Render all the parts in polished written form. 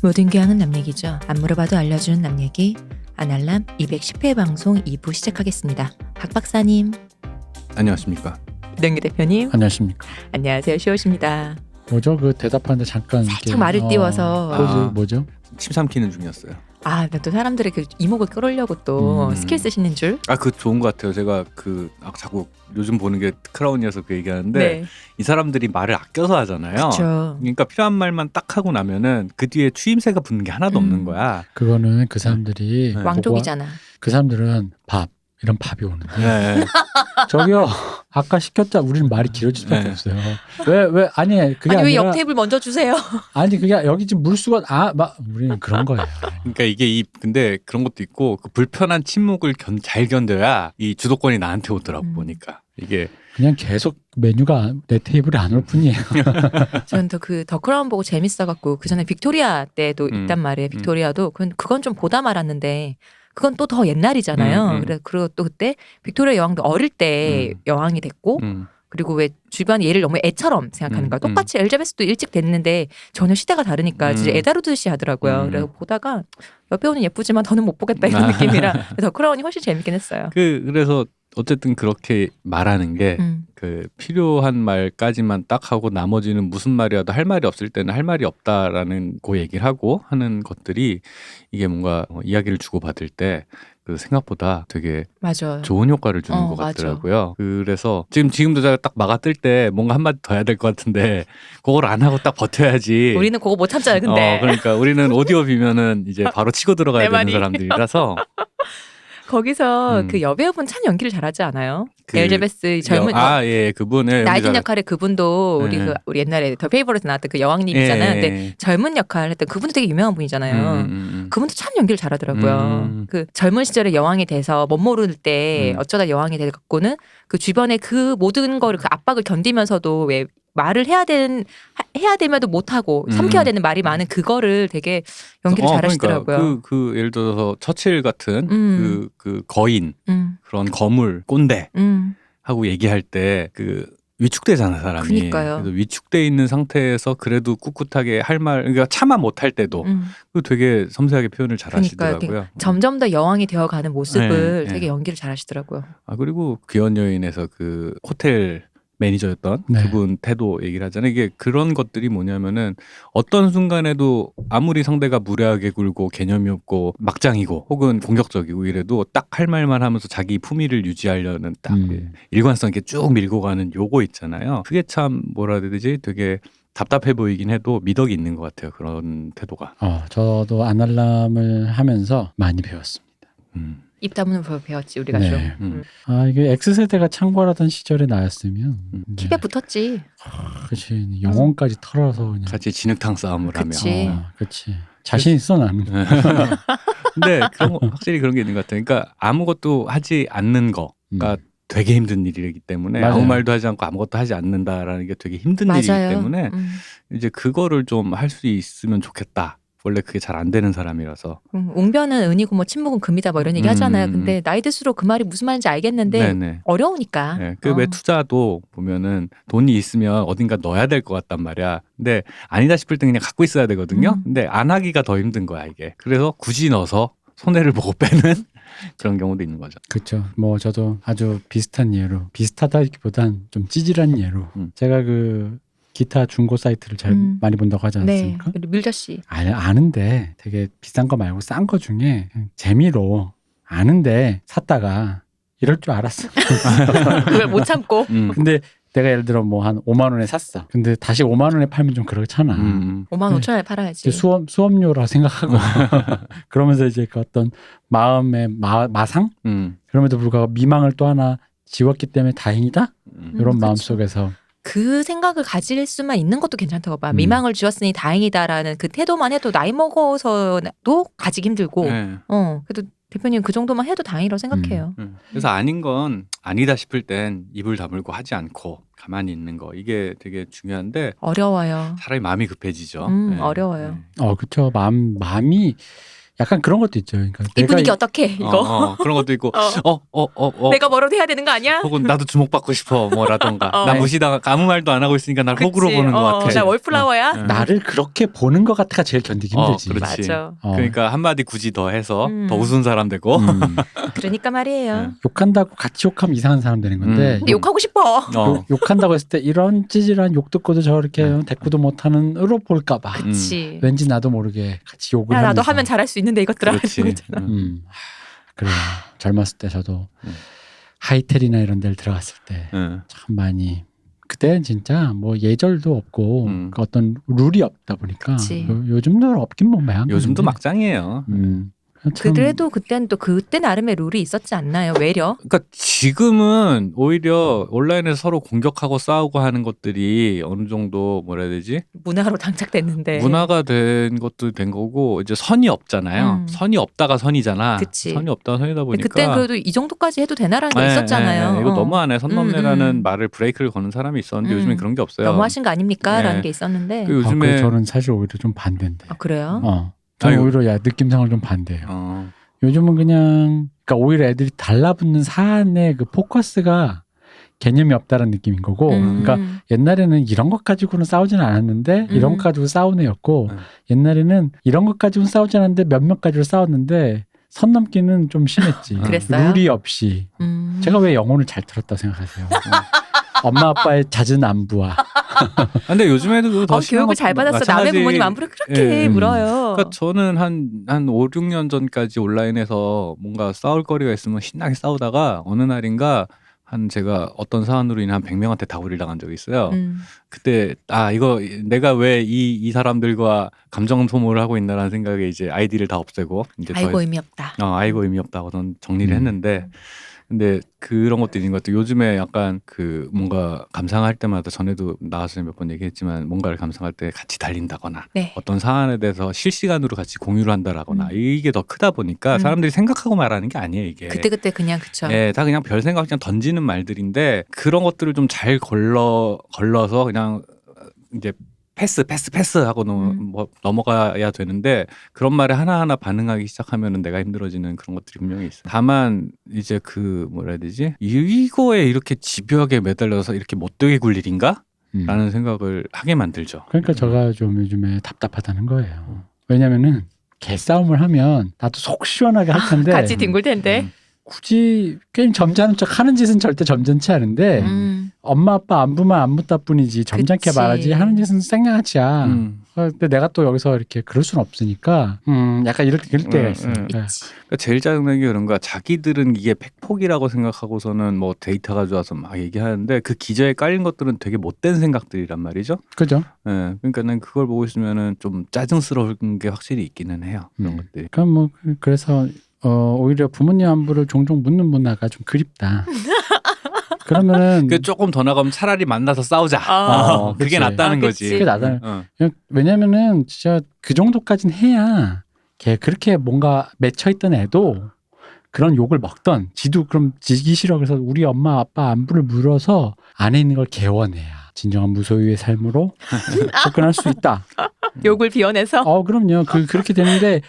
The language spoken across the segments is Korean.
모든 교양은 남 얘기죠. 안 물어봐도 알려주는 남 얘기. 아날람 210회 방송 2부 시작하겠습니다. 박 박사님. 안녕하십니까. 이동규 대표님. 안녕하십니까. 안녕하세요. 시호십니다. 뭐죠? 그 대답하는데 잠깐 살짝 이렇게, 말을 띄워서. 포즈 뭐죠? 침 삼키는 중이었어요. 나 또 사람들의 그 이목을 끌으려고 또 스킬 쓰시는 줄. 그 좋은 것 같아요. 제가 자꾸 요즘 보는 게 크라운이어서 그 얘기하는데 네. 이 사람들이 말을 아껴서 하잖아요. 그렇죠. 그러니까 필요한 말만 딱 하고 나면은 그 뒤에 추임새가 붙는 게 하나도 없는 거야. 그거는 그 사람들이 네. 왕족이잖아. 그 사람들은 이런 밥이 오는데 네. 저기요 아까 시켰자 우리는 말이 길어질 수밖에 네. 없어요. 왜 아니 그게 왜 아니라 옆 테이블 먼저 주세요? 아니 그게 여기 지금 물수건 우리는 그런 거예요. 그러니까 이게 근데 그런 것도 있고 그 불편한 침묵을 잘 견뎌야 이 주도권이 나한테 오더라고 보니까 이게 그냥 계속 메뉴가 내 테이블에 안 올 뿐이에요. 저는 더 크라운 보고 재밌어갖고 그 전에 빅토리아 때도 있단 말이에요. 빅토리아도 그건 좀 보다 말았는데. 그건 또 더 옛날이잖아요. 그리고 또 그때 빅토리아 여왕도 어릴 때 여왕이 됐고 그리고 왜 주변 얘를 너무 애처럼 생각하는 거야. 똑같이 엘자베스도 일찍 됐는데 전혀 시대가 다르니까 진짜 애 다루듯이 하더라고요. 그래서 보다가 옆에 오는 예쁘지만 더는 못 보겠다 이런 느낌이라 더 크라운이 훨씬 재밌긴 했어요. 그래서 어쨌든 그렇게 말하는 게 그 필요한 말까지만 딱 하고 나머지는 무슨 말이라도 할 말이 없을 때는 할 말이 없다라는 그 얘기를 하고 하는 것들이 이게 뭔가 이야기를 주고받을 때 그 생각보다 되게 맞아요. 좋은 효과를 주는 것 같더라고요. 그래서 지금도 제가 딱 막아 뜰 때 뭔가 한마디 더 해야 될 것 같은데 그걸 안 하고 딱 버텨야지. 우리는 그거 못 참잖아요. 근데 그러니까 우리는 오디오 비면은 이제 바로 치고 들어가야 되는 사람들이라서 거기서 그 여배우분 참 연기를 잘하지 않아요? 엘자베스 젊은 그분 나이든 역할의 그분도 우리 옛날에 더 페이버릿에 나왔던 그 여왕님이잖아요. 근데 젊은 역할 했던 그분도 되게 유명한 분이잖아요. 그분도 참 연기를 잘하더라고요. 그 젊은 시절에 여왕이 돼서 못 모를 때 어쩌다 여왕이 돼갖고는 그 주변에 그 모든 거를 그 압박을 견디면서도 왜 말을 해야 되면도 못하고 삼켜야 되는 말이 많은 그거를 되게 연기를 잘하시더라고요. 그러니까 예를 들어서 처칠 같은 그 거인 그런 거물 꼰대 하고 얘기할 때 위축되잖아 사람이. 그러니까요. 그래서 위축돼 있는 상태에서 그래도 꿋꿋하게 할 말, 그러니까 차마 못할 때도 되게 섬세하게 표현을 잘하시더라고요. 점점 더 여왕이 되어가는 모습을 되게 연기를 잘하시더라고요. 그리고 귀한 여인에서 그 호텔 매니저였던 그분 태도 얘기를 하잖아요. 이게 그런 것들이 뭐냐면은 어떤 순간에도 아무리 상대가 무례하게 굴고 개념이 없고 막장이고 혹은 공격적이고 이래도 딱 할 말만 하면서 자기 품위를 유지하려는 딱 일관성 있게 쭉 밀고 가는 요거 있잖아요. 그게 참 뭐라 해야 되지? 되게 답답해 보이긴 해도 미덕이 있는 것 같아요. 그런 태도가. 저도 아날람을 하면서 많이 배웠습니다. 입 다무는 법 배웠지 우리가 네. 좀. 이게 X세대가 창궐하던 시절에 나였으면 팁에 붙었지. 그렇지. 영혼까지 털어서 그냥 같이 진흙탕 싸움을 하며. 그렇지. 자신 있어 나는. 근데 확실히 그런 게 있는 것 같아요. 그러니까 아무것도 하지 않는 거가 되게 힘든 일이기 때문에 맞아요. 아무 말도 하지 않고 아무것도 하지 않는다라는 게 되게 힘든 일이기 때문에 이제 그거를 좀 할 수 있으면 좋겠다. 원래 그게 잘 안 되는 사람이라서. 웅변은 은이고 뭐 침묵은 금이다 뭐 이런 얘기 하잖아요. 근데 나이 들수록 그 말이 무슨 말인지 알겠는데 어려우니까. 네. 왜 투자도 보면은 돈이 있으면 어딘가 넣어야 될 것 같단 말이야. 근데 아니다 싶을 때 그냥 갖고 있어야 되거든요. 근데 안 하기가 더 힘든 거야 이게. 그래서 굳이 넣어서 손해를 보고 빼는 그런 경우도 있는 거죠. 그렇죠. 뭐 저도 아주 비슷한 예로, 비슷하다기보단 좀 찌질한 예로 제가 그 기타 중고 사이트를 잘 많이 본다고 하지 않습니까? 네. 밀저씨. 아는데 되게 비싼 거 말고 싼 거 중에 그냥 재미로 아는데 샀다가 이럴 줄 알았어. 그걸 못 참고. 근데 내가 예를 들어 뭐 한 5만 원에 샀어. 근데 다시 5만 원에 팔면 좀 그렇잖아. 5만 5천 원에 팔아야지. 수업료라 생각하고 그러면서 이제 그 어떤 마음의 마상? 그럼에도 불구하고 미망을 또 하나 지웠기 때문에 다행이다? 이런 마음 속에서 그 생각을 가질 수만 있는 것도 괜찮다고 봐. 미망을 주었으니 다행이다라는 그 태도만 해도 나이 먹어서도 가지기 힘들고 그래도 대표님 그 정도만 해도 다행이라고 생각해요. 그래서 아닌 건 아니다 싶을 땐 입을 다물고 하지 않고 가만히 있는 거 이게 되게 중요한데 어려워요. 사람이 마음이 급해지죠. 어려워요. 그렇죠. 마음이 약간 그런 것도 있죠. 그러니까 이 분위기 어떻게 이거 그런 것도 있고 내가 뭐라도 해야 되는 거 아니야? 혹은 나도 주목받고 싶어 뭐라던가 나 네. 무시당하 아무 말도 안 하고 있으니까 날 호구로 보는 것 같아. 나 월플라워야. 나를 그렇게 보는 것 같아가 제일 견디기 힘들지. 그렇지. 맞아. 그러니까 한마디 굳이 더 해서 더 우스운 사람 되고. 그러니까 말이에요. 욕한다고 같이 욕하면 이상한 사람 되는 건데 근데 욕하고 싶어. 욕한다고 했을 때 이런 찌질한 욕 듣고도 저렇게 대꾸도 못하는 으로 볼까봐 그치. 왠지 나도 모르게 같이 욕을 야, 하면서 나도 하면 잘할 수 있는데 이것들아. 그렇지. 그래요. 젊었을 때 저도 하이텔이나 이런 데를 들어갔을 때 참 많이 그때는 진짜 뭐 예절도 없고 그 어떤 룰이 없다 보니까 요즘도 없긴 뭐 매한 요즘도 막장이에요. 그래도 그때는 또 그때 나름의 룰이 있었지 않나요? 외려? 그러니까 지금은 오히려 온라인에서 서로 공격하고 싸우고 하는 것들이 어느 정도 뭐라 해야 되지? 문화로 장착됐는데. 문화가 된 것도 된 거고 이제 선이 없잖아요. 선이 없다가 선이잖아. 그치. 선이 없다가 선이다 보니까. 그때는 그래도 이 정도까지 해도 되나라는 게 있었잖아요. 이거 너무하네. 선 넘네라는 말을 브레이크를 거는 사람이 있었는데 요즘엔 그런 게 없어요. 너무하신 거 아닙니까? 라는 게 있었는데. 요즘에 저는 사실 오히려 좀 반대인데. 그래요? 저는 오히려 느낌상을 좀 반대해요. 요즘은 그냥 그러니까 오히려 애들이 달라붙는 사안의 그 포커스가 개념이 없다는 느낌인 거고 그러니까 옛날에는 이런 것 가지고는 싸우지는 않았는데 이런 것 가지고 싸운 애였고 옛날에는 이런 것 가지고는 싸우지 않았는데 몇몇 가지고 싸웠는데 선 넘기는 좀 심했지. 그랬어요? 룰이 없이. 제가 왜 영혼을 잘 들었다 생각하세요? 엄마 아빠의 잦은 안부와. 근데 요즘에도 더 교육을 잘 받았어. 남의 부모님 안부를 그렇게 물어요. 그러니까 저는 한 5, 6년 전까지 온라인에서 뭔가 싸울 거리가 있으면 신나게 싸우다가 어느 날인가 제가 어떤 사안으로 인해 한 100명한테 다구리를 당한 적이 있어요. 그때 이거 내가 왜 이 사람들과 감정 소모를 하고 있나라는 생각에 이제 아이디를 다 없애고 이제 아이고 의미 없다. 아이고 의미 없다고 저는 정리를 했는데 근데 그런 것도 있는 것 같아요. 요즘에 약간 그 뭔가 감상할 때마다 전에도 나와서 몇 번 얘기했지만 뭔가를 감상할 때 같이 달린다거나 어떤 사안에 대해서 실시간으로 같이 공유를 한다라거나 이게 더 크다 보니까 사람들이 생각하고 말하는 게 아니에요. 이게 그때 그냥 그쵸. 다 그냥 별 생각 그냥 던지는 말들인데 그런 것들을 좀 잘 걸러서 그냥 이제 패스 하고 넘어가야 되는데 그런 말에 하나하나 반응하기 시작하면은 내가 힘들어지는 그런 것들이 분명히 있어요. 다만 이제 그 뭐라 해야 되지? 이거에 이렇게 집요하게 매달려서 이렇게 못되게 굴 일인가? 라는 생각을 하게 만들죠. 그러니까 제가 좀 요즘에 답답하다는 거예요. 왜냐면은 개싸움을 하면 나도 속 시원하게 할 텐데 같이 뒹굴 텐데 굳이 게임 점잖은 척 하는 짓은 절대 점잖지 않은데 엄마 아빠 안부만 안 묻다 뿐이지 점잖게 그치. 말하지 하는 짓은 생양아치야. 근데 내가 또 여기서 이렇게 그럴 수는 없으니까 약간 이럴 때가 있어요. 그러니까 제일 짜증나는 게 그런 거야. 자기들은 이게 팩폭이라고 생각하고서는 뭐 데이터 가져와서 막 얘기하는데 그 기저에 깔린 것들은 되게 못된 생각들이란 말이죠. 그죠? 그러니까 난 그걸 보고 있으면은 좀 짜증스러운 게 확실히 있기는 해요. 그런 것들이. 그럼 뭐 그래서 오히려 부모님 안부를 종종 묻는 문화가 좀 그립다. 그러면은 조금 더 나가면 차라리 만나서 싸우자. 그게 낫다는 거지. 그게 낫다는. 왜냐면은 진짜 그 정도까지는 해야 걔 그렇게 뭔가 맺혀있던 애도 그런 욕을 먹던 지도 그럼 지기 싫어 그래서 우리 엄마 아빠 안부를 물어서 안에 있는 걸 개원해야 진정한 무소유의 삶으로 접근할 수 있다. 욕을 비워내서? 그럼요. 그렇게 되는데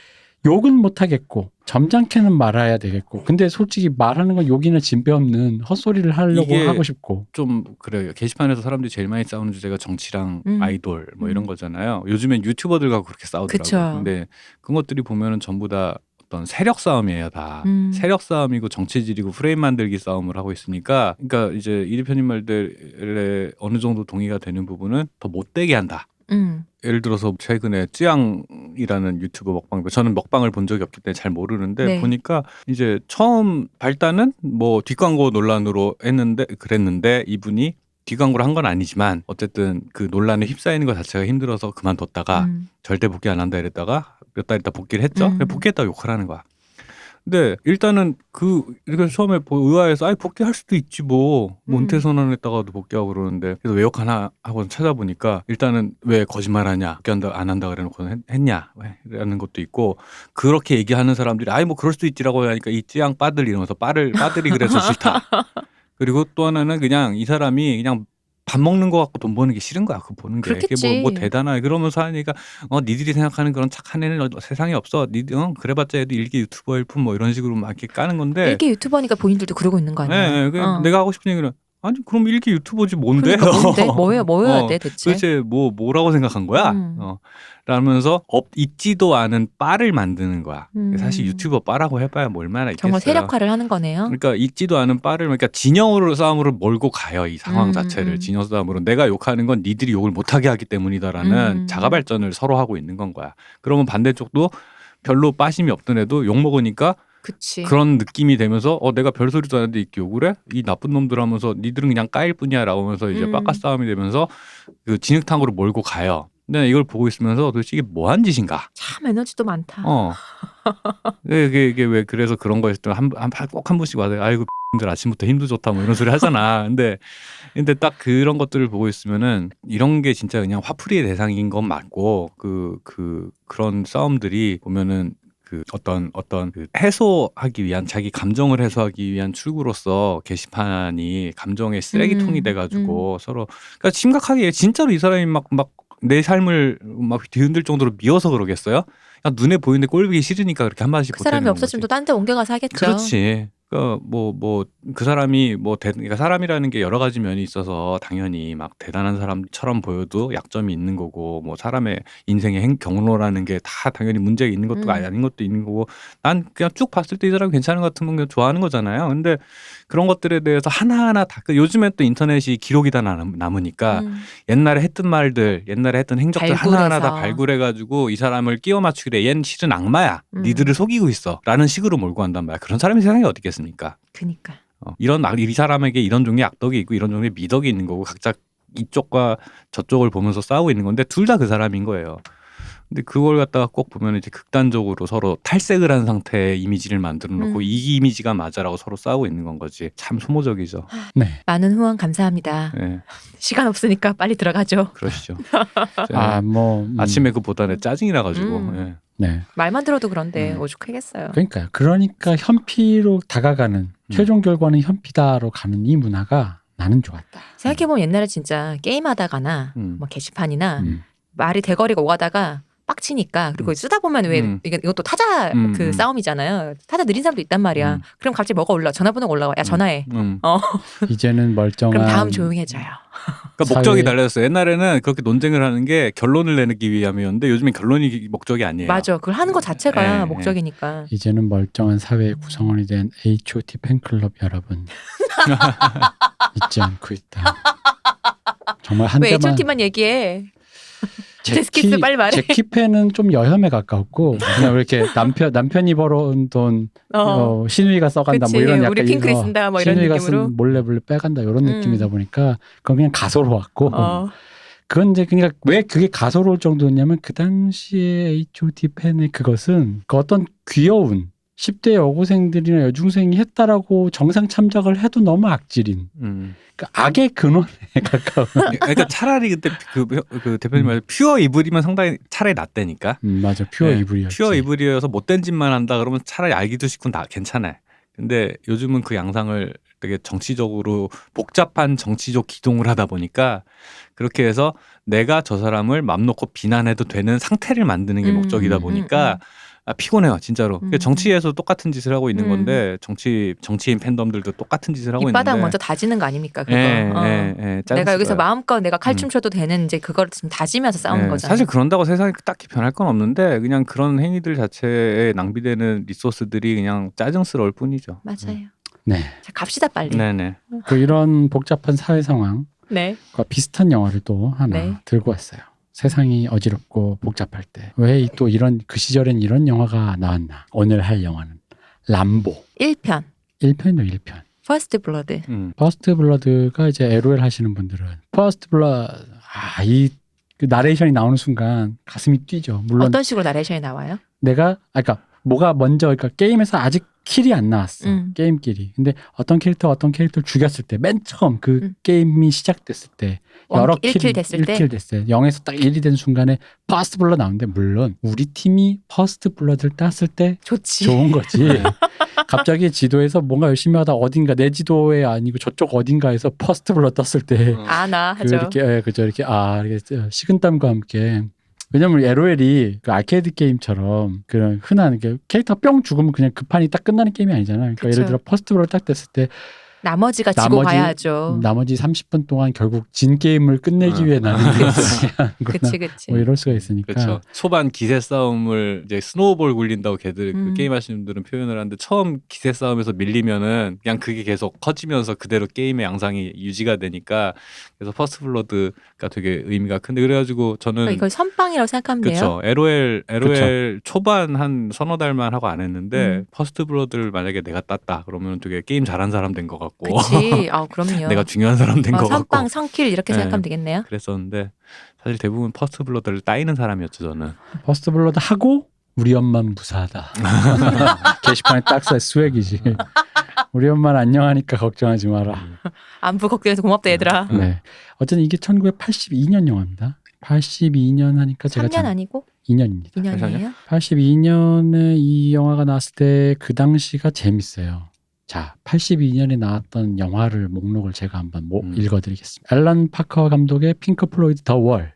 욕은 못하겠고 점잖게는 말아야 되겠고 근데 솔직히 말하는 건 욕이나 진배 없는 헛소리를 하려고 하고 싶고 좀 그래요. 게시판에서 사람들이 제일 많이 싸우는 주제가 정치랑 아이돌 뭐 이런 거잖아요. 요즘엔 유튜버들과 그렇게 싸우더라고요. 그쵸. 근데 그런 것들이 보면은 전부 다 어떤 세력 싸움이에요. 다 세력 싸움이고 정치질이고 프레임 만들기 싸움을 하고 있으니까 그러니까 이제 이 대표님 말들에 어느 정도 동의가 되는 부분은 더 못되게 한다. 예를 들어서 최근에 쯔양이라는 유튜버 먹방, 저는 먹방을 본 적이 없기 때문에 잘 모르는데 보니까 이제 처음 발단은 뭐 뒷광고 논란으로 그랬는데 이분이 뒷광고를 한 건 아니지만 어쨌든 그 논란에 휩싸이는 것 자체가 힘들어서 그만뒀다가 절대 복귀 안 한다 이랬다가 몇 달 있다 복귀를 했죠. 복귀했다고 욕을 하는 거야. 근데 일단은 이렇게 처음에 의아해서 복귀할 수도 있지 뭐 은퇴 선언했다가도 복귀하고 그러는데 그래서 왜 욕하나 하고 찾아보니까 일단은 왜 거짓말하냐 복귀한다 안 한다 그래놓고 했냐 라는 것도 있고 그렇게 얘기하는 사람들이 뭐 그럴 수도 있지라고 하니까 이 찌양 빠들 이러면서 빠들이 그래서 싫다. 그리고 또 하나는 그냥 이 사람이 그냥 밥 먹는 거 갖고 돈 버는 게 싫은 거야. 그거 보는 게. 그렇겠지. 이게 뭐 대단하게 그러면서 하니까 니들이 생각하는 그런 착한 애는 세상에 없어. 그래봤자 얘도 일개 유튜버일 뿐 뭐 이런 식으로 막 이렇게 까는 건데. 일개 유튜버니까 본인들도 그러고 있는 거 아니야? 내가 하고 싶은 얘기는 아니 그럼 일개 유튜버지 뭔데? 그러니까 뭔데? 뭐여야 돼 대체? 도대체 뭐라고 생각한 거야? 라면서 있지도 않은 바를 만드는 거야. 사실 유튜버 바라고 해봐야 뭐 얼마나 있겠어요. 정말 세력화를 하는 거네요. 그러니까 있지도 않은 바를 그러니까 진영으로 싸움으로 몰고 가요. 이 상황 자체를 진영 싸움으로 내가 욕하는 건 니들이 욕을 못하게 하기 때문이다라는 자가 발전을 서로 하고 있는 건 거야. 그러면 반대쪽도 별로 빠심이 없던 애도 욕 먹으니까 그치. 그런 느낌이 되면서 내가 별소리도 안 했는데 이렇게 욕을 해? 이 나쁜 놈들 하면서 니들은 그냥 까일 뿐이야 라고 하면서 이제 빠까 싸움이 되면서 그 진흙탕으로 몰고 가요. 근데 이걸 보고 있으면서 도대체 이게 뭐한 짓인가? 참 에너지도 많다. 이게 왜 그래서 그런 거 있을 때 꼭 한 번씩 와서 아이고 들 아침부터 힘도 좋다 뭐 이런 소리 하잖아. 근데 딱 그런 것들을 보고 있으면은 이런 게 진짜 그냥 화풀이의 대상인 건 맞고 그런 싸움들이 보면은 그 어떤 그 해소하기 위한 자기 감정을 해소하기 위한 출구로서 게시판이 감정의 쓰레기통이 돼가지고 서로 그러니까 심각하게 진짜로 이 사람이 막 내 삶을 막 뒤흔들 정도로 미워서 그러겠어요? 그냥 눈에 보이는데 꼴보기 싫으니까 그렇게 한마디씩 그 사람이 보태는 없었으면 거지. 또 딴 데 옮겨가서 하겠죠. 그렇지. 그 사람이 그러니까 사람이라는 게 여러 가지 면이 있어서 당연히 막 대단한 사람처럼 보여도 약점이 있는 거고 뭐 사람의 인생의 경로라는 게 다 당연히 문제가 있는 것도 아닌 것도 있는 거고 난 그냥 쭉 봤을 때 이 사람이 괜찮은 것 같으면 그냥 좋아하는 거잖아요. 근데 그런 것들에 대해서 하나하나 다 요즘에 또 인터넷이 기록이 다 남으니까 옛날에 했던 말들, 옛날에 했던 행적들 하나하나 다 발굴해가지고 이 사람을 끼워 맞추기래. 얘는 실은 악마야. 니들을 속이고 있어. 라는 식으로 몰고 간단 말이야. 그런 사람이 세상에 어디 있겠습니까? 그니까. 이 사람에게 이런 종류의 악덕이 있고 이런 종류의 미덕이 있는 거고 각자 이쪽과 저쪽을 보면서 싸우고 있는 건데 둘 다 그 사람인 거예요. 근데 그걸 갖다가 꼭 보면 이제 극단적으로 서로 탈색을 한 상태의 이미지를 만들어 놓고 이 이미지가 맞아라고 서로 싸우고 있는 건 거지. 참 소모적이죠. 네. 많은 후원 감사합니다. 네. 시간 없으니까 빨리 들어가죠. 그러시죠. 아침에 그 보다는 짜증이 나가지고. 네. 네. 말만 들어도 그런데 오죽하겠어요. 그러니까요. 그러니까 현피로 다가가는 최종 결과는 현피다로 가는 이 문화가 나는 좋았다. 생각해보면 옛날에 진짜 게임하다가나 뭐 게시판이나 말이 대거리가 오가다가 빡치니까 그리고 쓰다 보면 왜 이것도 타자 그 싸움이잖아요. 타자 느린 사람도 있단 말이야. 그럼 갑자기 뭐가 올라 전화번호가 올라와. 야 전화해. 이제는 멀쩡한. 그럼 다음 조용해져요. 그러니까 목적이 달라졌어요. 옛날에는 그렇게 논쟁을 하는 게 결론을 내기 위함이었는데 요즘엔 결론이 목적이 아니에요. 맞아. 그걸 하는 것 자체가 목적이니까. 이제는 멀쩡한 사회의 구성원이 된 H.O.T 팬클럽 여러분 잊지 않고 있다. 정말 한 왜 대만. H.O.T만 얘기해. 데스키스 빨리 말해. 제키 팬은 좀 여혐에 가깝고 그냥 이렇게 남편이 벌어온 돈 신우이가 써간다 그치, 뭐 이런 약간 우리 핑클이 쓴다 뭐 이런 신우이가 느낌으로 몰래 빼간다 이런 느낌이다 보니까 그건 그냥 가소로웠고 그건 이제 그러니까 왜 그게 가소로울 정도였냐면 그 당시에 H.O.T 팬의 그것은 그 어떤 귀여운 10대 여고생들이나 여중생이 했다라고 정상 참작을 해도 너무 악질인 그러니까 악의 근원에 가까운. 그러니까 차라리 그때 그 대표님 말 퓨어 이블이면 상당히 차라리 낫다니까. 맞아, 퓨어 이블이었지. 퓨어 이블이어서 못된 짓만 한다 그러면 차라리 알기도 싫고 다 괜찮아. 근데 요즘은 그 양상을 되게 정치적으로 복잡한 정치적 기동을 하다 보니까 그렇게 해서 내가 저 사람을 맘 놓고 비난해도 되는 상태를 만드는 게 목적이다 보니까 피곤해요, 진짜로. 정치에서 똑같은 짓을 하고 있는 건데 정치인 팬덤들도 똑같은 짓을 하고 있는데 밑바닥 먼저 다지는 거 아닙니까? 그거. 내가 여기서 마음껏 내가 칼춤 춰도 되는 이제 그걸 좀 다지면서 싸우는 거잖아요. 사실 그런다고 세상이 딱히 변할 건 없는데 그냥 그런 행위들 자체에 낭비되는 리소스들이 그냥 짜증스러울 뿐이죠. 맞아요. 네. 자, 갑시다 빨리. 네네. 이런 복잡한 사회 상황과 비슷한 영화를 또 하나 들고 왔어요. 세상이 어지럽고 복잡할 때 왜 또 이런 그 시절엔 이런 영화가 나왔나. 오늘 할 영화는 람보 1편 1편도 1편 퍼스트 블러드. 퍼스트 블러드가 이제 LOL 하시는 분들은 퍼스트 블러드 이 그 나레이션이 나오는 순간 가슴이 뛰죠. 물론 어떤 식으로 나레이션이 나와요? 내가 그러니까 뭐가 먼저 그러니까 게임에서 아직 킬이 안 나왔어. 게임끼리. 근데 어떤 캐릭터를 죽였을 때 맨 처음 그 게임이 시작됐을 때 여러 1킬 됐을 때 1킬 됐어요. 0에서 딱 1이 된 순간에 퍼스트 블러드 나오는데 물론 우리 팀이 퍼스트 블러드를 땄을 때 좋지. 좋은 거지. 갑자기 지도에서 뭔가 열심히 하다 어딘가 내 지도에 아니고 저쪽 어딘가에서 퍼스트 블러드 떴을 때 아나 하죠. 이렇게 그죠 이렇게 이렇게 식은땀과 함께 왜냐면 LOL이 그 아케이드 게임처럼 그런 흔한 캐릭터 뿅 죽으면 그냥 그 판이 딱 끝나는 게임이 아니잖아요. 그러니까 그쵸. 예를 들어 퍼스트 블러드 딱 됐을 때 나머지가 지고 가야죠. 나머지 30분 동안 결국 진 게임을 끝내기 위해 나는 그치. 뭐 이럴 수가 있으니까. 그렇죠. 초반 기세 싸움을 이제 스노우볼 굴린다고 걔들 그 게임 하시는 분들은 표현을 하는데 처음 기세 싸움에서 밀리면은 그냥 그게 계속 커지면서 그대로 게임의 양상이 유지가 되니까 그래서 퍼스트 블러드가 되게 의미가 큰데 그래가지고 저는 이걸 선빵이라고 생각하면 돼요. 그렇죠. LOL 초반 한 서너 달만 하고 안 했는데 퍼스트 블러드를 만약에 내가 땄다 그러면 되게 게임 잘한 사람 된 것 같고. 그치. 그럼요. 내가 중요한 사람 된 것 같고. 선빵, 선킬 이렇게 생각하면 되겠네요. 그랬었는데 사실 대부분 퍼스트 블러드를 따이는 사람이었죠 저는. 퍼스트 블러드 하고 우리 엄마는 무사하다. 게시판에 딱 써 스웩이지. 우리 엄마는 안녕하니까 걱정하지 마라. 안부 걱정해서 고맙다 얘들아. 네. 어쨌든 이게 1982년 영화입니다. 82년 하니까 제가 3년 아니고 2년입니다. 2년이에요? 82년에 이 영화가 나왔을 때 그 당시가 재밌어요. 자, 82년에 나왔던 영화를 목록을 제가 한번 읽어드리겠습니다. 앨런 파커 감독의 핑크 플로이드 더 월,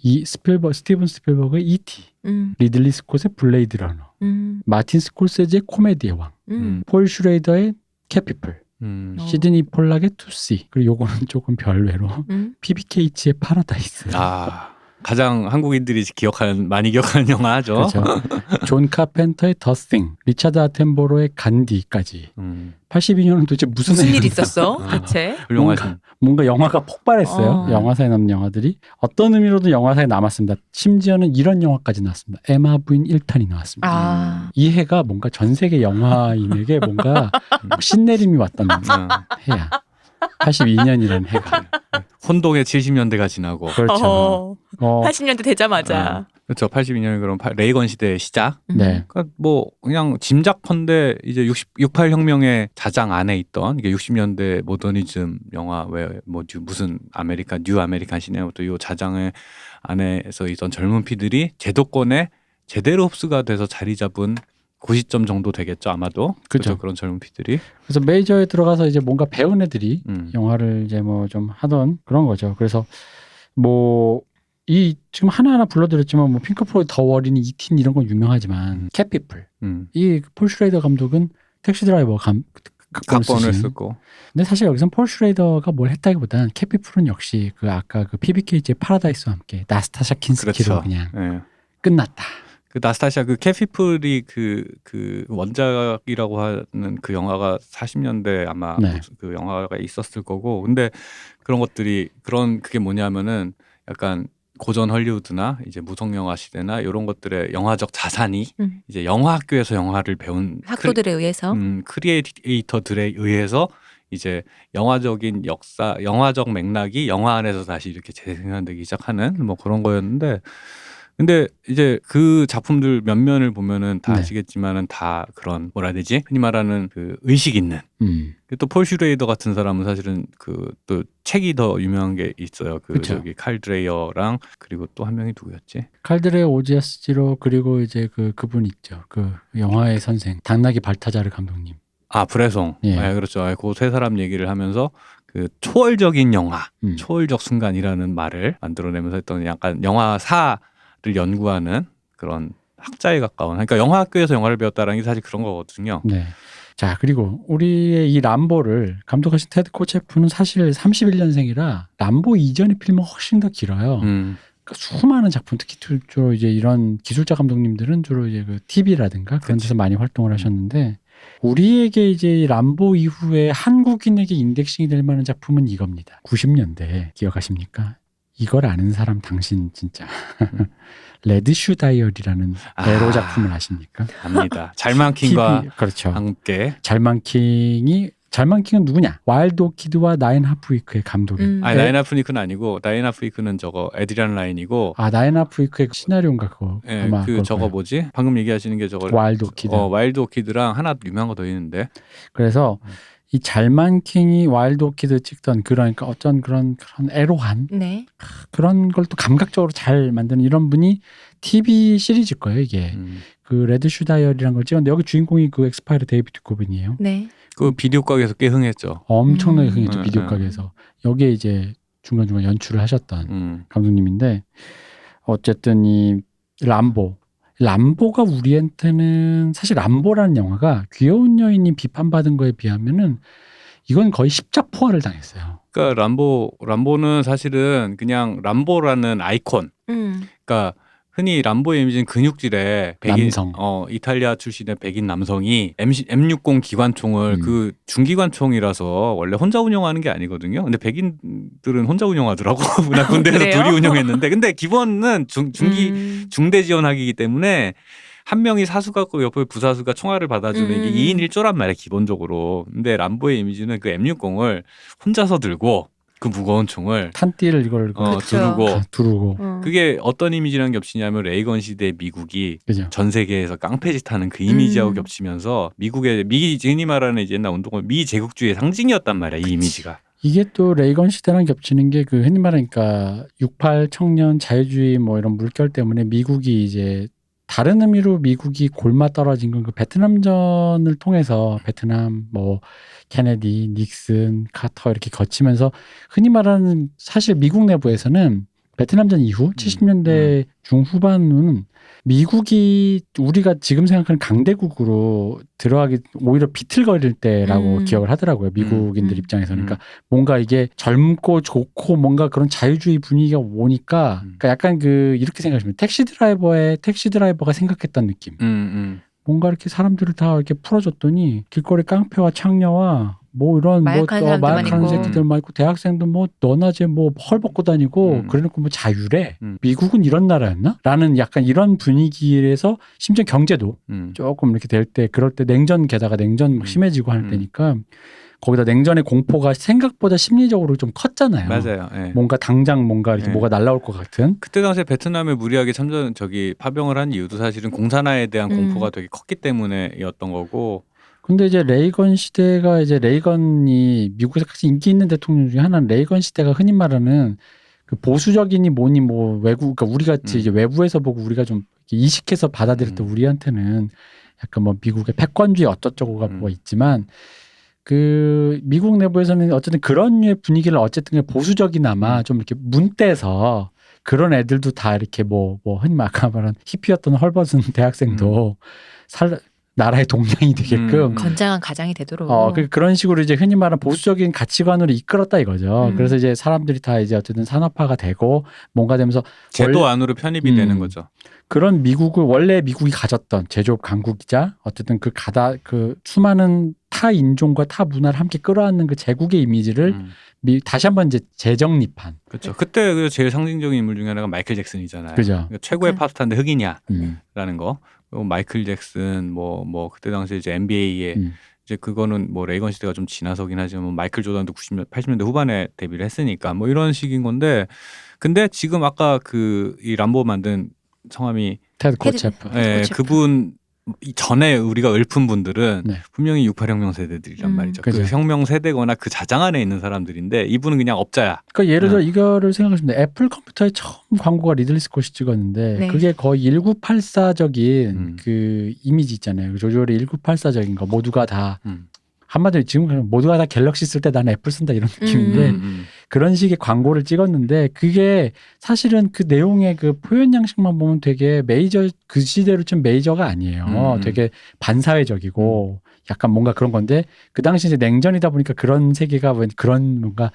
이 스티븐 스필버그의 E.T., 리들리 스콧의 블레이드 러너, 마틴 스콜세지의 코미디의 왕, 폴 슈레이더의 캐피플, 시드니 폴락의 투시, 그리고 요거는 조금 별외로 PBKH의 파라다이스. 가장 한국인들이 많이 기억하는 영화죠. 그렇죠. 존 카펜터의 더 띵, 리차드 아텐보로의 간디까지. 82년은 도대체 무슨 일 있었어? 대체? 뭔가 영화가 폭발했어요. 영화사에 남는 영화들이. 어떤 의미로도 영화사에 남았습니다. 심지어는 이런 영화까지 나왔습니다. 에마 부인 1탄이 나왔습니다. 이 해가 뭔가 전 세계 영화인에게 뭔가 신내림이 왔던 해야. 82년이라는 해가. 혼동의 70년대가 지나고. 그렇죠. 80년대 되자마자. 그렇죠. 82년이 그럼 레이건 시대의 시작. 네. 그러니까 뭐 그냥 짐작컨대 이제 68 혁명의 자장 안에 있던 이게 60년대 모더니즘 영화 무슨 뉴 아메리칸 시네마부터 이 자장의 안에서 있던 젊은 피들이 제도권에 제대로 흡수가 돼서 자리 잡은 그 시점 정도 되겠죠 아마도. 그렇죠. 그런 젊은 피들이. 그래서 메이저에 들어가서 이제 뭔가 배운 애들이 영화를 이제 뭐 좀 하던 그런 거죠. 그래서 뭐 이 지금 하나하나 불러드렸지만 뭐 핑크 플로이드 더 월이니 E.T. 이런 건 유명하지만 캣피플 이 폴 슈레이더 감독은 택시 드라이버 각본을 쓰고. 근데 사실 여기선 폴 슈레이더가 뭘 했다기보다는 캣피플은 역시 그 아까 그 PBK의 파라다이스와 함께 나스타샤 킨스키로 그냥 끝났다. 그 나스타샤 그 캐피플이 그 원작이라고 하는 그 영화가 40년대 아마 그 영화가 있었을 거고 근데 그런 것들이 그게 뭐냐면은 약간 고전 헐리우드나 이제 무성 영화 시대나 이런 것들의 영화적 자산이 이제 영화 학교에서 영화를 배운 학도들에 의해서 크리에이터들에 의해서 이제 영화적인 역사, 영화적 맥락이 영화 안에서 다시 이렇게 재생산되기 시작하는 뭐 그런 거였는데 근데 이제 그 작품들 몇 면을 보면은 다 아시겠지만은 다 그런 뭐라 해야 되지? 흔히 말하는 그 의식 있는. 또 폴 슈레이더 같은 사람은 사실은 그 또 책이 더 유명한 게 있어요. 저기 칼 드레이어랑 그리고 또 한 명이 누구였지? 칼 드레이어 오지아스 지로 그리고 이제 그분 있죠. 그 영화의 선생 당나귀 발타자르 감독님. 브레송. 그렇죠. 그 세 사람 얘기를 하면서 그 초월적인 영화, 초월적 순간이라는 말을 만들어내면서 했던 약간 영화사 를 연구하는 그런 학자에 가까운 그러니까 영화학교에서 영화를 배웠다라는 게 사실 그런 거거든요. 네. 자 그리고 우리의 이 람보를 감독하신 테드 코체프는 사실 31년생이라 람보 이전의 필름은 훨씬 더 길어요. 그러니까 수많은 작품 특히 주로 이제 이런 기술자 감독님들은 주로 이제 그 TV라든가 그런 데서 많이 활동을 하셨는데 우리에게 이제 이 람보 이후에 한국인에게 인덱싱이 될 만한 작품은 이겁니다. 90년대 기억하십니까? 이걸 아는 사람 당신 진짜 레드슈 다이어리라는 에로 작품을 아십니까? 압니다. 잘만킹과 그렇죠. 함께 잘만킹이 잘만킹은 누구냐? 와일드 오키드와 나인 하프위크의 감독이. 아니 나인 하프위크는 아니고 나인 하프위크는 저거 에드리안 라인이고. 나인 하프위크의 시나리오인가 그거. 예, 아마 그 저거 거예요. 뭐지? 방금 얘기하시는 게 저거 와일드 오키드. 와일드 오키드랑 하나 유명한 거 더 있는데. 그래서 이 잘만킹이 와일드 오키드 찍던 그러니까 어쩐 그런 애로한 네. 그런 걸 또 감각적으로 잘 만드는 이런 분이 TV 시리즈일 거예요 이게. 그 레드 슈 다이어리라는 걸 찍었는데 여기 주인공이 그 엑스파일의 데이비드 코빈이에요. 네. 그 비디오 가게에서 꽤 흥했죠. 엄청나게 흥했죠. 음. 비디오 가게에서. 여기에 이제 중간중간 연출을 하셨던 감독님인데 어쨌든 이 람보가 우리한테는 사실 람보라는 영화가 귀여운 여인이 비판받은 거에 비하면은 이건 거의 십자포화를 당했어요. 그러니까 람보는 사실은 그냥 람보라는 아이콘. 그러니까 흔히 람보의 이미지는 근육질의 백인 남성. 이탈리아 출신의 백인 남성이 M60 기관총을 그 중기관총이라서 원래 혼자 운영하는 게 아니거든요. 근데 백인들은 혼자 운영하더라고. 나 군대에서 그래요? 둘이 운영했는데 근데 기본은 중대 지원하기이기 때문에 한 명이 사수 갖고 옆에 부사수가 총알을 받아주는 이게 2인 1조란 말이야 기본적으로. 근데 람보의 이미지는 그 M60을 혼자서 들고 그 무거운 총을 탄띠를 이걸 두르고 그게 어떤 이미지랑 겹치냐면 레이건 시대 미국이 그죠. 전 세계에서 깡패짓 하는 그 이미지하고 겹치면서 미국의 흔히 말하는 이제 옛날 운동은 미 제국주의의 상징이었단 말이야. 이 이미지가. 이게 또 레이건 시대랑 겹치는 게 그 흔히 말하니까 68 청년 자유주의 뭐 이런 물결 때문에 미국이 이제 다른 의미로 미국이 골마 떨어진 건 그 베트남전을 통해서 베트남 뭐 케네디, 닉슨, 카터 이렇게 거치면서 흔히 말하는 사실 미국 내부에서는 베트남전 이후 70년대 중후반은 미국이 우리가 지금 생각하는 강대국으로 들어가기 오히려 비틀거릴 때라고 기억을 하더라고요. 미국인들 입장에서는. 그러니까 뭔가 이게 젊고 좋고 뭔가 그런 자유주의 분위기가 오니까 그러니까 약간 이렇게 생각하시면 택시 드라이버가 생각했던 느낌. 뭔가 이렇게 사람들을 다 이렇게 풀어줬더니 길거리 깡패와 창녀와 뭐 이런 마약하는 새끼들만 있고 대학생도 뭐 너나제 뭐 헐 벗고 다니고 그래놓고 뭐 자유래. 미국은 이런 나라였나? 라는 약간 이런 분위기에서 심지어 경제도 조금 이렇게 될 때 그럴 때 게다가 냉전 막 심해지고 할 때니까 거기다 냉전의 공포가 생각보다 심리적으로 좀 컸잖아요. 맞아요. 네. 뭔가 당장 뭔가 이렇게 뭐가 날라올 것 같은. 그때 당시에 베트남에 무리하게 파병을 한 이유도 사실은 공산화에 대한 공포가 되게 컸기 때문에였던 거고. 근데 이제 레이건 시대가 이제 레이건이 미국에서 가장 인기 있는 대통령 중에 하나는 레이건 시대가 흔히 말하는 그 보수적이니 뭐니 뭐 그러니까 우리 같이 이제 외부에서 보고 우리가 좀 이식해서 받아들였던 우리한테는 약간 뭐 미국의 패권주의 어쩌고저쩌고가 뭐가 있지만 그 미국 내부에서는 어쨌든 그런 류의 분위기를 어쨌든 보수적이나마 좀 이렇게 문대서 그런 애들도 다 이렇게 뭐 흔히 아까 말한 히피였던 헐벗은 대학생도 나라의 동량이 되게끔 건장한 가장이 되도록 그런 식으로 이제 흔히 말하는 보수적인 가치관으로 이끌었다 이거죠. 그래서 이제 사람들이 다 이제 어쨌든 산업화가 되고 뭔가 되면서 제도 안으로 편입이 되는 거죠. 그런 원래 미국이 가졌던 제조업 강국이자 어쨌든 그 수많은 타 인종과 타 문화를 함께 끌어안는 그 제국의 이미지를 다시 한번 이제 재정립한. 그렇죠. 그때 제일 상징적인 인물 중에 하나가 마이클 잭슨이잖아요. 그죠. 그러니까 최고의 팝스타인데 흑이냐라는 거. 마이클 잭슨 뭐 그때 당시에 이제 NBA에 이제 그거는 뭐 레이건 시대가 좀 지나서긴 하지만 뭐 마이클 조던도 80년대 후반에 데뷔를 했으니까 뭐 이런 식인 건데 근데 지금 아까 이 람보 만든 성함이 테드 코체프. 네, 그분 전에 우리가 읊은 분들은 분명히 68혁명 세대들이란 말이죠. 그죠. 그 혁명 세대거나 그 자장 안에 있는 사람들인데 이분은 그냥 업자야. 그러니까 예를 들어 이거를 생각하시면 애플 컴퓨터의 처음 광고가 리들리 스콧이 찍었는데 그게 거의 1984적인 그 이미지 있잖아요. 조조리 1984적인 거 모두가 다 한마디로 지금 모두가 다 갤럭시 쓸 때 나는 애플 쓴다 이런 느낌인데 그런 식의 광고를 찍었는데 그게 사실은 그 내용의 그 표현 양식만 보면 되게 그 시대로 좀 메이저가 아니에요. 되게 반사회적이고 약간 뭔가 그런 건데 그 당시 이제 냉전이다 보니까 그런 세계가 그런 뭔가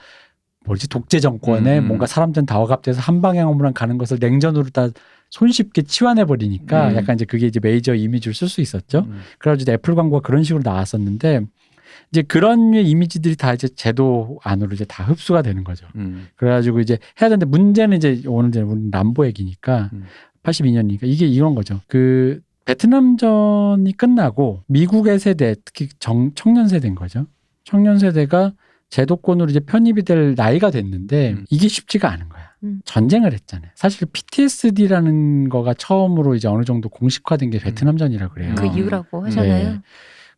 독재 정권에 뭔가 사람들은 다 억압돼서 한 방향으로만 가는 것을 냉전으로 다 손쉽게 치환해 버리니까 약간 이제 그게 이제 메이저 이미지를 쓸 수 있었죠. 그래가지고 애플 광고가 그런 식으로 나왔었는데 이제 그런 이미지들이 다 이제 제도 안으로 이제 다 흡수가 되는 거죠. 그래가지고 이제 해야 되는데 문제는 이제 오늘 이제 우리 람보 얘기니까 82년이니까 이게 이런 거죠. 베트남전이 끝나고 미국의 세대 특히 청년 세대인 거죠. 청년 세대가 제도권으로 이제 편입이 될 나이가 됐는데 이게 쉽지가 않은 거야. 전쟁을 했잖아요. 사실 PTSD라는 거가 처음으로 이제 어느 정도 공식화된 게 베트남전이라고 그래요. 그 이유라고 하잖아요. 네.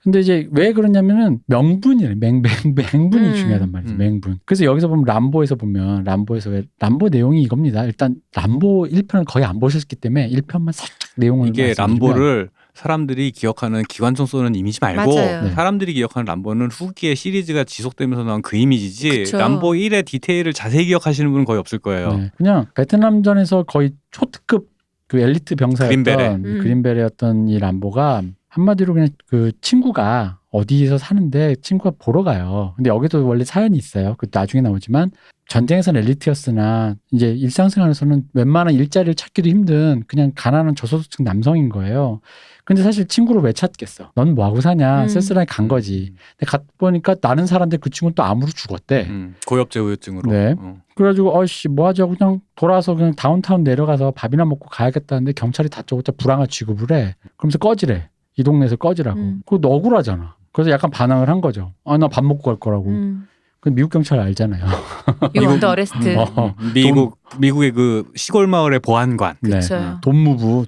근데 이제 왜 그러냐면은 명분이래. 맹분이 중요하단 말이죠. 맹분. 그래서 여기서 보면 람보에서 왜 람보 내용이 이겁니다. 일단 람보 1편을 거의 안 보셨기 때문에 1편만 살짝 내용을 이게 말씀드리면 람보를 사람들이 기억하는 기관총 쏘는 이미지 말고 맞아요. 네. 사람들이 기억하는 람보는 후기에 시리즈가 지속되면서 나온 그 이미지지 그쵸. 람보 1의 디테일을 자세히 기억하시는 분은 거의 없을 거예요. 네. 그냥 베트남전에서 거의 초특급 그 엘리트 병사였던 그린베레였던 이 람보가 한마디로 그냥 그 친구가 어디에서 사는데 친구가 보러 가요. 근데 여기도 원래 사연이 있어요. 그 나중에 나오지만 전쟁에서는 엘리트였으나 이제 일상생활에서는 웬만한 일자리를 찾기도 힘든 그냥 가난한 저소득층 남성인 거예요. 근데 사실 친구를 왜 찾겠어? 넌 뭐하고 사냐? 쓸쓸하게 간 거지. 근데 가보니까 나는 사람들 그 친구는 또 암으로 죽었대. 고엽제 우유증으로. 네. 그래가지고 어이씨 뭐하죠? 그냥 돌아와서 그냥 다운타운 내려가서 밥이나 먹고 가야겠다는데 경찰이 다짜고짜 불황화 취급을 해. 그러면서 꺼지래. 이 동네에서 꺼지라고. 그거 억울하잖아. 그래서 약간 반항을 한 거죠. 아, 나 밥 먹고 갈 거라고. 그 미국 경찰 알잖아요. You under arrest. 미국의 그 시골 마을의 보안관. 네. 그쵸. 동무부.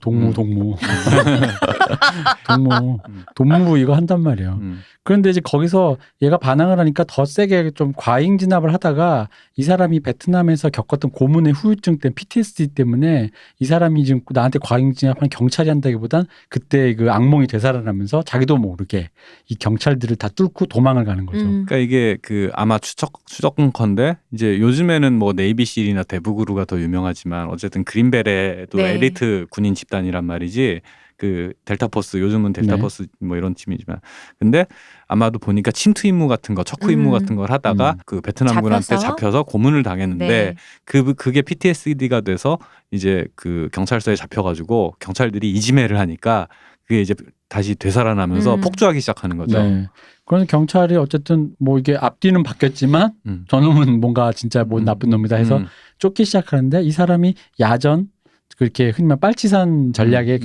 동무부 이거 한단 말이에요. 그런데 이제 거기서 얘가 반항을 하니까 더 세게 좀 과잉 진압을 하다가 이 사람이 베트남에서 겪었던 고문의 후유증 때문에 PTSD 때문에 이 사람이 지금 나한테 과잉 진압하는 경찰이 한다기보단 그때 그 악몽이 되살아나면서 자기도 모르게 이 경찰들을 다 뚫고 도망을 가는 거죠. 그러니까 이게 그 아마 추적컨대 이제 요즘에는 뭐 네이비실이나 대부그루가 더 유명하지만 어쨌든 그린베레도 네. 엘리트 군인 집단이란 말이지. 그 델타포스 요즘은 델타포스 뭐 이런 팀이지만 근데 아마도 보니까 침투 임무 같은 거 척후 임무 같은 걸 하다가 그 베트남군한테 잡혀서 고문을 당했는데 네. 그게 PTSD가 돼서 이제 그 경찰서에 잡혀가지고 경찰들이 이지매를 하니까 그게 이제 다시 되살아나면서 폭주하기 시작하는 거죠. 네. 그래서 경찰이 어쨌든 뭐 이게 앞뒤는 바뀌었지만 저놈은 뭔가 진짜 뭐 나쁜 놈이다 해서 쫓기 시작하는데 이 사람이 야전 그렇게 흔히 말 빨치산 전략에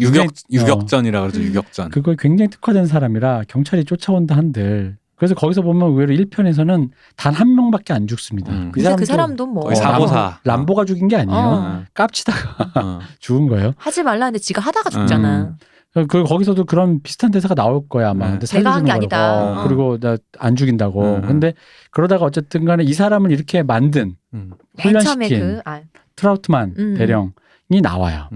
유격전이라 그러죠. 유격전. 그걸 굉장히 특화된 사람이라 경찰이 쫓아온다 한들 그래서 거기서 보면 의외로 1편에서는 단 한 명밖에 안 죽습니다. 근데 그 사람도 뭐 거의 사보사. 람보가 죽인 게 아니에요. 깝치다가 죽은 거예요. 하지 말라 했는데 지가 하다가 죽잖아. 그 거기서도 그런 비슷한 대사가 나올 거야 아마. 근데 내가 한 게 아니다. 그리고 나 안 죽인다고. 근데 그러다가 어쨌든 간에 이 사람을 이렇게 만든 훈련시킨 트라우트만 대령이 나와요.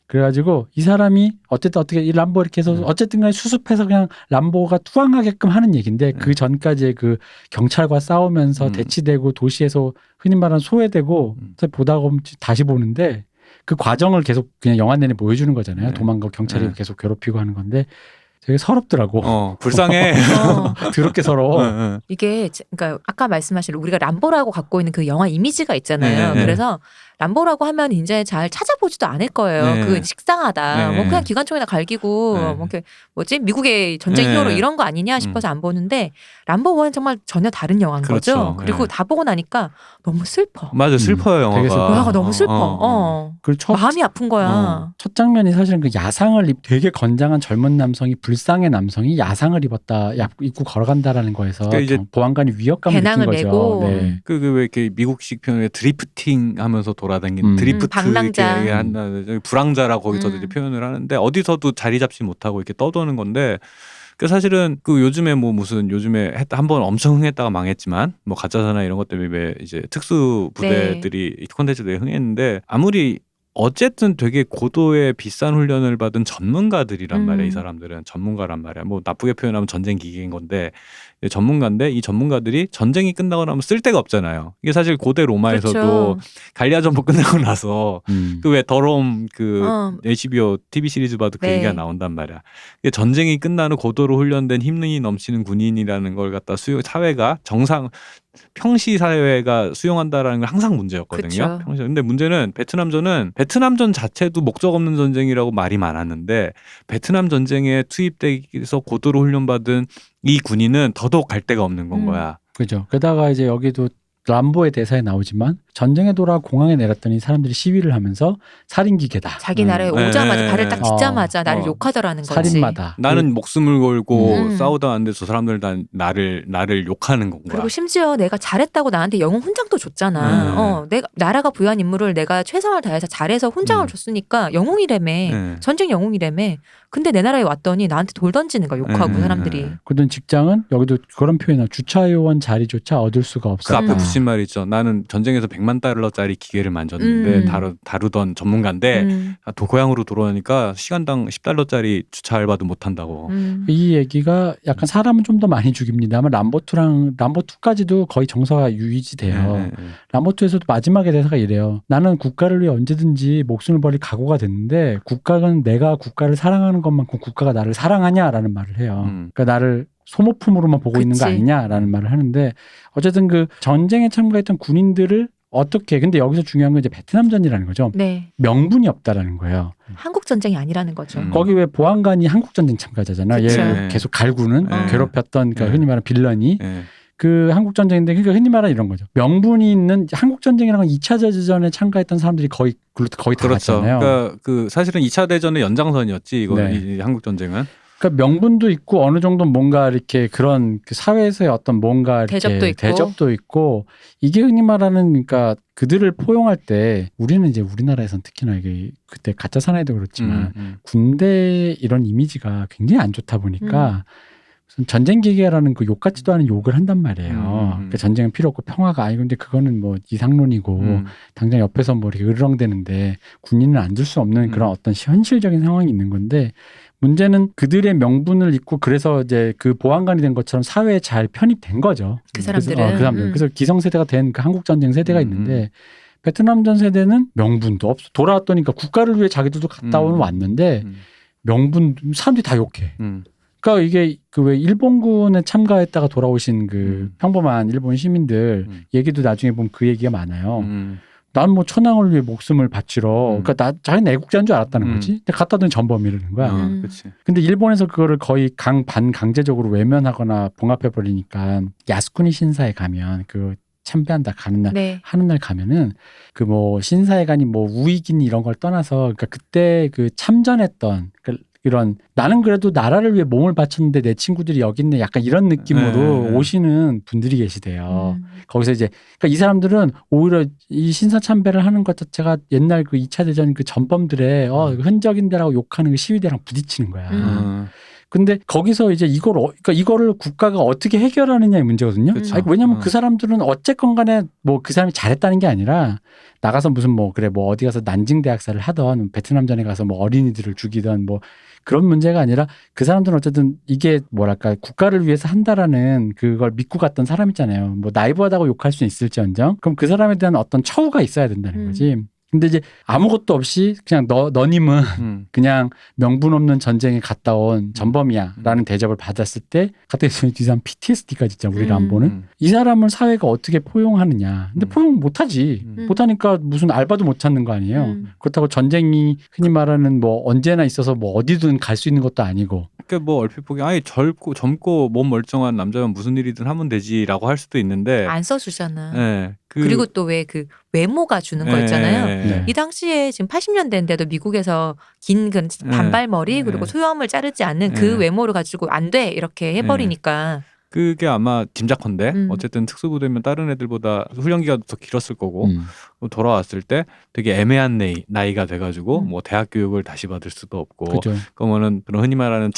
그래가지고 이 사람이 어떻게 이 람보 이렇게 해서 어쨌든 간에 수습해서 그냥 람보가 투항하게끔 하는 얘기인데 그 전까지의 그 경찰과 싸우면서 대치되고 도시에서 흔히 말하는 소외되고 보다가 다시 보는데 그 과정을 계속 그냥 영화 내내 보여주는 거잖아요. 도망가고 경찰이 계속 괴롭히고 하는 건데 되게 서럽더라고. 불쌍해. 더럽게 서러워. 이게 그러니까 아까 말씀하신 우리가 람보라고 갖고 있는 그 영화 이미지가 있잖아요. 그래서 람보라고 하면 이제 잘 찾아보지도 않을 거예요. 그건 식상하다. 뭐 그냥 기관총이나 갈기고 뭐 이렇게 뭐지 미국의 전쟁 히어로 이런 거 아니냐 싶어서 안 보는데 람보 1은 정말 전혀 다른 영화인 그렇죠. 거죠. 그리고 다 보고 나니까 너무 슬퍼. 맞아 슬퍼요 영화가. 되게 슬퍼요. 영화가 너무 슬퍼. 그리고 마음이 아픈 거야. 첫 장면이 사실은 그 야상을 되게 건장한 젊은 남성이 불쌍의 남성이 야상을 입고 걸어간다라는 거에서 그러니까 이제 보안관이 위협감을 느낀 거죠. 내고. 네. 왜 이렇게 미국식 표현에 드리프팅하면서 돌아다니는 드리프트 방랑자. 이렇게 한다 불황자라고 거기서 이제 표현을 하는데 어디서도 자리 잡지 못하고 이렇게 떠도는 건데. 그 사실은 그 요즘에 요즘에 한번 엄청 흥했다가 망했지만 뭐 가짜사나 이런 것 때문에 왜 이제 특수 부대들이 콘텐츠들이 흥했는데 아무리 어쨌든 되게 고도의 비싼 훈련을 받은 전문가들이란 말이야. 이 사람들은 전문가란 말이야. 뭐 나쁘게 표현하면 전쟁 기계인 건데 전문가인데 이 전문가들이 전쟁이 끝나고 나면 쓸 데가 없잖아요. 이게 사실 고대 로마에서도 그렇죠. 갈리아 전투 끝나고 나서 그 왜 더러움 HBO TV 시리즈 봐도 그 얘기가 나온단 말이야. 이게 전쟁이 끝나는 고도로 훈련된 힘이 넘치는 군인이라는 걸 갖다 사회가 평시 사회가 수용한다라는 건 항상 문제였거든요. 평시. 근데 문제는 베트남전 자체도 목적 없는 전쟁이라고 말이 많았는데 베트남 전쟁에 투입돼서 고도로 훈련받은 이 군인은 더더욱 갈 데가 없는 건 거야. 그죠. 게다가 이제 여기도 람보의 대사에 나오지만 전쟁에 돌아 공항에 내렸더니 사람들이 시위를 하면서 살인기계다. 자기 나라에 오자마자 발을 딱 딛자마자 나를 어. 욕하더라는 거지. 살인마다. 나는 목숨을 걸고 음. 싸우다 왔는데 저 사람들 다 나를 욕하는 건 거야. 그리고 심지어 내가 잘했다고 나한테 영웅 훈장도 줬잖아. 내가 나라가 부여한 임무를 내가 최선을 다해서 잘해서 훈장을 줬으니까 영웅이라며. 네. 전쟁 영웅이라며. 근데 내 나라에 왔더니 나한테 돌 던지는 거야. 욕하고 사람들이. 그런 직장은 여기도 그런 표현이나 주차요원 자리조차 얻을 수가 그 없었다. 앞에 붙인 말이 있죠. 나는 전쟁에서 100만 달러짜리 기계를 만졌는데 다루던 전문가인데 고향으로 돌아오니까 시간당 10달러짜리 주차 알바도 못 한다고. 이 얘기가 약간 사람은 좀 더 많이 죽입니다만 람보2까지도 거의 정서가 유지돼요. 람보2에서도 마지막에 대사가 이래요. 나는 국가를 위해 언제든지 목숨을 버릴 각오가 됐는데 국가는 내가 국가를 사랑하는 것만큼 국가가 나를 사랑하냐라는 말을 해요. 그러니까 나를 소모품으로만 보고 있는 거 아니냐라는 말을 하는데 어쨌든 그 전쟁에 참가했던 군인들을 어떻게 근데 여기서 중요한 건 이제 베트남전이라는 거죠. 네. 명분이 없다라는 거예요. 한국 전쟁이 아니라는 거죠. 거기 왜 보안관이 한국 전쟁 참가자잖아요. 그쵸. 얘를 계속 갈구는 괴롭혔던 그러니까 흔히 말하는 빌런이 네. 그 한국 전쟁인데 그러니까 흔히 말하는 이런 거죠. 명분이 있는 한국 전쟁이라는 건 2차 대전에 참가했던 사람들이 거의 다 그렇죠. 갔잖아요. 그러니까 그 사실은 2차 대전의 연장선이었지 이거 네. 이 한국 전쟁은. 그러니까 명분도 있고 어느 정도 뭔가 이렇게 그런 그 사회에서의 어떤 뭔가 이렇게 대접도 있고 이게 흔히 말하는 그러니까 그들을 포용할 때 우리는 이제 우리나라에서는 특히나 이게 그때 가짜 사나이도 그렇지만 군대 이런 이미지가 굉장히 안 좋다 보니까 무슨 전쟁 기계라는 그 욕 같지도 않은 욕을 한단 말이에요. 그러니까 전쟁은 필요 없고 평화가 아니고 근데 그거는 뭐 이상론이고 당장 옆에서 뭐 이렇게 으르렁대는데 군인은 안 줄 수 없는 그런 어떤 현실적인 상황이 있는 건데 문제는 그들의 명분을 잊고 그래서 이제 그 보안관이 된 것처럼 사회에 잘 편입된 거죠. 그 사람들은. 그래서 기성세대가 된 그 한국전쟁 세대가 있는데 베트남전 세대는 명분도 없어. 돌아왔더니까 국가를 위해 자기들도 갔다 왔는데 명분 사람들이 다 욕해. 그러니까 이게 그 왜 일본군에 참가했다가 돌아오신 그 평범한 일본 시민들 얘기도 나중에 보면 그 얘기가 많아요. 난 뭐 천황을 위해 목숨을 바치러 그러니까 자기는 애국자인 줄 알았다는 거지. 근데 갖다 둔 전범이라는 거야. 근데 일본에서 그거를 거의 반강제적으로 외면하거나 봉합해 버리니까 야스쿠니 신사에 가면 그 참배한다 가는 날 하는 날 가면은 그 뭐 신사회관이 뭐 우익인 이런 걸 떠나서 그러니까 그때 그 참전했던 이런 나는 그래도 나라를 위해 몸을 바쳤는데 내 친구들이 여기 있네 약간 이런 느낌으로 오시는 분들이 계시대요. 거기서 이제 그러니까 이 사람들은 오히려 이 신사참배를 하는 것 자체가 옛날 그 2차 대전 그 전범들의 흔적인데라고 욕하는 그 시위대랑 부딪히는 거야. 근데 거기서 이제 그러니까 이거를 국가가 어떻게 해결하느냐의 문제거든요. 아니, 왜냐하면 그 사람들은 어쨌건 간에 뭐 그 사람이 잘했다는 게 아니라 나가서 무슨 뭐 그래 뭐 어디 가서 난징 대학살을 하던 베트남전에 가서 뭐 어린이들을 죽이던 뭐 그런 문제가 아니라 그 사람들은 어쨌든 이게 뭐랄까 국가를 위해서 한다라는 그걸 믿고 갔던 사람 있잖아요. 뭐 나이브하다고 욕할 수는 있을지언정 그럼 그 사람에 대한 어떤 처우가 있어야 된다는 거지. 근데 이제 아무것도 없이 그냥 너님은 그냥 명분 없는 전쟁에 갔다 온 전범이야라는 대접을 받았을 때 갑자기 이 사람 PTSD까지 있잖아. 우리를 안 보는. 이 사람을 사회가 어떻게 포용하느냐. 근데 포용 못하지. 못하니까 무슨 알바도 못 찾는 거 아니에요. 그렇다고 전쟁이 흔히 말하는 뭐 언제나 있어서 뭐 어디든 갈 수 있는 것도 아니고. 그러니까 뭐 얼핏 보기 아니 젊고 몸 멀쩡한 남자면 무슨 일이든 하면 되지라고 할 수도 있는데 안 써주잖아. 네, 그리고 또 왜 그 외모가 주는 거 있잖아요. 네. 이 당시에 지금 80년대인데도 미국에서 긴 그 단발머리 그리고 소염을 자르지 않는 그 외모를 가지고 안 돼 이렇게 해버리니까. 그게 아마 짐작컨대 어쨌든 특수부대면 다른 애들보다 훈련기가 더 길었을 거고 돌아왔을 때 되게 애매한 나이가 돼가지고 뭐 대학 교육을 다시 받을 수도 없고 그죠. 그러면은 그런 흔히 말하는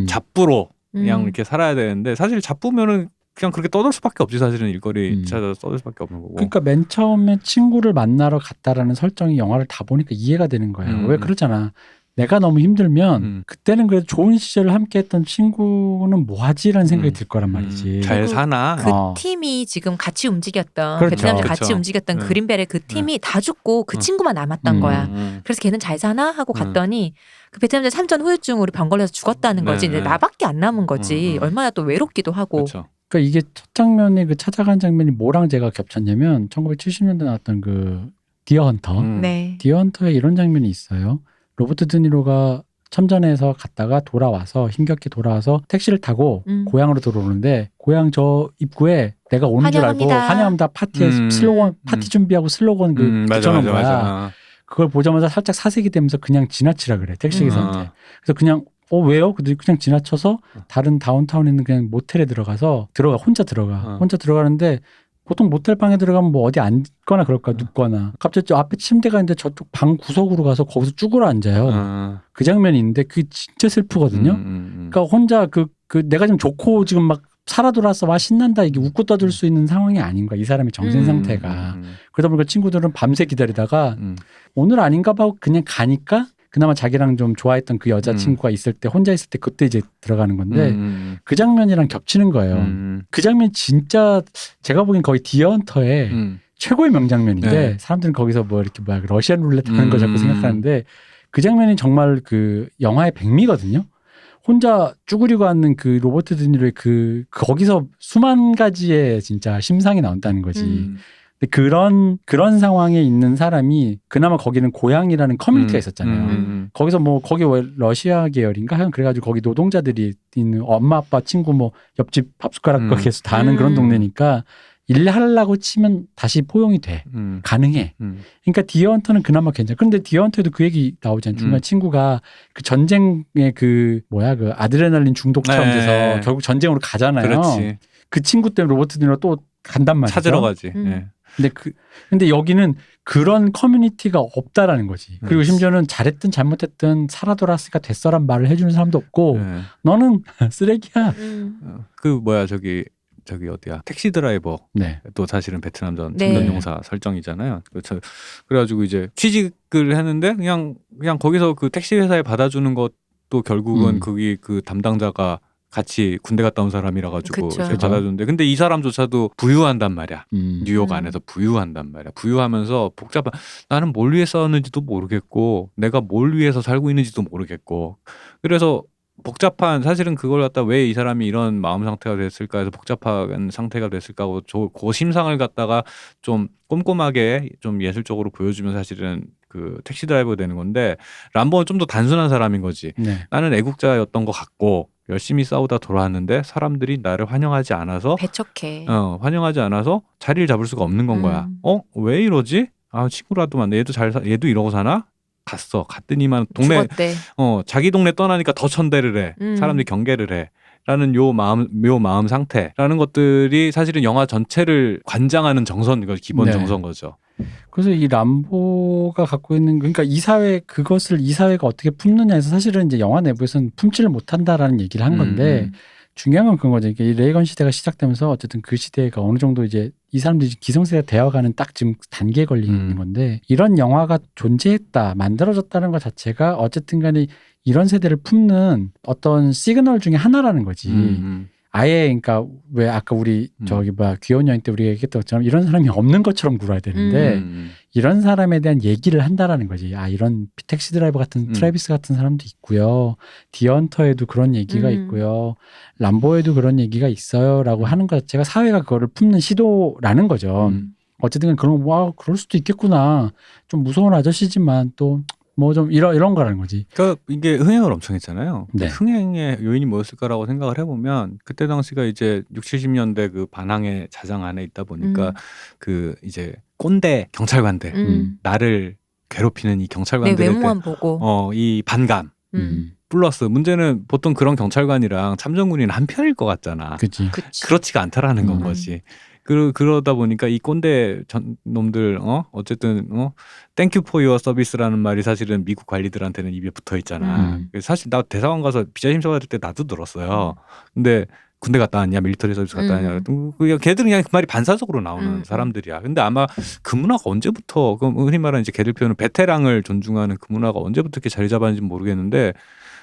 잡부로 그냥 이렇게 살아야 되는데 사실 잡부면은 그냥 그렇게 떠들 수밖에 없지 사실은 일거리 찾아서 떠들 수밖에 없는 거고. 그러니까 맨 처음에 친구를 만나러 갔다라는 설정이 영화를 다 보니까 이해가 되는 거예요. 왜 그러잖아. 내가 너무 힘들면 그때는 그래도 좋은 시절을 함께했던 친구는 뭐하지라는 생각이 들 거란 말이지. 잘 사나. 그 팀이 지금 같이 움직였던 그렇죠. 베트남에서 같이 그렇죠. 움직였던 그린벨의 그 팀이 다 죽고 그 친구만 남았던 거야. 그래서 걔는 잘 사나 하고 갔더니 그 베트남전 참전 후유증으로 병 걸려서 죽었다는 거지. 이제 나밖에 안 남은 거지. 얼마나 또 외롭기도 하고. 그렇죠. 그러니까 이게 첫 장면에 그 찾아간 장면이 뭐랑 제가 겹쳤냐면 1970년대 나왔던 그 디어 헌터. 네. 디어 헌터에 이런 장면이 있어요. 로버트 드니로가 첨전에서 갔다가 돌아와서 힘겹게 돌아와서 택시를 타고 고향으로 들어오는데 고향 저 입구에 내가 오는 줄 알고 환영합니다. 환영합니다 파티에 슬로건 파티 준비하고 슬로건 붙여놓은 거야. 맞아. 그걸 보자마자 살짝 사색이 되면서 그냥 지나치라 그래 택시 기사한테. 그래서 그냥 왜요? 그냥 지나쳐서 다른 다운타운에 있는 그냥 모텔에 혼자 들어가는데 보통 모텔 방에 들어가면 뭐 어디 앉거나 그럴까 눕거나 갑자기 저 앞에 침대가 있는데 저쪽 방 구석으로 가서 거기서 쭈그러 앉아요. 그 장면이 있는데 그게 진짜 슬프거든요. 그러니까 혼자 내가 좀 좋고 지금 막 살아 돌아서 와 신난다 이게 웃고 떠들 수 있는 상황이 아닌 거야. 이 사람의 정신 상태가. 그러다 보니까 친구들은 밤새 기다리다가 오늘 아닌가 봐 그냥 가니까 그나마 자기랑 좀 좋아했던 그 여자친구가 있을 때 혼자 있을 때 그때 이제 들어가는 건데 그 장면이랑 겹치는 거예요. 그 장면 진짜 제가 보기엔 거의 디어헌터의 최고의 명장면인데 네. 사람들은 거기서 뭐 이렇게 러시안 룰렛 하는 거 자꾸 생각하는데 그 장면이 정말 그 영화의 백미거든요. 혼자 쭈그리고 앉는 그 로버트 드니로의 거기서 수만 가지의 진짜 심상이 나온다는 거지. 근데 그런 상황에 있는 사람이 그나마 거기는 고향이라는 커뮤니티가 있었잖아요. 거기서 뭐 거기 왜 러시아 계열인가? 그래가지고 거기 노동자들이 있는 엄마 아빠 친구 뭐 옆집 밥숟가락 가게에서 다 아는 그런 동네니까 일하려고 치면 다시 포용이 돼. 가능해. 그러니까 디어헌터는 그나마 괜찮아. 그런데 디어헌터에도 그 얘기 나오잖아요. 중간 친구가 그 전쟁의 그 아드레날린 중독처럼 돼서 결국 전쟁으로 가잖아요. 그렇지. 그 친구 때문에 로버트 드니로 또 간단 말이죠. 찾으러 가지. 예. 근데 여기는 그런 커뮤니티가 없다라는 거지. 그리고 심지어는 잘했든 잘못했든 살아 돌아왔으니까 됐어란 말을 해주는 사람도 없고 너는 쓰레기야. 저기 어디야 택시 드라이버 네. 또 사실은 베트남전 네. 전전용사 설정이잖아요. 그래가지고 이제 취직을 했는데 그냥 거기서 그 택시 회사에 받아주는 것도 결국은 거기 그 담당자가 같이 군대 갔다 온 사람이라 가지고 받아줬는데 근데 이 사람조차도 부유한단 말이야. 뉴욕 안에서 부유한단 말이야. 부유하면서 복잡한 나는 뭘 위해서 사는지도 모르겠고 내가 뭘 위해서 살고 있는지도 모르겠고 그래서 복잡한 사실은 그걸 갖다 왜 이 사람이 이런 마음 상태가 됐을까 해서 복잡한 상태가 됐을까 하고 그 심상을 갖다가 좀 꼼꼼하게 좀 예술적으로 보여주면 사실은 그 택시 드라이버가 되는 건데 람보는 좀 더 단순한 사람인 거지. 네. 나는 애국자였던 것 같고 열심히 싸우다 돌아왔는데 사람들이 나를 환영하지 않아서 환영하지 않아서 자리를 잡을 수가 없는 건 거야. 왜 이러지? 친구라도 만나 얘도 이러고 사나? 갔더니만 죽었대. 자기 동네 떠나니까 더 천대를 해. 사람들이 경계를 해. 라는 요 마음 상태라는 것들이 사실은 영화 전체를 관장하는 기본 정서인 거죠. 그래서 이 람보가 갖고 있는 그러니까 이 사회가 어떻게 품느냐에서 사실은 이제 영화 내부에서는 품지를 못한다라는 얘기를 한 건데 중요한 건 그런 거죠. 이 레이건 시대가 시작되면서 어쨌든 그 시대가 어느 정도 이제 이 사람들이 기성세대가 되어가는 딱 지금 단계에 걸리는 건데 이런 영화가 존재했다, 만들어졌다는 것 자체가 어쨌든 간에 이런 세대를 품는 어떤 시그널 중에 하나라는 거지. 아예 그러니까 왜 아까 우리 귀여운 여인 때 우리가 얘기했던 것처럼 이런 사람이 없는 것처럼 굴어야 되는데 이런 사람에 대한 얘기를 한다라는 거지. 이런 택시 드라이버 같은 트래비스 같은 사람도 있고요. 디언터에도 그런 얘기가 있고요. 람보에도 그런 얘기가 있어요라고 하는 것 자체가 사회가 그거를 품는 시도라는 거죠. 어쨌든 그럴 수도 있겠구나. 좀 무서운 아저씨지만 또 뭐 좀 이런 거라는 거지. 그러니까 이게 흥행을 엄청 했잖아요. 네. 흥행의 요인이 뭐였을까라고 생각을 해보면 그때 당시가 이제 60, 70년대 그 반항의 자장 안에 있다 보니까 그 이제 꼰대 경찰관들 나를 괴롭히는 이 경찰관들에 외모만 보고 이 반감 플러스 문제는 보통 그런 경찰관이랑 참전군인은 한 편일 것 같잖아. 그치. 그렇지가 않다라는 건 거지. 그러다 보니까 이 꼰대 놈들 어쨌든 땡큐 포 유어 서비스라는 말이 사실은 미국 관리들한테는 입에 붙어 있잖아. 사실 나 대사관 가서 비자 심사 받을 때 나도 들었어요. 근데 군대 갔다 왔냐, 밀리터리 서비스 갔다 왔냐. 걔들은 그냥 그 말이 반사적으로 나오는 사람들이야. 근데 아마 그 문화가 언제부터, 흔히 말하는 이제 걔들 표현은 베테랑을 존중하는 그 문화가 언제부터 이렇게 자리 잡았는지 모르겠는데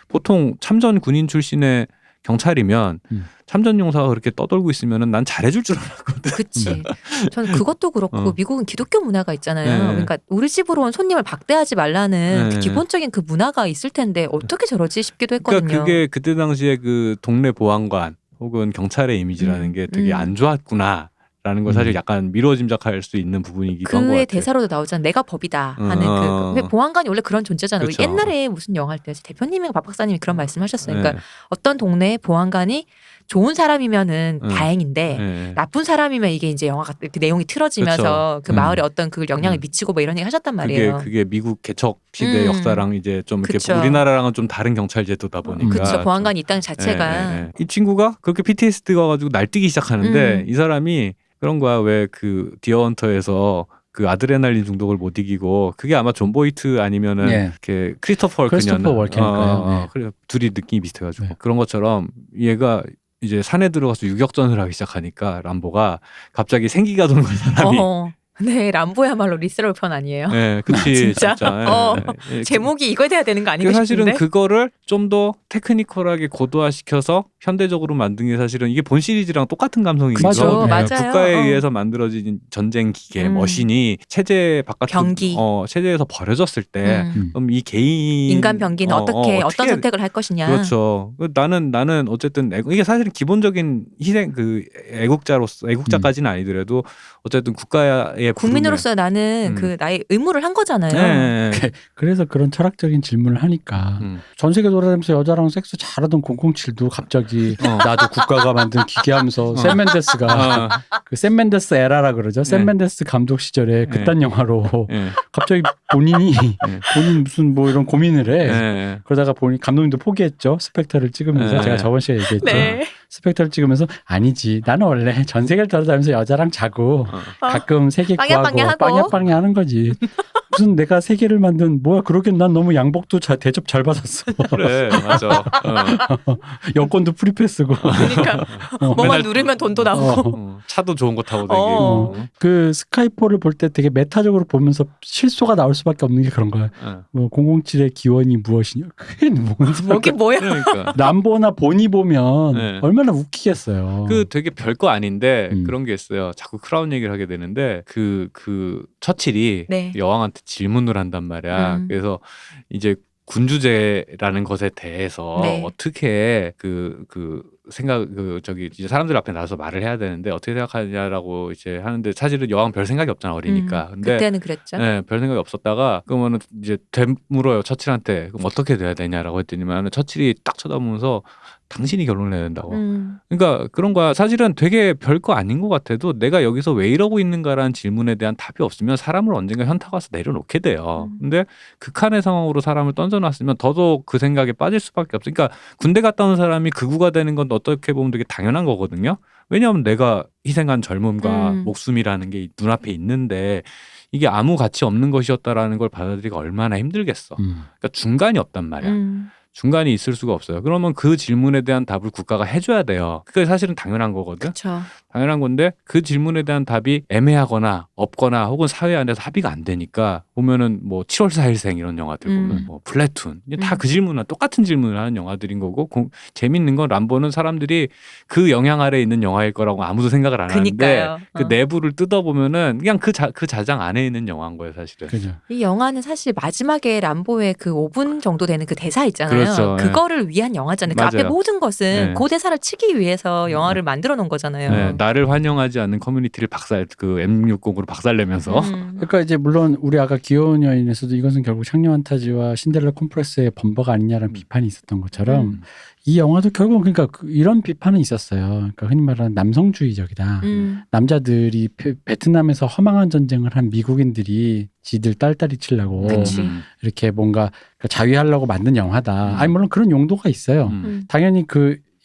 보통 참전 군인 출신의 경찰이면 참전 용사가 그렇게 떠돌고 있으면은 난 잘해줄 줄 알았거든. 그치. 저는 그것도 그렇고 미국은 기독교 문화가 있잖아요. 그러니까 우리 집으로 온 손님을 박대하지 말라는 그 기본적인 그 문화가 있을 텐데 어떻게 저러지 싶기도 했거든요. 그러니까 그게 그때 당시에 그 동네 보안관 혹은 경찰의 이미지라는 게 되게 안 좋았구나. 걸 사실 약간 미뤄짐작할 수 있는 부분이기도 한 것 같아요. 그의 대사로도 나오잖아. 내가 법이다 하는 그 보안관이 원래 그런 존재잖아요. 그쵸. 옛날에 무슨 영화 할 때 대표님이 박 박사님이 그런 말씀하셨어요. 네. 그러니까 어떤 동네에 보안관이 좋은 사람이면은 다행인데 네. 나쁜 사람이면 이게 이제 영화가 그 내용이 틀어지면서 그 마을에 어떤 그 영향을 미치고 뭐 이런 얘기 하셨단 말이에요. 그게 미국 개척 시대 역사랑 이제 좀 이렇게 그쵸. 우리나라랑은 좀 다른 경찰 제도다 보니까. 그렇죠. 보안관이 있다는 자체가 이 친구가 그렇게 PTSD가 가지고 날뛰기 시작하는데 이 사람이 그런 거야. 왜 그 디어헌터에서 그 아드레날린 중독을 못 이기고 그게 아마 존 보이트 아니면은 이렇게 크리스토퍼 월켄이었나. 그래 둘이 느낌이 비슷해가지고 그런 것처럼 얘가 이제 산에 들어가서 유격전을 하기 시작하니까 람보가 갑자기 생기가 도는 거야 사람이. 네, 람보야말로 리스럴 편 아니에요? 네, 그치. 진짜? 제목이 이거 돼야 되는 거 아닌가 싶은데? 사실은 그거를 좀 더 테크니컬하게 고도화시켜서 현대적으로 만든 게 사실은 이게 본 시리즈랑 똑같은 감성이죠. 맞아요. 국가에 의해서 만들어진 전쟁 기계, 머신이 체제 바깥 병기. 체제에서 버려졌을 때 그럼 이 개인 인간 병기는 어떤 선택을 할 것이냐. 그렇죠. 나는 어쨌든 이게 사실은 기본적인 희생 애국자까지는 아니더라도 어쨌든 국가의 국민으로서 나는 그 나의 의무를 한 거잖아요. 그래서 그런 철학적인 질문을 하니까 전 세계 돌아다니면서 여자랑 섹스 잘하던 007도 갑자기 나도 국가가 만든 기계 하면서 샘 맨데스가 그 샘 맨데스 에라라 그러죠. 샘 맨데스 감독 시절에 그딴 영화로 갑자기 본인 무슨 뭐 이런 고민을 해. 그러다가 보니 감독님도 포기했죠. 스펙터를 찍으면서 제가 저번 시간에 얘기했죠. 스펙터를 찍으면서 아니지. 나는 원래 전 세계를 돌아다니면서 여자랑 자고 가끔 세계 구하고 빵야빵야 하는 거지. 무슨 내가 세계를 만든 뭐야 그러긴 난 너무 양복도 대접 잘 받았어. 그래 맞아. 여권도 프리패스고. 그러니까 뭐만 누르면 돈도 나오고. 차도 좋은 거 타고 다니고. 그 스카이포를 볼 때 되게 메타적으로 보면서 실소가 나올 수밖에 없는 게 그런 거야. 뭐 007의 기원이 무엇이냐. 그게 뭐게 뭐야. 그러니까. 람보나 보니 보면 얼마나 웃기겠어요. 그 되게 별거 아닌데 그런 게 있어요. 자꾸 크라운 얘기를 하게 되는데 그 처칠이 여왕한테 질문을 한단 말이야. 그래서 이제 군주제라는 것에 대해서 어떻게 이제 사람들 앞에 나와서 말을 해야 되는데 어떻게 생각하냐라고 이제 하는데 사실은 여왕 별 생각이 없잖아 어리니까. 근데 그때는 그랬죠. 네, 별 생각이 없었다가 그러면은 이제 되물어요 처칠한테 그럼 어떻게 돼야 되냐라고 했더니만 처칠이 딱 쳐다보면서 당신이 결혼을 해야 된다고. 그러니까 그런 거야. 사실은 되게 별거 아닌 것 같아도 내가 여기서 왜 이러고 있는가라는 질문에 대한 답이 없으면 사람을 언젠가 현타 가서 내려놓게 돼요. 근데 극한의 상황으로 사람을 던져놨으면 더더욱 그 생각에 빠질 수밖에 없어. 그러니까 군대 갔다 온 사람이 극우가 되는 건 어떻게 보면 되게 당연한 거거든요. 왜냐하면 내가 희생한 젊음과 목숨이라는 게 눈앞에 있는데 이게 아무 가치 없는 것이었다라는 걸 받아들이기가 얼마나 힘들겠어. 그러니까 중간이 없단 말이야. 중간이 있을 수가 없어요. 그러면 그 질문에 대한 답을 국가가 해줘야 돼요. 그게 사실은 당연한 거거든. 그쵸. 당연한 건데 그 질문에 대한 답이 애매하거나 없거나 혹은 사회 안에서 합의가 안 되니까 보면은 뭐 7월 4일생 이런 영화들 보면 뭐 플래툰 다 그 질문은 똑같은 질문을 하는 영화들인 거고 재밌는 건 람보는 사람들이 그 영향 아래 있는 영화일 거라고 아무도 생각을 안 하는데 그 내부를 뜯어보면은 그냥 그 자장 안에 있는 영화인 거예요 사실은. 그죠. 이 영화는 사실 마지막에 람보의 그 5분 정도 되는 그 대사 있잖아요. 그렇죠. 그거를 위한 영화잖아요. 그 앞에 모든 것은 그 대사를 치기 위해서 영화를 만들어 놓은 거잖아요. 나를 환영하지 않는 커뮤니티를 그 M60으로 박살내면서. 그러니까 이제 물론 우리 아까 귀여운 여인에서도 이것은 결국 창녀 판타지와 신데렐라 콤프레스의 범버가 아니냐라는 비판이 있었던 것처럼 이 영화도 결국 그러니까 이런 비판은 있었어요. 그러니까 흔히 말하는 남성주의적이다. 남자들이 베트남에서 허망한 전쟁을 한 미국인들이 지들 딸딸이 치려고 이렇게 뭔가 자위하려고 만든 영화다. 아니 물론 그런 용도가 있어요. 당연히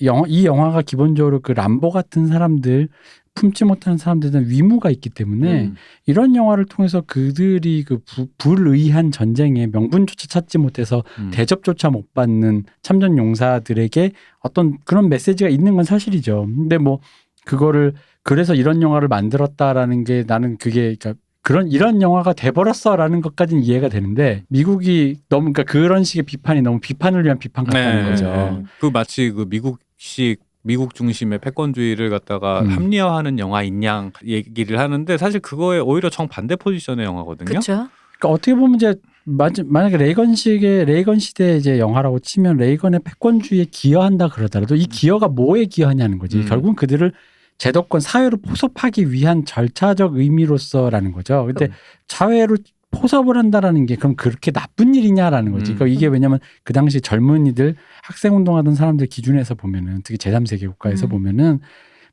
이 영화가 기본적으로 그 람보 같은 사람들 품지 못하는 사람들에 대한 위무가 있기 때문에 이런 영화를 통해서 그들이 그 불의한 전쟁에 명분조차 찾지 못해서 대접조차 못 받는 참전 용사들에게 어떤 그런 메시지가 있는 건 사실이죠. 근데 뭐 그거를 그래서 이런 영화를 만들었다라는 게 나는 그게 그러니까 이런 영화가 돼버렸어라는 것까지는 이해가 되는데 미국이 너무 그러니까 그런 식의 비판이 너무 비판을 위한 비판 같다는 거죠. 그 마치 그 미국 중심의 패권주의를 갖다가 합리화하는 영화인 양 얘기를 하는데 사실 그거에 오히려 정반대 포지션의 영화거든요. 그렇죠. 그러니까 어떻게 보면 이제 만약에 레이건 시대의 이제 영화라고 치면 레이건의 패권주의에 기여한다 그러더라도 이 기여가 뭐에 기여하냐는 거지. 결국은 그들을 제도권 사회로 포섭하기 위한 절차적 의미로서라는 거죠. 근데 사회로 포섭을 한다라는 게 그럼 그렇게 나쁜 일이냐라는 거지. 그러니까 이게 왜냐면 그 당시 젊은이들 학생운동하던 사람들 기준에서 보면은 특히 제3세계 국가에서 보면은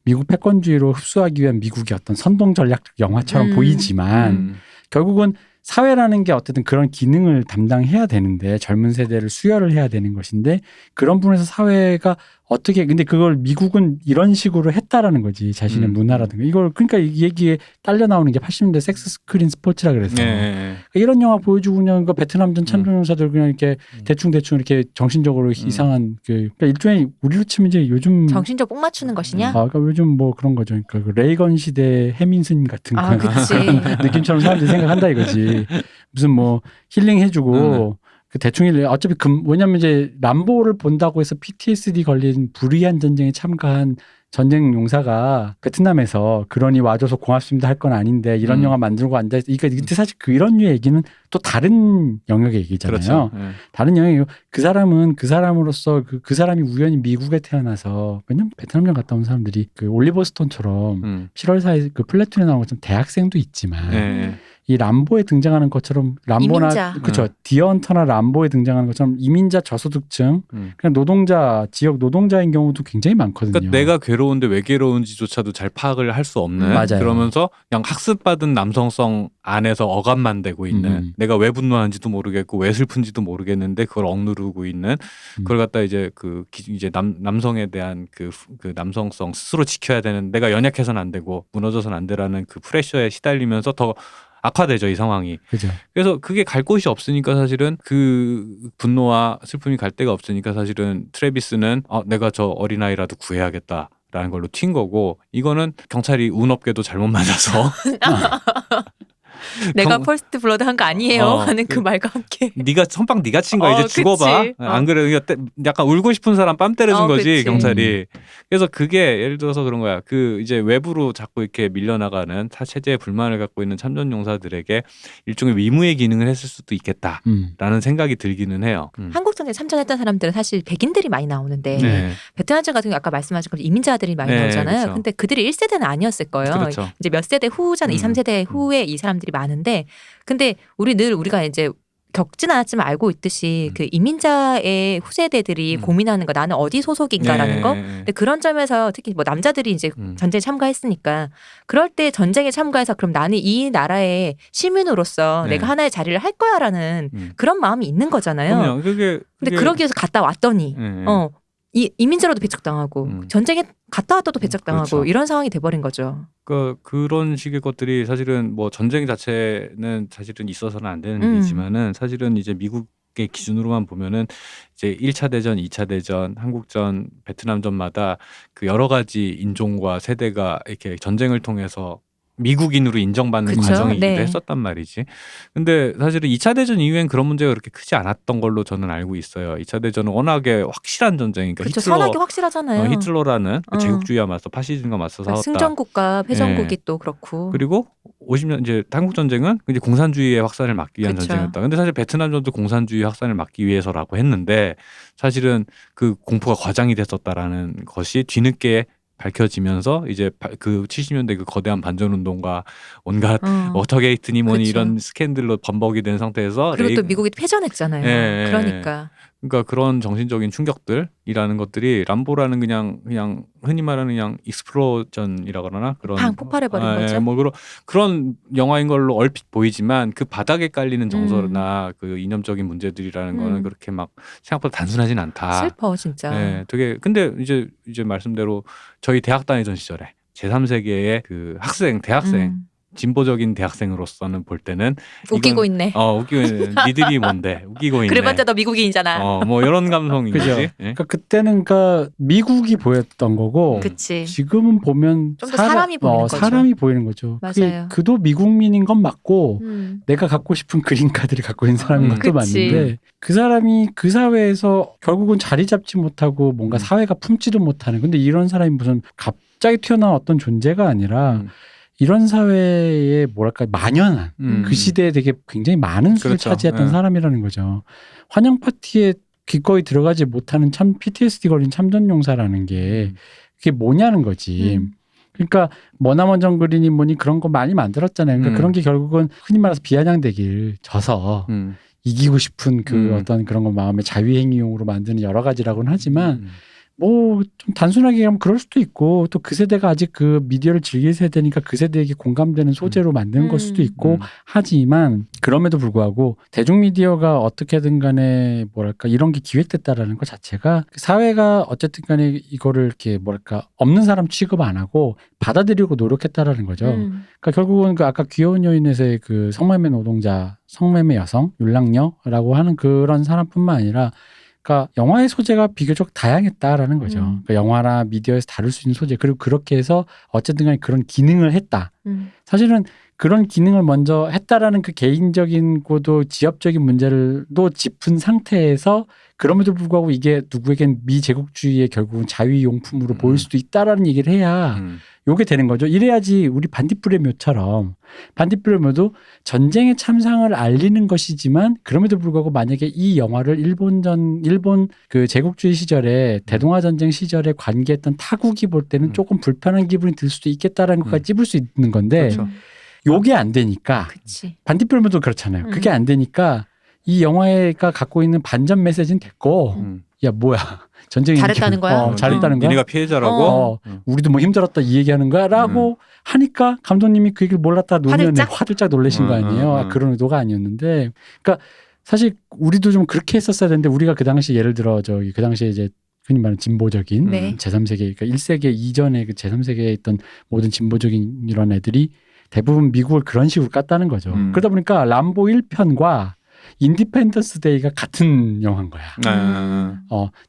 미국 패권주의로 흡수하기 위한 미국의 어떤 선동 전략적 영화처럼 보이지만 결국은 사회라는 게 어쨌든 그런 기능을 담당해야 되는데 젊은 세대를 수혈을 해야 되는 것인데 그런 부분에서 사회가 어떻게 근데 그걸 미국은 이런 식으로 했다라는 거지 자신의 문화라든가 이걸 그러니까 이 얘기에 딸려 나오는 게 80년대 섹스 스크린 스포츠라 그래서 그러니까 이런 영화 보여주고 그냥 그 베트남전 참전용사들 그냥 이렇게 대충 이렇게 정신적으로 이상한 그러니까 일종의 우리로 치면 이제 요즘 정신적 뽕 맞추는 것이냐? 그러니까 요즘 뭐 그런 거죠. 그러니까 그 레이건 시대 해민스님 같은 아, 그치. 느낌처럼 사람들이 생각한다 이거지. 무슨 뭐 힐링 해주고 그 대충 어차피 왜냐면 이제 람보를 본다고 해서 PTSD 걸린 불의한 전쟁에 참가한 전쟁 용사가 베트남에서 그러니 와줘서 고맙습니다 할 건 아닌데 이런 영화 만들고 앉아있어. 그러니까 사실 그런 류의 얘기는 또 다른 영역의 얘기잖아요. 그렇죠. 다른 영역이고 그 사람은 그 사람으로서 그 사람이 우연히 미국에 태어나서 왜냐면 베트남전 갔다 온 사람들이 그 올리버 스톤처럼 7월 4일 그 플래툰에 나온 것처럼 대학생도 있지만 이 람보에 등장하는 것처럼 람보나 그렇죠 디어헌터나 람보에 등장하는 것처럼 이민자 저소득층 그냥 노동자 지역 노동자인 경우도 굉장히 많거든요. 그러니까 내가 괴로운데 왜 괴로운지조차도 잘 파악을 할 수 없는 맞아요. 그러면서 그냥 학습받은 남성성 안에서 어감만 되고 있는 내가 왜 분노하는지도 모르겠고 왜 슬픈지도 모르겠는데 그걸 억누르고 있는 그걸 갖다 이제 이제 남성에 대한 그 남성성 스스로 지켜야 되는 내가 연약해서는 안 되고 무너져서는 안 되라는 그 프레셔에 시달리면서 더 악화되죠, 이 상황이. 그죠. 그래서 그게 갈 곳이 없으니까 사실은 그 분노와 슬픔이 갈 데가 없으니까 사실은 트래비스는 내가 저 어린아이라도 구해야겠다라는 걸로 튄 거고 이거는 경찰이 운 없게도 잘못 맞아서 내가 퍼스트 블러드 한 거 아니에요 하는 그 말과 함께 선빵 네가 친 거야 이제 죽어봐. 안 그래 약간 울고 싶은 사람 뺨 때려준 거지 그치. 경찰이. 그래서 그게 예를 들어서 그런 거야. 그 이제 외부로 자꾸 이렇게 밀려나가는 체제에 불만을 갖고 있는 참전용사들에게 일종의 위무의 기능을 했을 수도 있겠다라는 생각이 들기는 해요. 한국전쟁에 참전했던 사람들은 사실 백인들이 많이 나오는데 베트남전 같은 경우 아까 말씀하신 것처럼 이민자들이 많이 나오잖아요. 그렇죠. 근데 그들이 1세대는 아니었을 거예요. 그렇죠. 이제 몇 세대 후잖아요. 2, 3세대 후에 이 사람들이 많은데 근데 우리가 이제 겪진 않았지만 알고 있듯이 그 이민자의 후세대들이 고민하는 거 나는 어디 소속인가라는 거. 근데 그런 점에서 특히 뭐 남자들이 이제 전쟁에 참가했으니까 그럴 때 전쟁에 참가해서 그럼 나는 이 나라의 시민으로서 내가 하나의 자리를 할 거야라는 그런 마음이 있는 거잖아요. 그게 근데 그러기 위해서 갔다 왔더니 이민자로도 배척당하고 전쟁에 갔다 왔다도 배척당하고 그렇죠. 이런 상황이 돼버린 거죠. 그런 식의 것들이 사실은 뭐 전쟁 자체는 사실은 있어서는 안 되는 일이지만은 사실은 이제 미국의 기준으로만 보면은 이제 1차 대전, 2차 대전, 한국전, 베트남전마다 그 여러 가지 인종과 세대가 이렇게 전쟁을 통해서 미국인으로 인정받는 그쵸? 과정이기도 네. 했었단 말이지. 근데 사실은 2차 대전 이후엔 그런 문제가 그렇게 크지 않았던 걸로 저는 알고 있어요. 2차 대전은 워낙에 확실한 전쟁이니까 그렇죠. 선악이 확실하잖아요. 히틀러라는 그 제국주의와 맞서 파시즘과 맞서 싸웠다. 승전국가, 패전국이 또 그렇고. 그리고 50년 이제 한국 전쟁은 이제 공산주의의 확산을 막기 위한 그쵸. 전쟁이었다. 근데 사실 베트남전도 공산주의 확산을 막기 위해서라고 했는데 사실은 그 공포가 과장이 됐었다라는 것이 뒤늦게 밝혀지면서 이제 그 70년대 그 거대한 반전 운동과 온갖 워터게이트니 뭐니 그쵸. 이런 스캔들로 범벅이 된 상태에서 그리고 또 미국이 패전했잖아요. 예, 그러니까. 그러니까 그런 정신적인 충격들이라는 것들이 람보라는 그냥 흔히 말하는 그냥 익스플로전이라 그러나 그런 팡 폭발해버린 거죠. 뭐 그런 영화인 걸로 얼핏 보이지만 그 바닥에 깔리는 정서나 그 이념적인 문제들이라는 거는 그렇게 막 생각보다 단순하진 않다. 슬퍼 진짜. 네, 되게 근데 이제 말씀대로 저희 대학 다니던 시절에 제3세계의 그 대학생 진보적인 대학생으로서는 볼 때는 웃기고 있네. 웃기고 있네. 니들이 뭔데? 웃기고 있네. 그래봤자 너 미국인이잖아. 뭐 이런 감성인 그죠. 거지. 예? 그러니까 그때는 그러니까 미국이 보였던 거고 그치. 지금은 보면 좀 더 사람이 보이는 거죠. 사람이 보이는 거죠. 맞아요. 그도 미국민인 건 맞고 내가 갖고 싶은 그린카드를 갖고 있는 사람인 것도 그치. 맞는데 그 사람이 그 사회에서 결국은 자리 잡지 못하고 뭔가 사회가 품지도 못하는 근데 이런 사람이 무슨 갑자기 튀어나온 어떤 존재가 아니라 이런 사회에 뭐랄까 만연한 그 시대에 되게 굉장히 많은 수를 그렇죠. 차지했던 사람이라는 거죠. 환영 파티에 기꺼이 들어가지 못하는 PTSD 걸린 참전용사라는 게 그게 뭐냐는 거지. 그러니까 머나먼 정글이니 뭐니 그런 거 많이 만들었잖아요. 그러니까 그런 게 결국은 흔히 말해서 비아냥대기를 져서 이기고 싶은 그 어떤 그런 거 마음의 자위행위용으로 만드는 여러 가지라고는 하지만 뭐 좀 단순하게 얘기하면 그럴 수도 있고 또 그 세대가 아직 그 미디어를 즐길 세대니까 그 세대에게 공감되는 소재로 만드는 걸 수도 있고 하지만 그럼에도 불구하고 대중미디어가 어떻게든 간에 뭐랄까 이런 게 기획됐다라는 것 자체가 사회가 어쨌든 간에 이거를 이렇게 뭐랄까 없는 사람 취급 안 하고 받아들이고 노력했다라는 거죠. 그러니까 결국은 그 아까 귀여운 여인에서의 그 성매매 노동자, 성매매 여성, 율랑녀라고 하는 그런 사람뿐만 아니라 그러니까 영화의 소재가 비교적 다양했다라는 거죠. 그러니까 영화나 미디어에서 다룰 수 있는 소재 그리고 그렇게 해서 어쨌든 간에 그런 기능을 했다. 사실은 그런 기능을 먼저 했다라는 그 개인적인 고도 지엽적인 문제를도 짚은 상태에서 그럼에도 불구하고 이게 누구에겐 미제국주의의 결국은 자위용품으로 보일 수도 있다라는 얘기를 해야 요게 되는 거죠. 이래야지 우리 반딧불의 묘처럼 반딧불의 묘도 전쟁의 참상을 알리는 것이지만 그럼에도 불구하고 만약에 이 영화를 일본 그 제국주의 시절에 대동아 전쟁 시절에 관계했던 타국이 볼 때는 조금 불편한 기분이 들 수도 있겠다라는 것까지 찝을 수 있는 건데 그렇죠. 요게 안 되니까 그치. 반딧불의 묘도 그렇잖아요. 그게 안 되니까 이 영화가 갖고 있는 반전 메시지는 됐고 야 뭐야 전쟁이 잘했다는 거야? 잘했다는 거야? 니네가 피해자라고? 우리도 뭐 힘들었다 이 얘기하는 거야? 라고 하니까 감독님이 그 얘기를 몰랐다 놓으면 화들짝 놀라신 거 아니에요? 아, 그런 의도가 아니었는데 그러니까 사실 우리도 좀 그렇게 했었어야 되는데 우리가 그 당시 예를 들어 저기 그 당시에 이제 흔히 말하는 진보적인 네. 제3세계 그러니까 1세기 이전에 그 제3세계에 있던 모든 진보적인 이런 애들이 대부분 미국을 그런 식으로 깠다는 거죠. 그러다 보니까 람보 1편과 인디펜던스 데이가 같은 영화인 거야.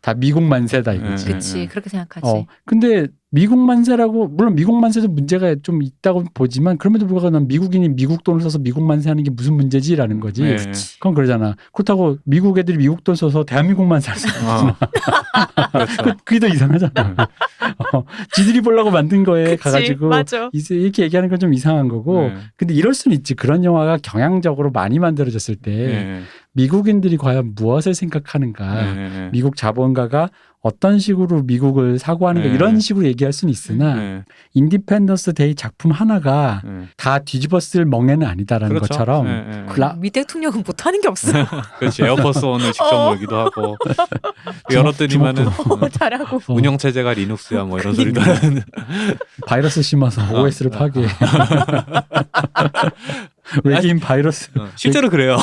다 미국 만세다 이거지. 그치. 그렇게 생각하지. 근데 미국 만세라고 물론 미국 만세도 문제가 좀 있다고 보지만 그럼에도 불구하고 난 미국인이 미국 돈을 써서 미국 만세하는 게 무슨 문제지라는 거지. 그건 그러잖아. 그렇다고 미국 애들이 미국 돈 써서 대한민국 만세할 수 있잖아. 그렇죠. 그게 더 이상하잖아. 지들이 보려고 만든 거에 그치, 가가지고 맞아. 이렇게 얘기하는 건 좀 이상한 거고. 근데 이럴 수는 있지. 그런 영화가 경향적으로 많이 만들어졌을 때 미국인들이 과연 무엇을 생각하는가. 미국 자본가가 어떤 식으로 미국을 사고하는가 이런 식으로 얘기할 수는 있으나 인디펜던스 데이 작품 하나가 다 뒤집었을 멍에는 아니다라는 그렇죠. 것처럼 미 대통령은 못하는 게 없어. 그렇지. 에어포스 원을 직접 몰기도 하고 열었더니만은 잘하고 운영체제가 리눅스야 뭐 이런 소리도 하는 바이러스 심어서 OS를 파괴해. 외계인 바이러스. 실제로 그래요.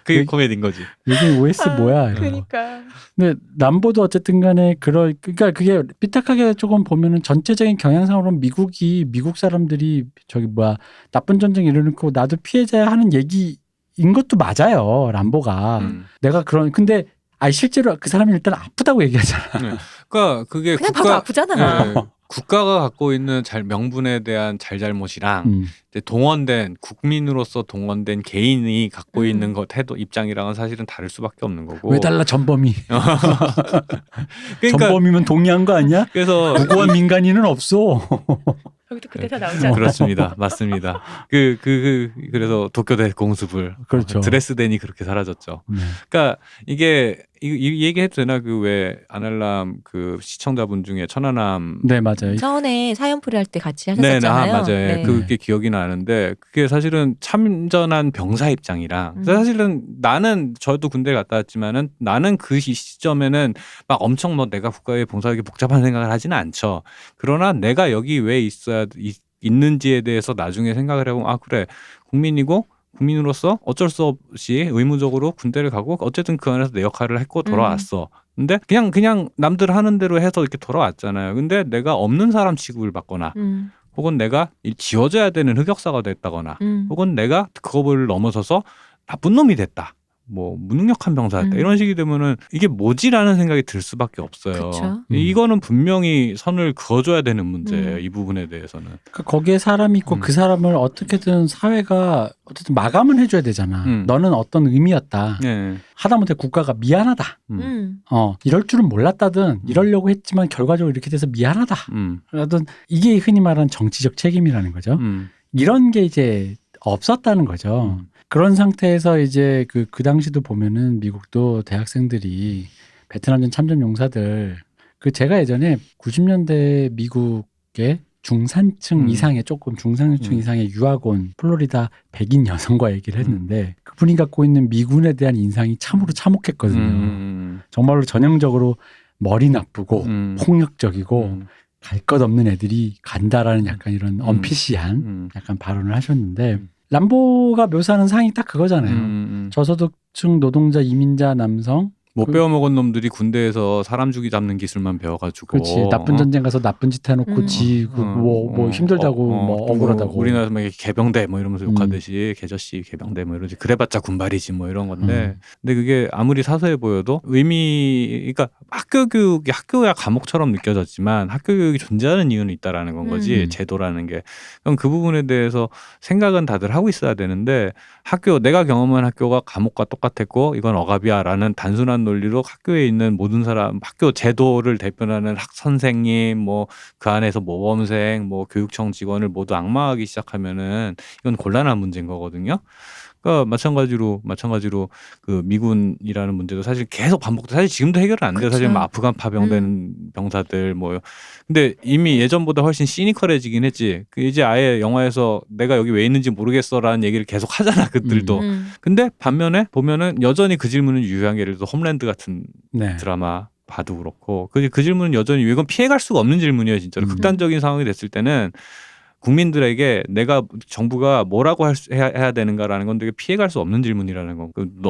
그게 코미디인 거지. 외계인 OS 뭐야? 그러니까. 근데 람보도 어쨌든 간에 그러니까 그게 삐딱하게 조금 보면은 전체적인 경향상으로는 미국 사람들이 저기 뭐야 나쁜 전쟁 이러놓고 나도 피해자야 하는 얘기인 것도 맞아요. 람보가. 내가 근데 실제로 그 사람이 일단 아프다고 얘기하잖아. 그러니까 그게 그냥 봐도 아프잖아. 네, 국가가 갖고 있는 명분에 대한 잘잘못이랑 이제 국민으로서 동원된 개인이 갖고 있는 것 태도 입장이랑은 사실은 다를 수밖에 없는 거고. 왜 달라 전범이? 그러니까, 전범이면 동의한 거 아니야? 그래서 무고한 민간인은 없어. 여기도 그 대사 나오지 않나? 그렇습니다. 맞습니다. 그래서 도쿄대 공수불. 그렇죠. 드레스덴이 그렇게 사라졌죠. 그러니까 이게 이 얘기해도 되나? 그 왜 아날람 그 시청자분 중에 천안함. 네 맞아요. 처음에 사연풀이 할 때 같이 하셨잖아요. 네, 맞아요. 네. 그게 기억이 나는데 그게 사실은 참전한 병사 입장이랑 사실은 저도 군대 갔다 왔지만은 나는 그 시점에는 막 엄청 뭐 내가 국가에 봉사하기 복잡한 생각을 하지는 않죠. 그러나 내가 여기 왜 있는지에 대해서 나중에 생각을 해보면 그래 국민으로서 어쩔 수 없이 의무적으로 군대를 가고 어쨌든 그 안에서 내 역할을 했고 돌아왔어. 근데 그냥 남들 하는 대로 해서 이렇게 돌아왔잖아요. 근데 내가 없는 사람 취급을 받거나 혹은 내가 지워져야 되는 흑역사가 됐다거나 혹은 내가 그거를 넘어서서 나쁜 놈이 됐다. 뭐 무능력한 병사였다 이런 식이 되면은 이게 뭐지라는 생각이 들 수밖에 없어요. 이거는 분명히 선을 그어줘야 되는 문제예요. 이 부분에 대해서는. 그러니까 거기에 사람이 있고 그 사람을 어떻게든 사회가 어쨌든 마감은 해줘야 되잖아. 너는 어떤 의미였다. 하다못해 국가가 미안하다. 이럴 줄은 몰랐다든 이러려고 했지만 결과적으로 이렇게 돼서 미안하다. 라든 이게 흔히 말하는 정치적 책임이라는 거죠. 이런 게 이제 없었다는 거죠. 그런 상태에서 이제 그 당시도 보면은 미국도 대학생들이 베트남전 참전 용사들 제가 예전에 90년대 미국의 중산층 음. 이상의 조금 중산층 이상의 유학 온 플로리다 백인 여성과 얘기를 했는데 그분이 갖고 있는 미군에 대한 인상이 참으로 참혹했거든요. 정말로 전형적으로 머리 나쁘고 폭력적이고 갈 것 없는 애들이 간다라는 약간 이런 언피시한 약간 발언을 하셨는데 람보가 묘사하는 상이 딱 그거잖아요. 저소득층 노동자 이민자 남성 못 배워먹은 놈들이 군대에서 사람 죽이 잡는 기술만 배워가지고. 그렇지. 나쁜 전쟁 가서 나쁜 짓 해놓고 뭐 힘들다고 뭐 억울하다고. 우리나라에서 막 개병대 뭐 이러면서 욕하듯이 개저씨 개병대 뭐 이러지. 그래봤자 군발이지 뭐 이런 건데. 근데 그게 아무리 사소해 보여도 그러니까 학교 교육이 학교야 과목처럼 느껴졌지만 학교 교육이 존재하는 이유는 있다라는 건 거지. 제도라는 게. 그럼 그 부분에 대해서 생각은 다들 하고 있어야 되는데 내가 경험한 학교가 과목과 똑같았고 이건 억압이야라는 단순한 논리로 학교에 있는 모든 사람, 학교 제도를 대표하는 선생님, 뭐 그 안에서 모범생, 뭐 교육청 직원을 모두 악마하기 시작하면은 이건 곤란한 문제인 거거든요. 그러니까 마찬가지로 그 미군이라는 문제도 사실 계속 반복돼. 사실 지금도 해결은 안 돼요. 사실 뭐 아프간 파병된 병사들 뭐. 근데 이미 예전보다 훨씬 시니컬해지긴 했지. 이제 아예 영화에서 내가 여기 왜 있는지 모르겠어라는 얘기를 계속 하잖아. 그들도. 근데 반면에 보면은 여전히 그 질문은 유효한 게 예를 들어 홈랜드 같은 드라마 봐도 그렇고 그 질문은 여전히 이건 피해갈 수가 없는 질문이에요. 진짜로. 극단적인 상황이 됐을 때는 국민들에게 정부가 뭐라고 해야 되는가라는 건 되게 피해갈 수 없는 질문이라는 거.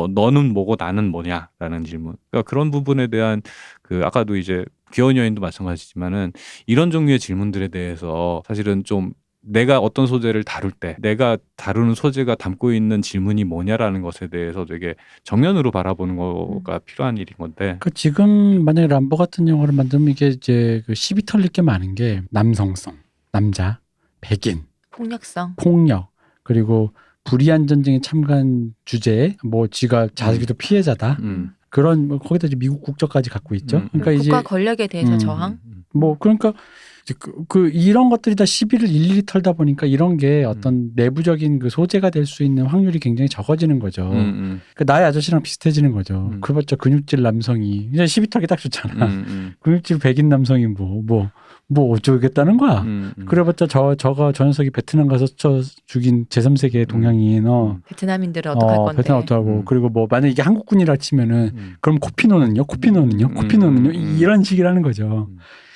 너는 뭐고 나는 뭐냐라는 질문. 그러니까 그런 부분에 대한 아까도 이제 귀여운 여인도 마찬가지지만은 이런 종류의 질문들에 대해서 사실은 좀 내가 어떤 소재를 다룰 때 내가 다루는 소재가 담고 있는 질문이 뭐냐라는 것에 대해서 되게 정면으로 바라보는 거가 필요한 일인 건데. 그 지금 만약에 람보 같은 영화를 만들면 이게 이제 시비 털릴 게 많은 게 남성성, 남자, 백인, 폭력성, 폭력, 그리고 불의한 전쟁에 참가한 주제에 뭐 지가 자기도 피해자다. 그런 거기다 이제 미국 국적까지 갖고 있죠. 그러니까 국가 이제 권력에 대해서 저항. 뭐 그러니까 이런 것들이 다 시비를 일일이 털다 보니까 이런 게 어떤 내부적인 그 소재가 될 수 있는 확률이 굉장히 적어지는 거죠. 그러니까 나의 아저씨랑 비슷해지는 거죠. 그래봤자 근육질 남성이 이제 시비 털기 딱 좋잖아. 근육질 백인 남성이 뭐 어쩌겠다는 거야. 그래봤자 저 녀석이 베트남 가서 죽인 제3세계 동양인 베트남인들은 어떡할 건데. 베트남 어떡하고. 그리고 뭐 만약 이게 한국군이라 치면은 그럼 코피노는요 이런 식이라는 거죠.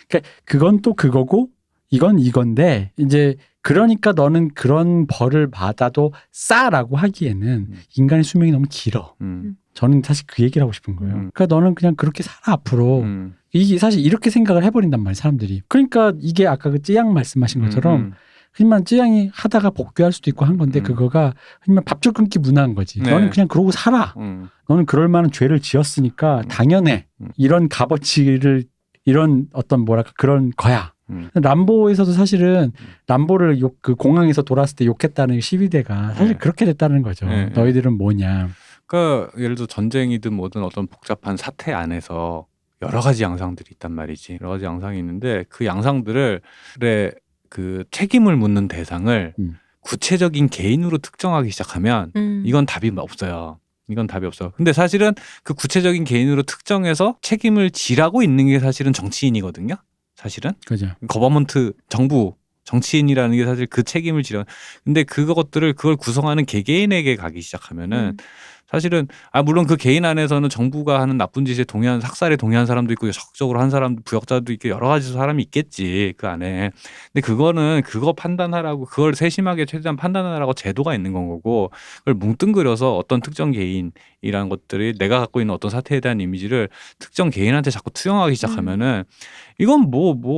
그러니까 그건 또 그거고 이건 이건데 이제 그러니까 너는 그런 벌을 받아도 싸라고 하기에는 인간의 수명이 너무 길어. 저는 사실 그 얘기를 하고 싶은 거예요. 그러니까 너는 그냥 그렇게 살아 앞으로. 이게 사실 이렇게 생각을 해버린단 말이에요, 사람들이. 그러니까 이게 아까 그 쯔양 말씀하신 것처럼 하지만 쯔양이 하다가 복귀할 수도 있고 한 건데 그거가 하지만 밥줄 끊기 문화인 거지. 네. 너는 그냥 그러고 살아. 너는 그럴 만한 죄를 지었으니까 당연해. 이런 값어치를 이런 어떤 그런 거야. 람보에서도 사실은 람보를 그 공항에서 돌아왔을 때 욕했다는 12대가 사실 그렇게 됐다는 거죠. 너희들은 뭐냐. 그러니까 예를 들어 전쟁이든 뭐든 어떤 복잡한 사태 안에서 여러 가지 양상들이 있단 말이지. 여러 가지 양상이 있는데 그 양상들의 그 책임을 묻는 대상을 구체적인 개인으로 특정하기 시작하면 이건 답이 없어요. 이건 답이 없어. 근데 사실은 그 구체적인 개인으로 특정해서 책임을 지라고 있는 게 사실은 정치인이거든요. 사실은. 그죠. 거버먼트, 정부, 정치인이라는 게 사실 그 책임을 지려. 근데 그걸 구성하는 개개인에게 가기 시작하면은 사실은 물론 그 개인 안에서는 정부가 하는 나쁜 짓에 학살에 동의한 사람도 있고 적극적으로 한 사람도 부역자도 있고 여러 가지 사람이 있겠지 그 안에. 근데 그거 판단하라고 그걸 세심하게 최대한 판단하라고 제도가 있는 건 거고 그걸 뭉뚱그려서 어떤 특정 개인이라는 것들이 내가 갖고 있는 어떤 사태에 대한 이미지를 특정 개인한테 자꾸 투영하기 시작하면은 이건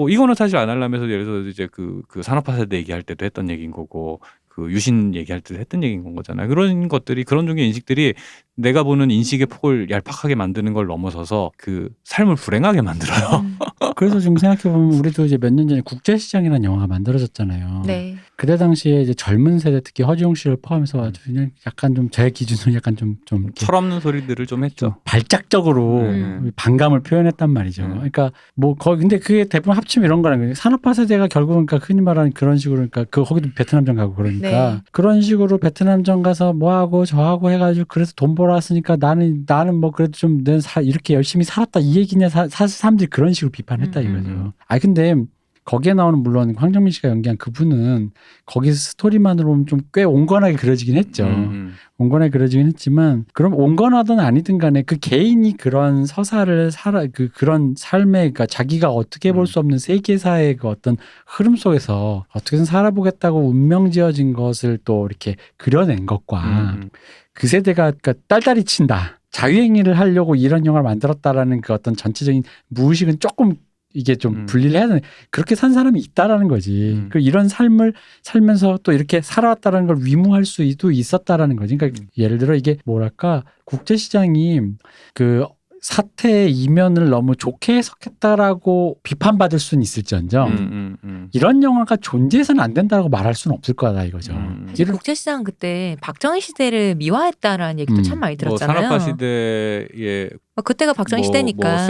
이거는 사실 안 하려면서 예를 들어서 이제 그 산업화 세대 얘기할 때도 했던 얘기인 거고. 그 유신 얘기할 때 했던 얘기인 건 거잖아요. 그런 종류의 인식들이 내가 보는 인식의 폭을 얄팍하게 만드는 걸 넘어서서 그 삶을 불행하게 만들어요. 그래서 지금 생각해보면 우리도 이제 몇 년 전에 국제시장이라는 영화가 만들어졌잖아요. 네. 그때 당시에 이제 젊은 세대 특히 허지용 씨를 포함해서 아주 그냥 약간 좀 제 기준으로 약간 좀 철없는 소리들을 좀 했죠. 발작적으로 반감을 표현했단 말이죠. 그러니까 근데 그게 대부분 합치면 이런 거라는 거예요. 산업화 세대가 결국은 그러니까 흔히 말하는 그런 식으로 거기도 베트남전 가고 그러니까 네. 그런 식으로 베트남전 가서 뭐하고 저하고 해가지고 그래서 돈 벌어왔으니까 나는 뭐 그래도 좀 이렇게 열심히 살았다 이 얘기냐 사실 사람들이 그런 식으로 비판했다 이거죠. 근데 거기에 나오는 물론 황정민 씨가 연기한 그분은 거기서 스토리만으로 보면 좀 꽤 온건하게 그려지긴 했죠. 온건하게 그려지긴 했지만 그럼 온건하든 아니든 간에 그 개인이 그런 서사를 그런 삶에 그러니까 자기가 어떻게 볼 수 없는 세계사의 그 어떤 흐름 속에서 어떻게든 살아보겠다고 운명 지어진 것을 또 이렇게 그려낸 것과 그 세대가 그러니까 딸딸이 친다. 자유행위를 하려고 이런 영화를 만들었다라는 그 어떤 전체적인 무의식은 조금 이게 좀 분리를 해야 되는 그렇게 산 사람이 있다라는 거지. 그 이런 삶을 살면서 또 이렇게 살아왔다라는 걸 위무할 수도 있었다라는 거지. 그러니까 예를 들어 이게 뭐랄까 국제시장이 그 사태의 이면을 너무 좋게 해석했다라고 비판받을 수는 있을지언정 이런 영화가 존재해서는 안 된다고 말할 수는 없을 거다 이거죠. 사실 국제시장 그때 박정희 시대를 미화했다라는 얘기도 참 많이 들었잖아요. 산업화 시대에 그때가 박정희 시대니까.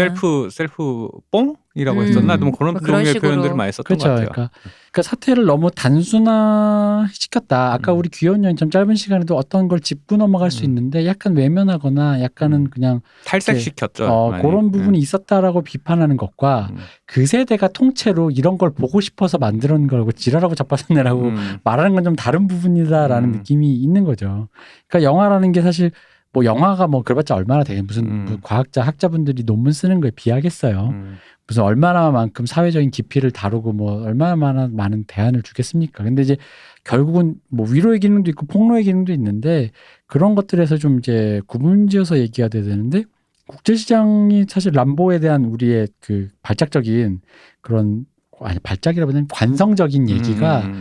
셀프 뽕이라고 했었나? 뭐 그런 종류의 표현들을 많이 썼던 것 같아요. 그러니까 사태를 너무 단순화시켰다. 아까 우리 귀여운 여인처럼 짧은 시간에도 어떤 걸 짚고 넘어갈 수 있는데 약간 외면하거나 약간은 그냥 탈색시켰죠. 그런 부분이 있었다라고 비판하는 것과 그 세대가 통째로 이런 걸 보고 싶어서 만드는 거라고 지랄하고 자빠졌네라고 말하는 건 좀 다른 부분이다라는 느낌이 있는 거죠. 그러니까 영화라는 게 사실 뭐 영화가 뭐 그래봤자 얼마나 되게 무슨 과학자 학자분들이 논문 쓰는 거에 비하겠어요. 무슨 얼마나만큼 사회적인 깊이를 다루고 뭐 얼마나 많은 대안을 주겠습니까? 근데 이제 결국은 뭐 위로의 기능도 있고 폭로의 기능도 있는데 그런 것들에서 좀 이제 구분지어서 얘기가 돼야 되는데 국제시장이 사실 람보에 대한 우리의 그 발작적인 그런 발작이라보다는 관성적인 얘기가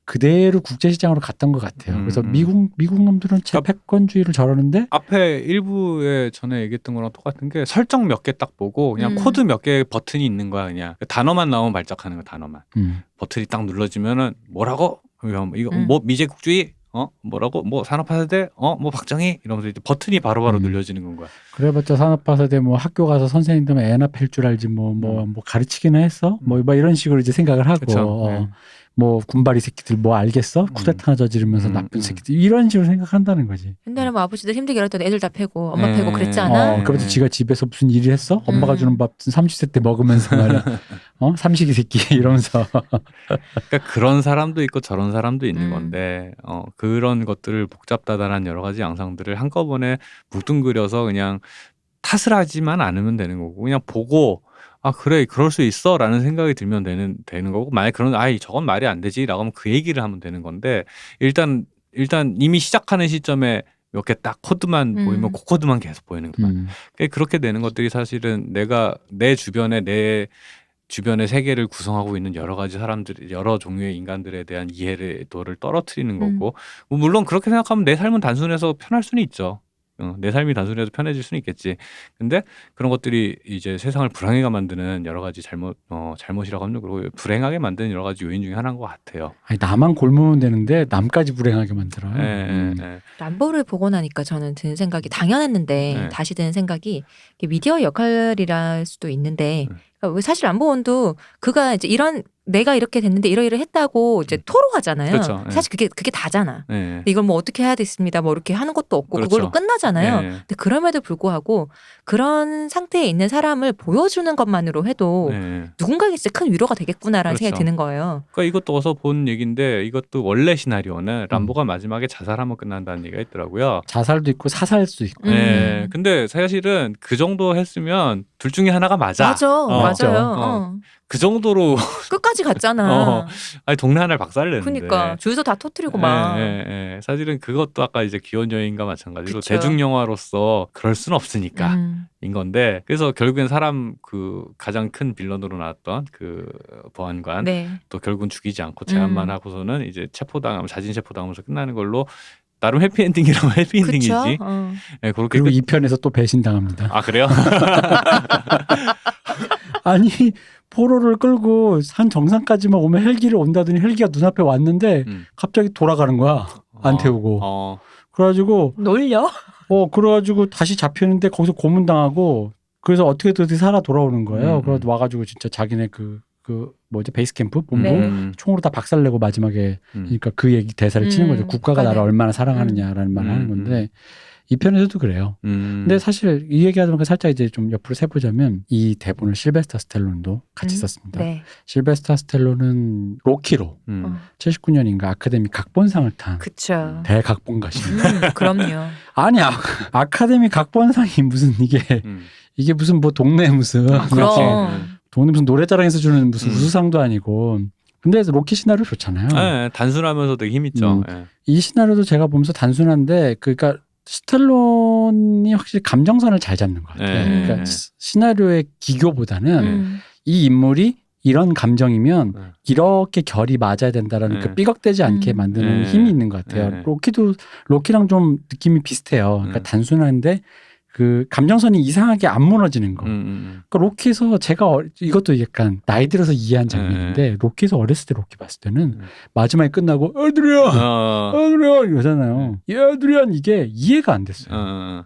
그대로 국제시장으로 갔던 것 같아요. 그래서 미국 놈들은 패권주의를 저러는데 앞에 일부에 전에 얘기했던 거랑 똑같은 게 설정 몇 개 딱 보고 그냥 코드 몇 개 버튼이 있는 거야. 그냥 단어만 나오면 발작하는 거 단어만. 버튼이 딱 눌러지면은 뭐라고? 이거 뭐 미제국주의? 뭐라고? 뭐 산업화 세대? 뭐 박정희? 이러면서 이제 버튼이 바로바로 눌려지는 건 거야. 그래봤자 산업화 세대 뭐 학교 가서 선생님들 애나 팰 줄 알지 뭐 가르치기나 했어? 뭐 이런 식으로 이제 생각을 하고. 뭐 군발이 새끼들 뭐 알겠어? 쿠데타나 저지르면서 나쁜 새끼들 이런 식으로 생각한다는 거지. 옛날에 뭐 아버지들 힘들게 일할 때 애들 다 패고 엄마 패고 그랬지 않아? 그래도 지가 집에서 무슨 일을 했어? 엄마가 주는 밥 30세 때 먹으면서 말이야. 삼식이 새끼 이러면서. 그러니까 그런 사람도 있고 저런 사람도 있는 건데 그런 것들을 복잡다단한 여러 가지 양상들을 한꺼번에 뭉뚱그려서 그냥 탓을 하지만 않으면 되는 거고 그냥 보고 그래 그럴 수 있어 라는 생각이 들면 되는 거고 만약에 저건 말이 안 되지 라고 하면 그 얘기를 하면 되는 건데 일단 이미 시작하는 시점에 몇 개 딱 코드만 보이면 그 코드만 계속 보이는 거야. 그렇게 되는 것들이 사실은 내 주변의 세계를 구성하고 있는 여러 가지 사람들, 여러 종류의 인간들에 대한 이해도를 떨어뜨리는 거고 물론 그렇게 생각하면 내 삶은 단순해서 편할 수는 있죠. 내 삶이 단순해서 편해질 수는 있겠지. 근데 그런 것들이 이제 세상을 불행하게 만드는 여러 가지 잘못이라고 하면 그리고 불행하게 만드는 여러 가지 요인 중에 하나인 것 같아요. 아니, 나만 굶으면 되는데 남까지 불행하게 만들어요. 람보를 보고 나니까 저는 드는 생각이 당연했는데 다시 드는 생각이 미디어 역할이랄 수도 있는데 사실 람보원도 그가 이제 내가 이렇게 됐는데 이러이러 했다고 이제 토로하잖아요. 그렇죠. 사실 그게 다잖아. 근데 이걸 뭐 어떻게 해야 됐습니다. 뭐 이렇게 하는 것도 없고 그렇죠. 그걸로 끝나잖아요. 근데 그럼에도 불구하고 그런 상태에 있는 사람을 보여주는 것만으로 해도 누군가에게 진짜 큰 위로가 되겠구나라는 생각이 드는 거예요. 그러니까 이것도 어서 본 얘기인데 이것도 원래 시나리오는 람보가 마지막에 자살하면 끝난다는 얘기가 있더라고요. 자살도 있고 사살도 있고. 근데 사실은 그 정도 했으면 둘 중에 하나가 맞아. 맞아요. 그 정도로 끝까지 갔잖아. 아니 동네 하나를 박살냈는데. 그러니까 주유소 다 터뜨리고 막. 사실은 그것도 아까 이제 귀여운 여인과 마찬가지로 그쵸. 대중 영화로서 그럴 순 없으니까 인 건데 그래서 결국엔 그 가장 큰 빌런으로 나왔던 그 보안관 또 결국은 죽이지 않고 제압만 하고서는 이제 자진 체포당하면서 끝나는 걸로. 나름 해피엔딩이라면 해피엔딩이지. 그리고 2편에서 또 배신당합니다. 아 그래요? 아니 포로를 끌고 산 정상까지만 오면 헬기를 온다더니 헬기가 눈앞에 왔는데 갑자기 돌아가는 거야. 안 태우고. 그래가지고 놀려? 그래가지고 다시 잡히는데 거기서 고문당하고 그래서 어떻게 살아 돌아오는 거예요. 그래서 와가지고 진짜 자기네 그 베이스 캠프 본부 총으로 다 박살내고 마지막에 그러니까 그 얘기 대사를 치는 거죠. 국가가 나를 얼마나 사랑하느냐라는 말을 하는 건데 이 편에서도 그래요. 근데 사실 이 얘기하다 보니까 살짝 이제 좀 옆으로 세보자면 이 대본을 실베스터 스텔론도 같이 썼습니다. 네. 실베스터 스텔론은 로키로 79년인가 아카데미 각본상을 탄 그쵸. 대각본가십니다. 그럼요. 아니 아카데미 각본상이 무슨 이게 무슨 뭐 동네 무슨 그럼. 동네 무슨 노래자랑에서 주는 무슨 우수상도 아니고 근데 로키 시나리오 좋잖아요. 네, 단순하면서 되게 힘있죠. 네. 이 시나리오도 제가 보면서 단순한데 그러니까 스텔론이 확실히 감정선을 잘 잡는 것 같아요. 네. 그러니까 시나리오의 기교보다는 이 인물이 이런 감정이면 이렇게 결이 맞아야 된다라는 그 삐걱대지 않게 만드는 힘이 있는 것 같아요. 로키랑 좀 느낌이 비슷해요. 그러니까 단순한데 그 감정선이 이상하게 안 무너지는 거. 그러니까 로키에서 제가 이것도 약간 나이 들어서 이해한 장면인데 로키에서 어렸을 때 로키 봤을 때는 마지막에 끝나고 에드리안 이러잖아요. 에드리안 이게 이해가 안 됐어요.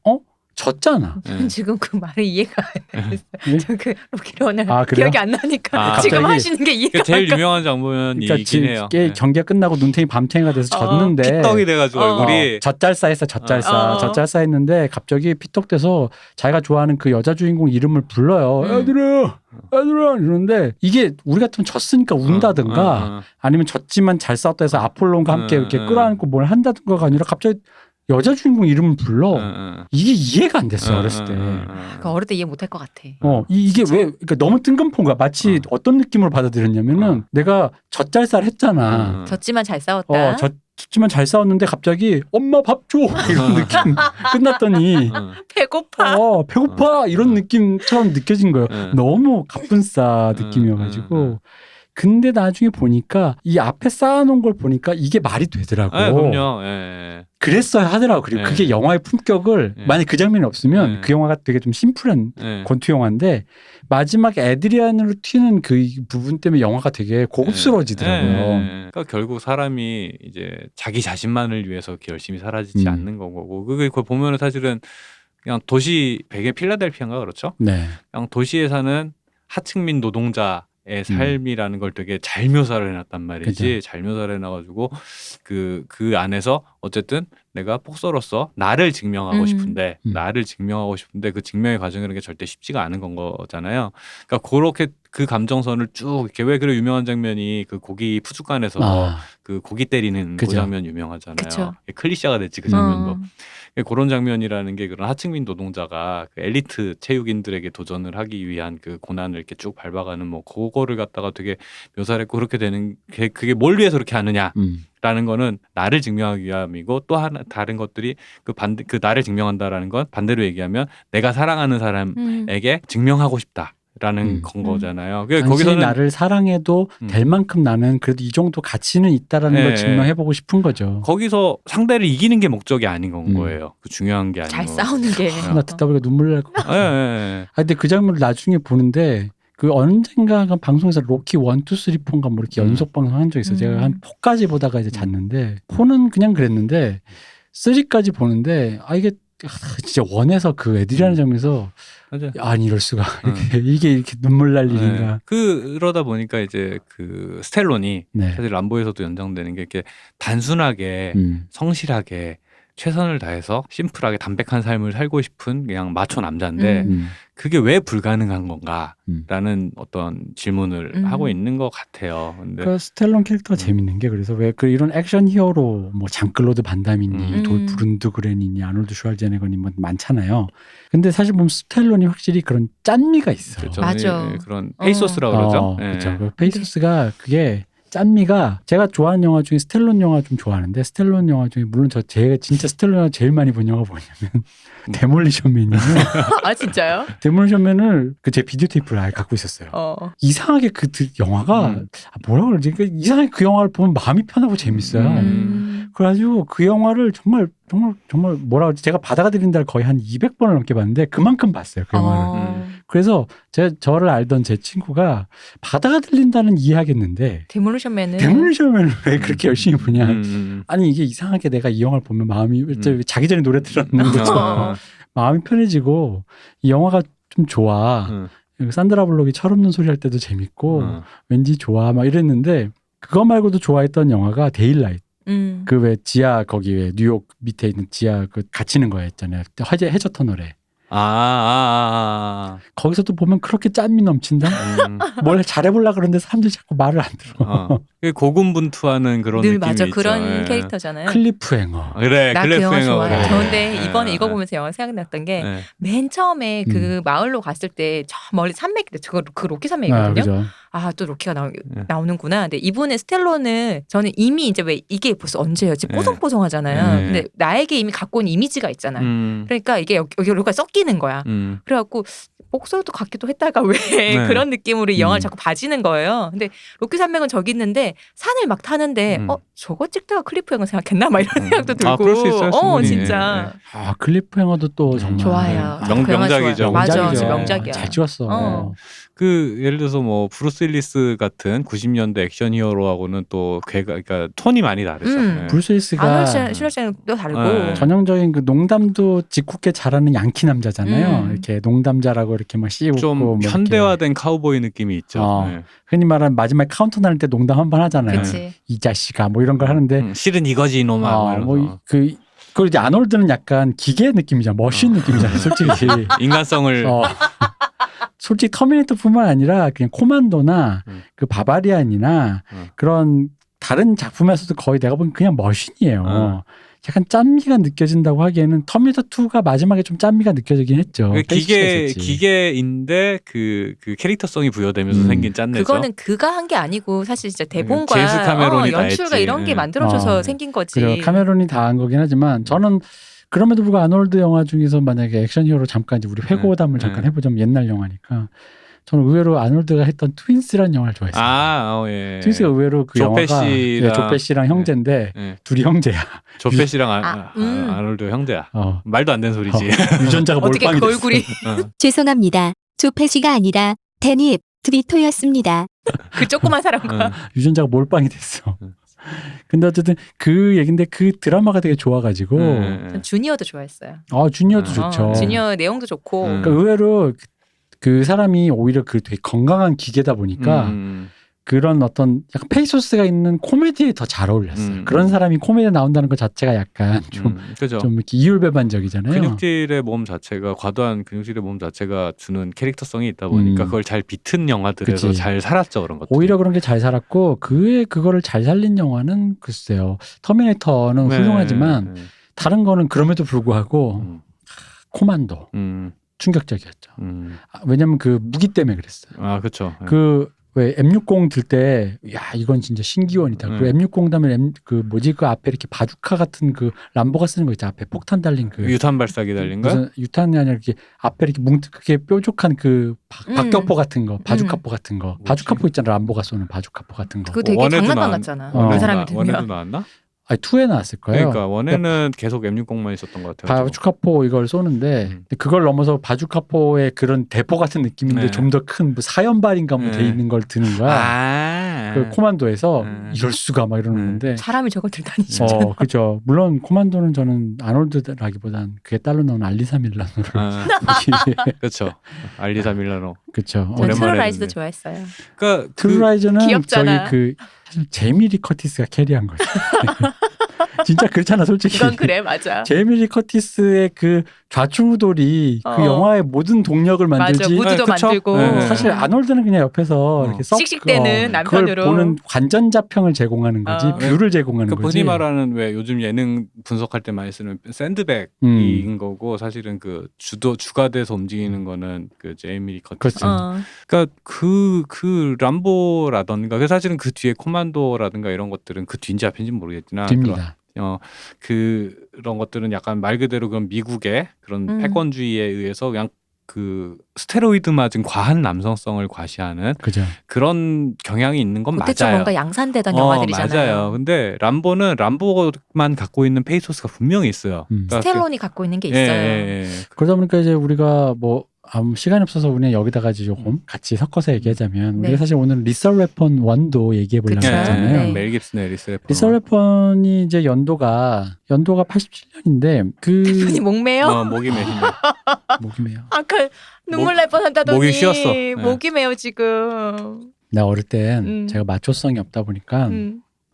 졌잖아. 저는 지금 그 말이 이해가 안 됐어요. 저그 로키를 오늘 그래요? 기억이 안 나니까 지금 갑자기 하시는 게 이해가 제일 안 가. 유명한 장면이 그러니까 있긴 해요. 경기가 끝나고 눈탱이 밤탱이가 돼서 졌는데 피떡이 돼가지고 얼굴이 젖잘싸했어. 젖잘싸 했는데 갑자기 피떡돼서 자기가 좋아하는 그 여자 주인공 이름을 불러요. 애들아 이러는데 이게 우리 같으면 졌으니까 운다든가 아니면 졌지만 잘 싸웠다 해서 아폴론과 함께 이렇게 끌어안고 뭘 한다든가가 아니라 갑자기 여자 주인공 이름을 불러. 이게 이해가 안 됐어요. 어렸을 때. 그러니까 어릴 때 이해 못할 것 같아. 이게 왜 그러니까 너무 뜬금포인 거야. 마치 어떤 느낌으로 받아들였냐면은 내가 젖잘살 했잖아. 졌지만 잘 싸웠다. 졌지만 잘 싸웠는데 갑자기 엄마 밥 줘 이런 느낌 끝났더니 배고파. 배고파 이런 느낌처럼 느껴진 거예요. 너무 가뿐싸 느낌이어가지고. 근데 나중에 보니까 이 앞에 쌓아놓은 걸 보니까 이게 말이 되더라고. 그럼요. 그랬어야 하더라고. 그리고 그게 영화의 품격을 만약 그 장면이 없으면 그 영화가 되게 좀 심플한 권투 영화인데 마지막에 에드리안으로 튀는 그 부분 때문에 영화가 되게 고급스러워지더라고요. 그러니까 결국 사람이 이제 자기 자신만을 위해서 이렇게 열심히 사라지지 않는 거고 그걸 보면은 사실은 그냥 도시 배경 필라델피아인가 그렇죠? 네. 그냥 도시에 사는 하층민 노동자 의 삶이라는 걸 되게 잘 묘사를 해놨단 말이지. 그죠. 잘 묘사를 해놔가지고 그 안에서 어쨌든 내가 복서로서 나를 증명하고 싶은데 그 증명의 과정이라는 게 절대 쉽지가 않은 건 거잖아요. 그러니까 그렇게 그 감정선을 쭉 이렇게 왜 그래 유명한 장면이 그 고기 푸주간에서 그 고기 때리는 그 장면 유명하잖아요. 그쵸. 클리셰가 됐지 그 장면도. 그런 장면이라는 게 그런 하층민 노동자가 그 엘리트 체육인들에게 도전을 하기 위한 그 고난을 이렇게 쭉 밟아가는 뭐 그거를 갖다가 되게 묘사를 했고 그렇게 되는 게 그게 뭘 위해서 그렇게 하느냐라는 거는 나를 증명하기 위함이고 또 하나 다른 것들이 그 나를 증명한다라는 건 반대로 얘기하면 내가 사랑하는 사람에게 증명하고 싶다. 라는 건 거잖아요. 거기서는 나를 사랑해도 될 만큼 나는 그래도 이 정도 가치는 있다라는 걸 증명해보고 싶은 거죠. 거기서 상대를 이기는 게 목적이 아닌 건 거예요. 그 중요한 게 아니고. 잘 싸우는 게. 나 듣다 보니까 눈물 날 것 같아. 근데 그 장면을 나중에 보는데 그 언젠가 방송에서 로키 1, 2, 3, 4인가 뭐 이렇게 연속 방송한 적이 있어요. 제가 한 4까지 보다가 이제 잤는데 4는 그냥 그랬는데 3까지 보는데 이게 진짜 원에서 그 애들이라는 장면에서 아니 이럴 수가 이게 이렇게 눈물 날 일인가. 그러다 보니까 이제 그 스텔론이 사실 람보에서도 연장되는 게 이렇게 단순하게 성실하게 최선을 다해서 심플하게 담백한 삶을 살고 싶은 그냥 마초 남자인데 그게 왜 불가능한 건가라는 어떤 질문을 하고 있는 것 같아요. 근데 그 스텔론 캐릭터가 재밌는 게 그래서 왜 그 이런 액션 히어로 뭐 장클로드 반담이니 돌브룬드 그렌이니 아놀드 슈왈제네거니 뭐 많잖아요. 근데 사실 보면 스텔론이 확실히 그런 짠미가 있어요. 그렇죠. 맞아. 그런 페이소스라고 그러죠. 그렇죠. 그 페이소스가 그게 짠미가 제가 좋아하는 영화 중에 스텔론 영화 좀 좋아하는데 스텔론 영화 중에 물론 제가 진짜 스텔론 영화 제일 많이 본 영화가 뭐냐면 데몰리션 맨이에요. 아 진짜요? 데몰리션 맨을 제 비디오 테이프를 아예 갖고 있었어요. 이상하게 그 영화가 뭐라 그러지? 이상하게 그 영화를 보면 마음이 편하고 재밌어요. 그래가지고 그 영화를 정말 뭐라 그러지? 제가 바다가 들린다를 거의 한 200번을 넘게 봤는데 그만큼 봤어요. 그 영화를. 그래서 저를 알던 제 친구가 바다가 들린다는 이해하겠는데 데몰리션 맨을 왜 그렇게 열심히 보냐. 아니 이게 이상하게 내가 이 영화를 보면 마음이 자기 전에 노래 들었는 것처럼 마음이 편해지고 이 영화가 좀 좋아. 산드라 블록이 철없는 소리 할 때도 재밌고 왠지 좋아 막 이랬는데 그거 말고도 좋아했던 영화가 데일라이트. 그 왜 지하 거기 왜 뉴욕 밑에 있는 지하 그 갇히는 거 있잖아요. 해저 터널에. 거기서도 보면 그렇게 짠미 넘친다. 뭘 잘해보려 그러는데 사람들이 자꾸 말을 안 들어. 고군분투하는 그런 늘 느낌이 맞아 있죠. 그런 예. 캐릭터잖아요. 클리프행어. 그래, 나 그 영화 클리프행어. 좋아해. 그래. 그런데 이번에 예. 이거 보면서 영화 생각났던 게 예. 맨 처음에 그 마을로 갔을 때 저 멀리 산맥 그 로키 산맥이거든요. 그죠. 아, 또 로키가 나오는구나. 근데 이분의 스텔로는 저는 이미 이제 왜 이게 벌써 언제예요? 지금 뽀송뽀송하잖아요. 근데 나에게 이미 갖고 있는 이미지가 있잖아요. 그러니까 이게 여기가 섞이는 거야. 그래갖고 목소리도 같기도 했다가 왜 그런 느낌으로 이 영화를 자꾸 봐지는 거예요. 근데 로키 산맥은 저기 있는데 산을 막 타는데 저거 찍다가 클리프행어 생각했나? 막 이런 생각도 들고. 그럴 수 있어요. 충분히. 진짜. 아 클리프행어도 또 정말 좋아요. 명작이죠. 맞아, 명작이야. 잘 찍었어. 그 예를 들어서 뭐 브루스 윌리스 같은 90년대 액션 히어로하고는 또 그러니까 톤이 많이 다르죠. 브루스 윌리스가 아놀드 슈왈제네거도 다르고 전형적인 그 농담도 짓궂게 잘하는 양키 남자잖아요. 이렇게 농담자라고 이렇게 막 씌우고 좀 뭐 현대화된 카우보이 느낌이 있죠. 흔히 말하는 마지막에 카운터 날 때 농담 한 번 하잖아요. 그치. 이 자식아 뭐 이런 걸 하는데 실은 이거지 이놈아. 그리고 이제 아놀드는 약간 기계 느낌이잖아. 머신 느낌이잖아. 솔직히. 인간성을 솔직히 터미네이터뿐만 아니라 그냥 코만도나 그 바바리안이나 그런 다른 작품에서도 거의 내가 보기엔 그냥 머신이에요. 약간 짠미가 느껴진다고 하기에는 터미네이터 2가 마지막에 좀 짠미가 느껴지긴 했죠. 기계인데 그 캐릭터성이 부여되면서 생긴 짠내죠. 그거는 그가 한 게 아니고 사실 진짜 대본과 제임스 카메론이 연출과 이런 게 만들어져서 생긴 거지. 그래요. 카메론이 다 한 거긴 하지만 저는 그럼에도 불구하고 아놀드 영화 중에서 만약에 액션 히어로 잠깐 이제 우리 회고담을 잠깐 해보자면 옛날 영화니까 저는 의외로 아놀드가 했던 트윈스라는 영화를 좋아했어요. 예. 트윈스가 의외로 그 영화가 조페시랑 형제인데 둘이 형제야. 조페시랑 아놀드 형제야. 말도 안 되는 소리지. 유전자가 몰빵이 됐어. 어떻게 그 얼굴이. 죄송합니다. 조페시가 아니라 데니 드비토였습니다. 그 조그만 사람과. 유전자가 몰빵이 됐어. 근데 어쨌든 그 얘긴데 그 드라마가 되게 좋아가지고 전 주니어도 좋아했어요. 주니어도 좋죠. 주니어 내용도 좋고. 그러니까 의외로 그 사람이 오히려 그 되게 건강한 기계다 보니까 그런 어떤 약간 페이소스가 있는 코미디에 더 잘 어울렸어요. 그런 사람이 코미디에 나온다는 것 자체가 약간 좀 이렇게 이율배반적이잖아요. 근육질의 몸 자체가 과도한 근육질의 몸 자체가 주는 캐릭터성이 있다 보니까 그걸 잘 비튼 영화들에서 잘 살았죠. 그런 것들. 오히려 그런 게 잘 살았고 그거를 잘 살린 영화는 글쎄요. 터미네이터는 훌륭하지만 다른 거는 그럼에도 불구하고 코만도 충격적이었죠. 왜냐면 그 무기 때문에 그랬어요. 그렇죠. 왜 M60 들 때 야 이건 진짜 신기원이다. 그리고 M60 다음에 그 앞에 이렇게 바주카 같은 그 람보가 쓰는 거 있죠. 앞에 폭탄 달린 그 유탄 발사기 달린 거? 무슨 유탄이 아니라 이렇게 앞에 이렇게 크게 뾰족한 그 박격포 같은 거, 바주카포 같은 거. 바주카포 있잖아. 람보가 쏘는 바주카포 같은 거. 그거 되게 장난감 같잖아. 그 사람이 들면. 원에도 나왔나? 아니 2에 나왔을 거예요. 그러니까 원에는 계속 M60만 있었던 것 같아요. 바주카포 이걸 쏘는데 그걸 넘어서 바주카포의 그런 대포 같은 느낌인데 좀 더 큰 뭐 사연발인가 뭐 돼 있는 걸 드는 거야. 그 코만도에서 이럴 수가 막 이러는 건데 사람이 저걸 들다니 진짜. 그렇죠. 물론 코만도는 저는 아놀드라기보단 그게 딸로 나온 알리사 밀라노를 그렇죠. 알리사 밀라노. 그렇죠. 전 트루라이즈도 좋아했어요. 그러니까 트루라이즈는 귀엽잖아. 저기 사실 제이미 리 커티스가 캐리한 거죠. 진짜 그렇잖아, 솔직히. 이건 그래, 맞아. 제이미 리 커티스의 그 좌충우돌이 그 영화의 모든 동력을 만들지. 맞아, 무드도 만들고. 사실 아놀드는 그냥 옆에서 이렇게 씩씩대는 남편으로. 그걸 보는 관전자평을 제공하는 거지, 뷰를 제공하는 거지. 흔히 말하는 왜 요즘 예능 분석할 때 많이 쓰는 샌드백인 거고 사실은 그 주가 돼서 움직이는 거는 그 제이미 리 커티스. 그러니까 그 람보라던가 그 사실은 그 뒤에 코만도라든가 이런 것들은 그 뒤인지 앞인지 모르겠지만 뒤입니다. 그런 것들은 약간 말 그대로 그런 미국의 그런 패권주의에 의해서 그냥 그 스테로이드 맞은 과한 남성성을 과시하는 그죠. 그런 경향이 있는 건 그때 좀 맞아요. 뭔가 양산되던 영화들이잖아요. 맞아요. 근데 람보는 람보만 갖고 있는 페이소스가 분명히 있어요. 그러니까 스텔론이 갖고 있는 게 있어요. 그러다 보니까 이제 우리가 뭐 시간이 없어서 우리는 여기다가 조금 같이 섞어서 얘기하자면 우리가 사실 오늘 리설 웨폰 1도 얘기해 보려고 했잖아요. 멜 깁슨의 리설 웨폰이 이제 연도가 87년인데 대표님 목매요? 목이 메시네. 목이 메요. 아까 눈물 날 뻔한다더니 목이 쉬었어. 목이 메요 지금. 나 어릴 땐 제가 마초성이 없다 보니까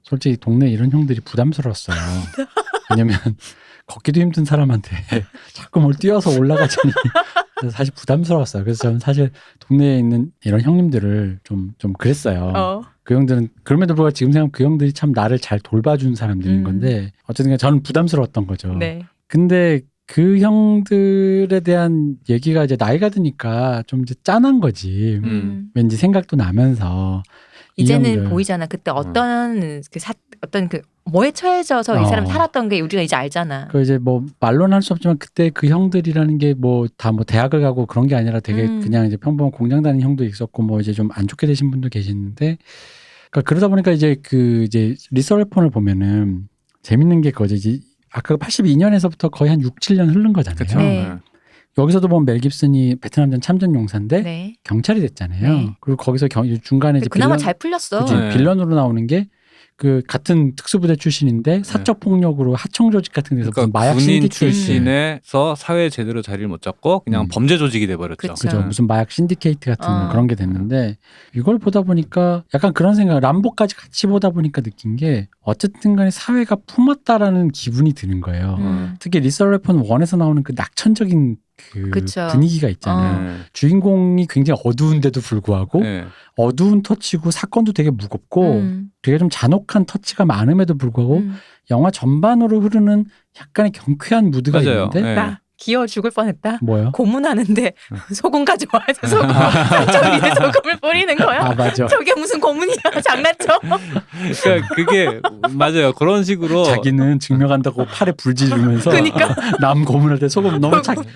솔직히 동네에 이런 형들이 부담스러웠어요. 왜냐면 걷기도 힘든 사람한테 자꾸 뭘 뛰어서 올라가자니 그래서 사실 부담스러웠어요. 그래서 저는 사실 동네에 있는 이런 형님들을 좀 그랬어요. 그 형들은 그럼에도 불구하고 지금 생각하면 그 형들이 참 나를 잘 돌봐준 사람들인 건데 어쨌든 저는 부담스러웠던 거죠. 네. 근데 그 형들에 대한 얘기가 이제 나이가 드니까 좀 이제 짠한 거지. 왠지 생각도 나면서 이제는 형들. 보이잖아. 그때 어떤 어떤 그 뭐에 처해져서 이 사람 살았던 게 우리가 이제 알잖아. 그 이제 뭐 말로는 할 수 없지만 그때 그 형들이라는 게 뭐 다 뭐 대학을 가고 그런 게 아니라 되게 그냥 이제 평범한 공장 다니는 형도 있었고 뭐 이제 좀 안 좋게 되신 분도 계시는데 그러니까 그러다 보니까 이제 그 이제 리서레폰을 보면은 재밌는 게 거지 이제 아까 82년에서부터 거의 한 6, 7년 흐른 거잖아요. 그쵸? 네. 여기서도 보면 멜 깁슨이 베트남전 참전 용사인데 네. 경찰이 됐잖아요. 네. 그리고 거기서 중간에 이제 그나마 빌런, 잘 풀렸어. 그치, 네. 빌런으로 나오는 게 그 같은 특수부대 출신인데 사적 폭력으로 하청 조직 같은 데서 무슨 그러니까 마약 군인 신디케이트 출신에서 사회에 제대로 자리를 못 잡고 그냥 범죄 조직이 돼버렸죠. 그쵸. 그죠. 무슨 마약 신디케이트 같은 어. 그런 게 됐는데 이걸 보다 보니까 약간 그런 생각 람보까지 같이 보다 보니까 느낀 게 어쨌든 간에 사회가 품었다라는 기분이 드는 거예요. 특히 리서레폰 1에서 나오는 그 낙천적인 그 그쵸. 분위기가 있잖아요. 네. 주인공이 굉장히 어두운데도 불구하고 네. 어두운 터치고 사건도 되게 무겁고 되게 좀 잔혹한 터치가 많음에도 불구하고 영화 전반으로 흐르는 약간의 경쾌한 무드가 맞아요. 있는데 네. 나 기어 죽을 뻔했다. 뭐요? 고문하는데 소금 가져와서 소금 상처 위에 소금을 뿌리는 거야. 아 맞아. 저게 무슨 고문이야? 장난쳐? 그러니까 그게 맞아요. 그런 식으로 자기는 증명한다고 팔에 불 지르면서 그러니까. 남 고문할 때 소금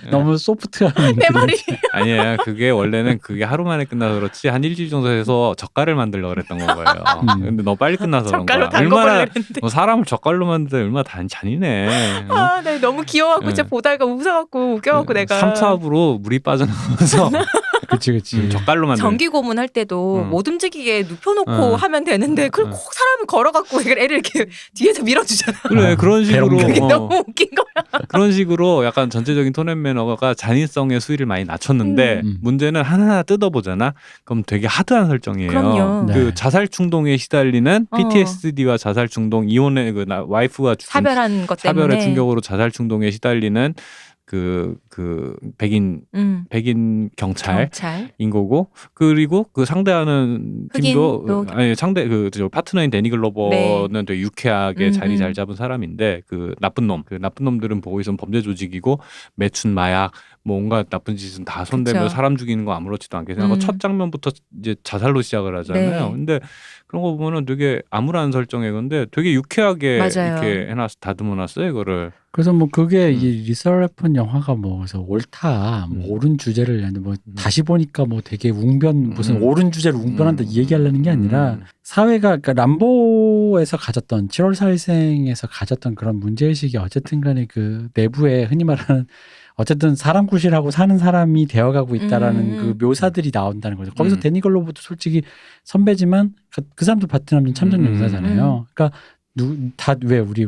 너무 소프트한 내 머리. 아니에요. 그게 원래는 그게 하루 만에 끝나서 그렇지 한 일주일 정도 해서 젓갈을 만들려고 그랬던 건 거예요. 근데 너무 빨리 끝나서 그런 거야. 젓갈로 담궈버리려 했는데. 뭐 사람을 젓갈로 만드는데 얼마나 잔인해. 아, 나 너무 귀여워갖고 진짜 보다가 웃어갖고 웃겨갖고 내가. 삼투압으로 물이 빠져나가서 그치. 젓갈로 만드는. 전기 고문 할 때도 못 움직이게 눕혀놓고 하면 되는데 그걸 꼭 사람을 걸어갖고 애를 이렇게 뒤에서 밀어주잖아. 그래 그런 식으로 그게 너무 웃긴 거야. 그런 식으로 약간 전체적인 톤 앤 매너가 잔인성의 수위를 많이 낮췄는데 문제는 하나하나 뜯어보잖아. 그럼 되게 하드한 설정이에요. 그럼요. 네. 그 자살 충동에 시달리는 PTSD와 자살 충동 이혼의 그 와이프가 사별한 것 때문에. 사별의 충격으로 자살 충동에 시달리는 그 백인 경찰인 거고 그리고 그 상대하는 팀도 흑인도 아니 상대 저 파트너인 데니 글로버는 네. 되게 유쾌하게 자리 잘 잡은 사람인데 그 나쁜 놈들은 보고 있으면 범죄 조직이고 매춘 마약 뭐 온갖 나쁜 짓은 다 손대며 그쵸. 사람 죽이는 거 아무렇지도 않게 생각하고 첫 장면부터 이제 자살로 시작을 하잖아요. 네. 근데 그런 거 보면은 되게 암울한 설정의 건데 되게 유쾌하게 맞아요. 이렇게 해놨 다듬어놨어요 이거를. 그래서 뭐 그게 이 리서레폰 영화가 뭐 그래서 옳다 뭐 옳은 주제를 뭐 다시 보니까 뭐 되게 무슨 옳은 주제를 웅변한다 이 얘기하려는 게 아니라 사회가 그러니까 람보에서 가졌던 7월 4일생에서 가졌던 그런 문제의식이 어쨌든 간에 그 내부에 흔히 말하는 어쨌든 사람 구실하고 사는 사람이 되어가고 있다라는 그 묘사들이 나온다는 거죠. 거기서 데니 글로버도 솔직히 선배지만 그 사람도 베트남전 참전 용사잖아요. 그러니까 다 왜 우리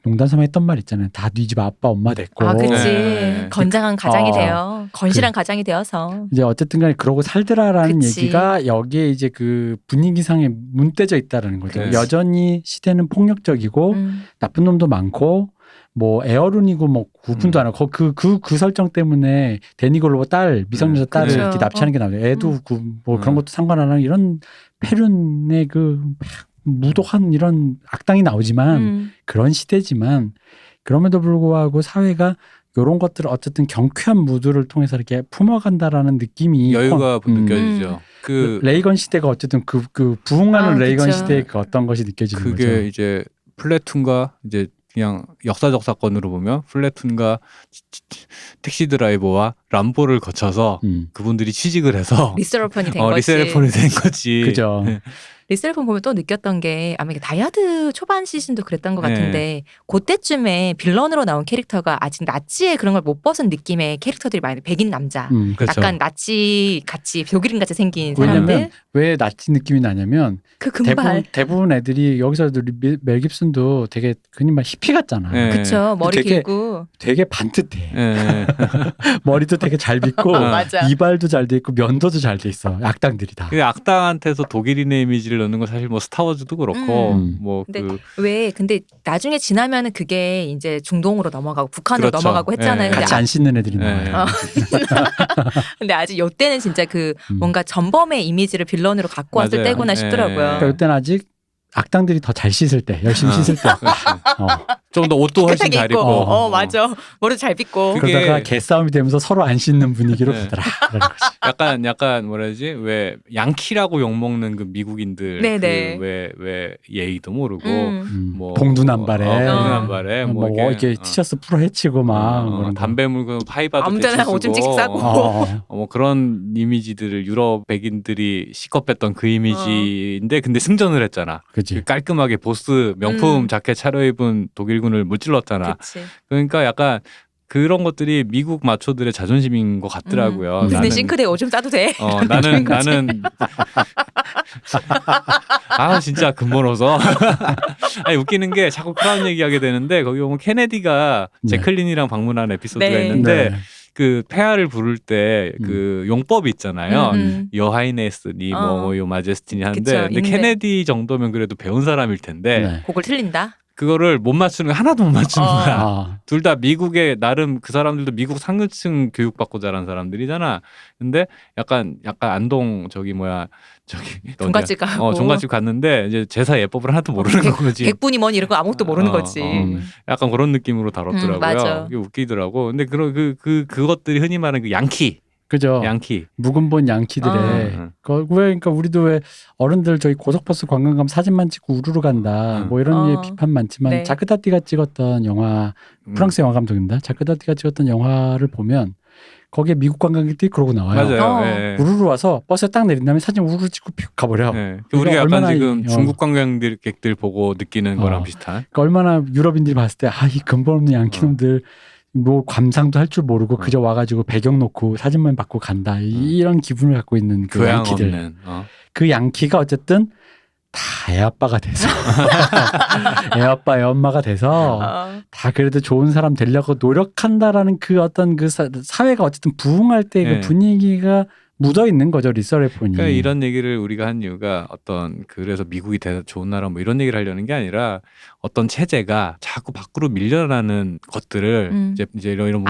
농담 삼아 했던 말 있잖아요. 다 네 집 아빠 엄마 됐고. 아, 그치. 네. 건장한 가장이 돼요. 건실한 가장이 되어서. 이제 어쨌든 간에 그러고 살더라라는 그치. 얘기가 여기에 이제 그 분위기상에 문대져 있다라는 거죠. 그치. 여전히 시대는 폭력적이고 나쁜 놈도 많고 뭐 에어룬이고 뭐 구분도 안 하고 그 설정 때문에 데니 글로버 딸 미성년자 딸을 그쵸. 이렇게 납치하는 게 나와요. 애도 뭐 그런 것도 상관 안 하는 이런 페륜의 그 무도한 이런 악당이 나오지만 그런 시대지만 그럼에도 불구하고 사회가 이런 것들을 어쨌든 경쾌한 무드를 통해서 이렇게 품어간다라는 느낌이 여유가 느껴지죠. 그 레이건 시대가 어쨌든 그 부흥하는 레이건 그쵸. 시대의 그 어떤 것이 느껴지는 그게 거죠. 이제 플래툰과 이제 그냥 역사적 사건으로 보면 플래툰과 택시 드라이버와 람보를 거쳐서 그분들이 취직을 해서 리서레폰이 된 거지. 리셀폰이 된 거지. 그죠. 리셀폰 보면 또 느꼈던 게 아마 이게 다이아드 초반 시즌도 그랬던 것 같은데 그때쯤에 빌런으로 나온 캐릭터가 아직 나치의 그런 걸 못 벗은 느낌의 캐릭터들이 많이 백인 남자 그렇죠. 약간 나치 같이 독일인 같이 생긴 왜냐면 사람들 왜 나치 느낌이 나냐면 그 금발 대부분 애들이 여기서도 멜 깁슨도 되게 흔히 말 히피 같잖아. 네. 그쵸 머리 되게 길고 되게 반듯해. 예. 머리도 되게 잘 빗고 맞아. 이발도 잘 돼 있고 면도도 잘 돼 있어. 악당들이 다. 근데 악당한테서 독일인의 이미지를 이미지를 넣는 건 사실 뭐 스타워즈도 그렇고 뭐 근데 나중에 지나면은 그게 이제 중동으로 넘어가고 북한으로 그렇죠. 넘어가고 했잖아요. 예. 근데 같이 안 씻는 애들이 나와요. 근데 아직 요때는 진짜 그 뭔가 전범의 이미지를 빌런으로 갖고 왔을 맞아요. 때구나 싶더라고요. 그러니까 이때는 아직 악당들이 더 잘 씻을 때, 열심히 씻을 때. 좀 더 옷도 훨씬 잘 입고. 맞아. 머리도 잘 빗고. 그러다가 개싸움이 되면서 서로 안 씻는 분위기로 네. 가더라. 그런 거지. 약간 뭐라지 왜 양키라고 욕먹는 그 미국인들 네네. 왜 예의도 모르고 뭐 봉두남발에 봉두남발에 뭐 이렇게 티셔츠 풀어 헤치고 막 담배 물고 파이바도 아무 데나 대충 옷 좀 쓰고 찍 싸고. 뭐 그런 이미지들을 유럽 백인들이 시컷 뺐던 그 이미지인데 근데 승전을 했잖아. 그치. 깔끔하게 보스 명품 자켓 차려입은 독일군을 무찔렀잖아. 그치. 그러니까 약간 그런 것들이 미국 마초들의 자존심인 것 같더라고요. 근데 싱크대에 오줌 싸도 돼. 나는 진짜 근본어서 아니 웃기는 게 자꾸 크라운 얘기하게 되는데 거기 보면 케네디가 제클린이랑 방문한 에피소드가 네. 있는데 네. 그 폐하를 부를 때 그 용법이 있잖아요. 요 하이네스니 요 마제스티니 하는데 그쵸, 근데 케네디 정도면 그래도 배운 사람일 텐데 네. 곡을 틀린다. 그거를 못 맞추는 거 하나도 못 맞추는 거야. 아, 둘 다 미국의 나름 그 사람들도 미국 상류층 교육받고 자란 사람들이잖아. 근데 약간 안동 저기 종갓집 가고. 종갓집 갔는데 이제 제사 예법을 하나도 모르는 거지. 백분이 뭐니 이런 거 아무것도 모르는 거지. 약간 그런 느낌으로 다뤘더라고요. 맞아. 이게 웃기더라고. 근데 그런 그것들이 흔히 말하는 그 양키. 그죠. 양키. 묵은본 양키들의 그러니까 우리도 왜 어른들 저희 고속버스 관광 가면 사진만 찍고 우르르 간다 뭐 이런 류의 비판 많지만 네. 자크다띠가 찍었던 영화 프랑스 영화 감독입니다. 자크다띠가 찍었던 영화를 보면 거기에 미국 관광객들이 그러고 나와요. 맞아요. 예. 우르르 와서 버스에 딱 내린 다음에 사진 우르르 찍고 휙 가버려. 예. 그러니까 우리가 약간 얼마나 지금 중국 관광객들 보고 느끼는 거랑 비슷한. 그러니까 얼마나 유럽인들이 봤을 때 이 근본 없는 양키놈들 뭐 감상도 할 줄 모르고 그저 와가지고 배경 놓고 사진만 받고 간다 이런 기분을 갖고 있는 그 교양 양키들. 없는. 그 양키가 어쨌든 다 애아빠가 돼서 애아빠 애엄마가 돼서 다 그래도 좋은 사람 되려고 노력한다라는 그 어떤 그 사회가 어쨌든 부흥할 때 그 분위기가 묻어 있는 거죠 리서레폰이. 그러니까 이런 얘기를 우리가 한 이유가 그래서 미국이 좋은 나라 뭐 이런 얘기를 하려는 게 아니라 어떤 체제가 자꾸 밖으로 밀려나는 것들을 이제 이런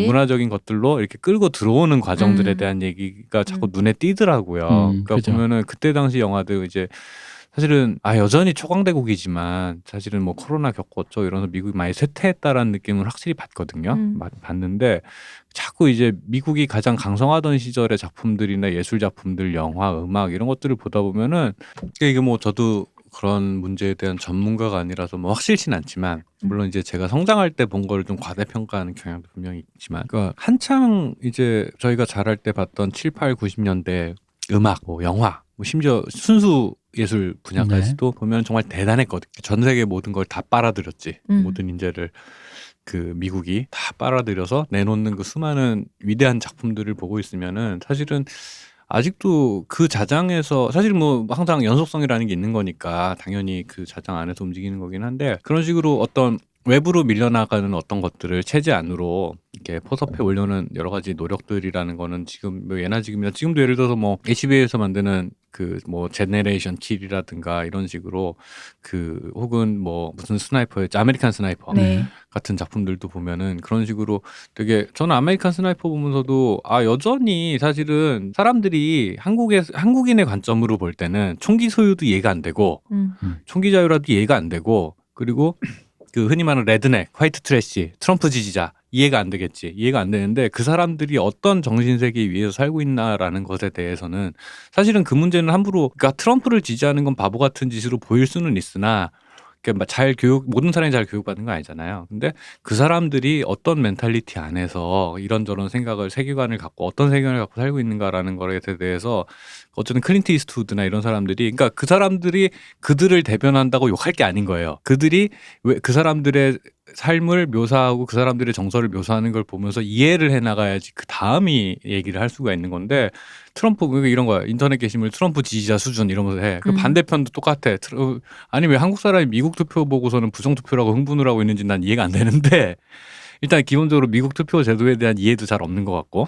문화적인 것들로 이렇게 끌고 들어오는 과정들에 대한 얘기가 자꾸 눈에 띄더라고요. 그러니까 그죠. 보면은 그때 당시 영화들 이제 사실은 여전히 초강대국이지만 사실은 뭐 코로나 겪었죠 이러면서 미국이 많이 쇠퇴했다라는 느낌을 확실히 받거든요. 받는데 자꾸 이제 미국이 가장 강성하던 시절의 작품들이나 예술 작품들, 영화, 음악 이런 것들을 보다 보면은 이게 뭐 저도 그런 문제에 대한 전문가가 아니라서 뭐 확실치는 않지만 물론 이제 제가 성장할 때 본 거를 좀 과대평가하는 경향도 분명히 있지만 그러니까 한창 이제 저희가 자랄 때 봤던 7, 8, 90년대 음악, 뭐 영화, 뭐 심지어 순수 예술 분야까지도 보면 정말 대단했거든요. 전 세계 모든 걸 다 빨아들였지. 모든 인재를 그 미국이 다 빨아들여서 내놓는 그 수많은 위대한 작품들을 보고 있으면은 사실은 아직도 그 자장에서 사실 뭐 항상 연속성이라는 게 있는 거니까 당연히 그 자장 안에서 움직이는 거긴 한데 그런 식으로 어떤 외부로 밀려나가는 어떤 것들을 체제 안으로 이렇게 포섭해 오려는 여러 가지 노력들이라는 거는 지금 뭐 예나 지금이나 지금도 예를 들어서 뭐 HBO에서 만드는 그 뭐 제네레이션 킬이라든가 이런 식으로 그 혹은 뭐 무슨 스나이퍼였지 아메리칸 스나이퍼 같은 작품들도 보면은 그런 식으로 되게 저는 아메리칸 스나이퍼 보면서도 여전히 사실은 사람들이 한국인의 관점으로 볼 때는 총기 소유도 이해가 안 되고 총기 자유라도 이해가 안 되고 그리고 그 흔히 말하는 레드넥, 화이트 트래시, 트럼프 지지자 이해가 안 되겠지. 이해가 안 되는데 그 사람들이 어떤 정신세계 위에서 살고 있나라는 것에 대해서는 사실은 그 문제는 함부로 그러니까 트럼프를 지지하는 건 바보 같은 짓으로 보일 수는 있으나 그러니까 모든 사람이 잘 교육받는 거 아니잖아요. 근데 그 사람들이 어떤 멘탈리티 안에서 이런저런 세계관을 갖고 어떤 세계관을 갖고 살고 있는가라는 거에 대해서 어쨌든 클린트 이스트우드나 이런 사람들이 그러니까 그 사람들이 그들을 대변한다고 욕할 게 아닌 거예요. 그들이 왜 그 사람들의 삶을 묘사하고 그 사람들의 정서를 묘사하는 걸 보면서 이해를 해나가야지 그 다음이 얘기를 할 수가 있는 건데 트럼프 이런 거야. 인터넷 게시물 트럼프 지지자 수준 이러면서 해. 그 반대편도 똑같아. 아니 왜 한국 사람이 미국 투표 보고서는 부정투표라고 흥분을 하고 있는지 난 이해가 안 되는데 일단 기본적으로 미국 투표 제도에 대한 이해도 잘 없는 것 같고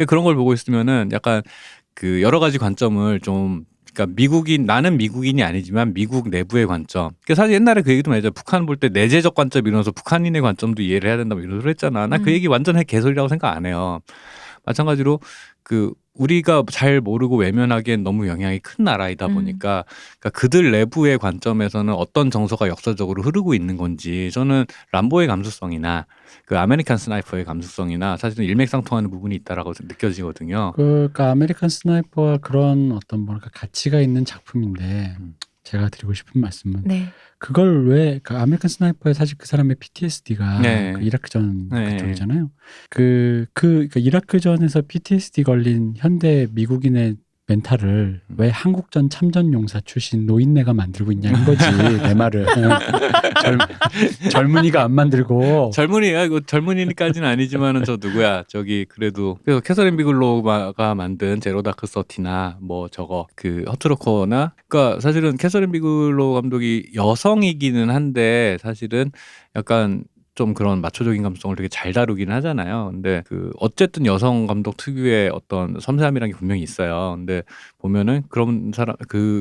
그런 걸 보고 있으면은 약간 그 여러 가지 관점을 좀 그러니까 나는 미국인이 아니지만 미국 내부의 관점. 그러니까 사실 옛날에 그 얘기도 많이 했잖아. 북한 볼 때 내재적 관점 이러면서 북한인의 관점도 이해를 해야 된다 뭐 이런 소리 했잖아. 나 그 얘기 완전 개소리라고 생각 안 해요. 마찬가지로 그 우리가 잘 모르고 외면하기엔 너무 영향이 큰 나라이다 보니까 그러니까 그들 내부의 관점에서는 어떤 정서가 역사적으로 흐르고 있는 건지 저는 람보의 감수성이나 그 아메리칸 스나이퍼의 감수성이나 사실은 일맥상통하는 부분이 있다라고 느껴지거든요. 그러니까 아메리칸 스나이퍼와 그런 어떤 뭐랄까 가치가 있는 작품인데 제가 드리고 싶은 말씀은 네. 그걸 왜 그 아메리칸 스나이퍼에 사실 그 사람의 PTSD가 네. 그 이라크전 네. 그쪽이잖아요. 그러니까 이라크전에서 PTSD 걸린 현대 미국인의 멘탈을 왜 한국전 참전용사 출신 노인네가 만들고 있냐는 거지. 내 말은 젊은이가 안 만들고. 젊은이야 이거 젊은이까지는 아니지만은 저 누구야 저기 그래도 그래서 캐서린 비글로우가 만든 제로 다크 서티나 뭐 저거 그 허트로커나 그러니까 사실은 캐서린 비글로우 감독이 여성이기는 한데 사실은 약간 좀 그런 마초적인 감성을 되게 잘 다루긴 하잖아요. 근데 그 어쨌든 여성 감독 특유의 어떤 섬세함이라는 게 분명히 있어요. 근데 보면은 그런 사람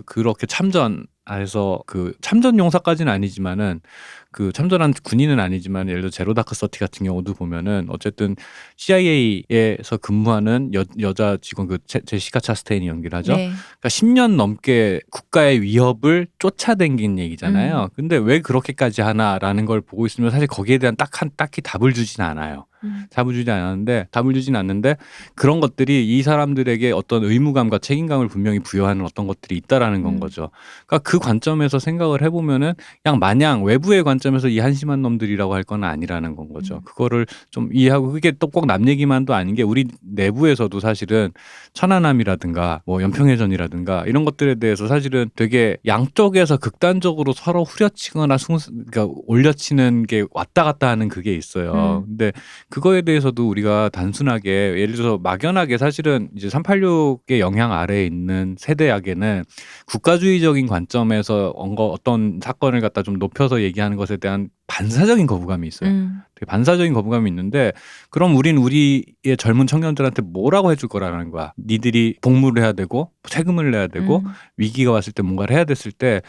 그렇게 참전해서 그 참전 용사까지는 아니지만은 그 참전한 군인은 아니지만 예를 들어 제로 다크 서티 같은 경우도 보면은 어쨌든 CIA에서 근무하는 여자 직원 그 제시카 차스테인이 연기를 하죠. 네. 그러니까 10년 넘게 국가의 위협을 쫓아다닌 얘기잖아요. 근데 왜 그렇게까지 하나라는 걸 보고 있으면 사실 거기에 대한 딱히 답을 주진 않아요. 답을 주진 않는데 그런 것들이 이 사람들에게 어떤 의무감과 책임감을 분명히 부여하는 어떤 것들이 있다라는 건 거죠. 그러니까 그 관점에서 생각을 해보면은 그냥 마냥 외부의 관점에서 이 한심한 놈들이라고 할 건 아니라는 건 거죠. 그거를 좀 이해하고 그게 또 꼭 남 얘기만도 아닌 게 우리 내부에서도 사실은 천안함이라든가 뭐 연평해전이라든가 이런 것들에 대해서 사실은 되게 양쪽에서 극단적으로 서로 후려치거나 그러니까 올려치는 게 왔다 갔다 하는 그게 있어요. 근데 그거에 대해서도 우리가 단순하게 예를 들어서 막연하게 사실은 이제 386의 영향 아래에 있는 세대에게는 국가주의적인 관점에서 어떤 사건을 갖다 좀 높여서 얘기하는 것에 대한 반사적인 거부감이 있어요. 되게 반사적인 거부감이 있는데 그럼 우리의 젊은 청년들한테 뭐라고 해줄 거라는 거야. 니들이 복무를 해야 되고 세금을 내야 되고 위기가 왔을 때 뭔가를 해야 됐을 때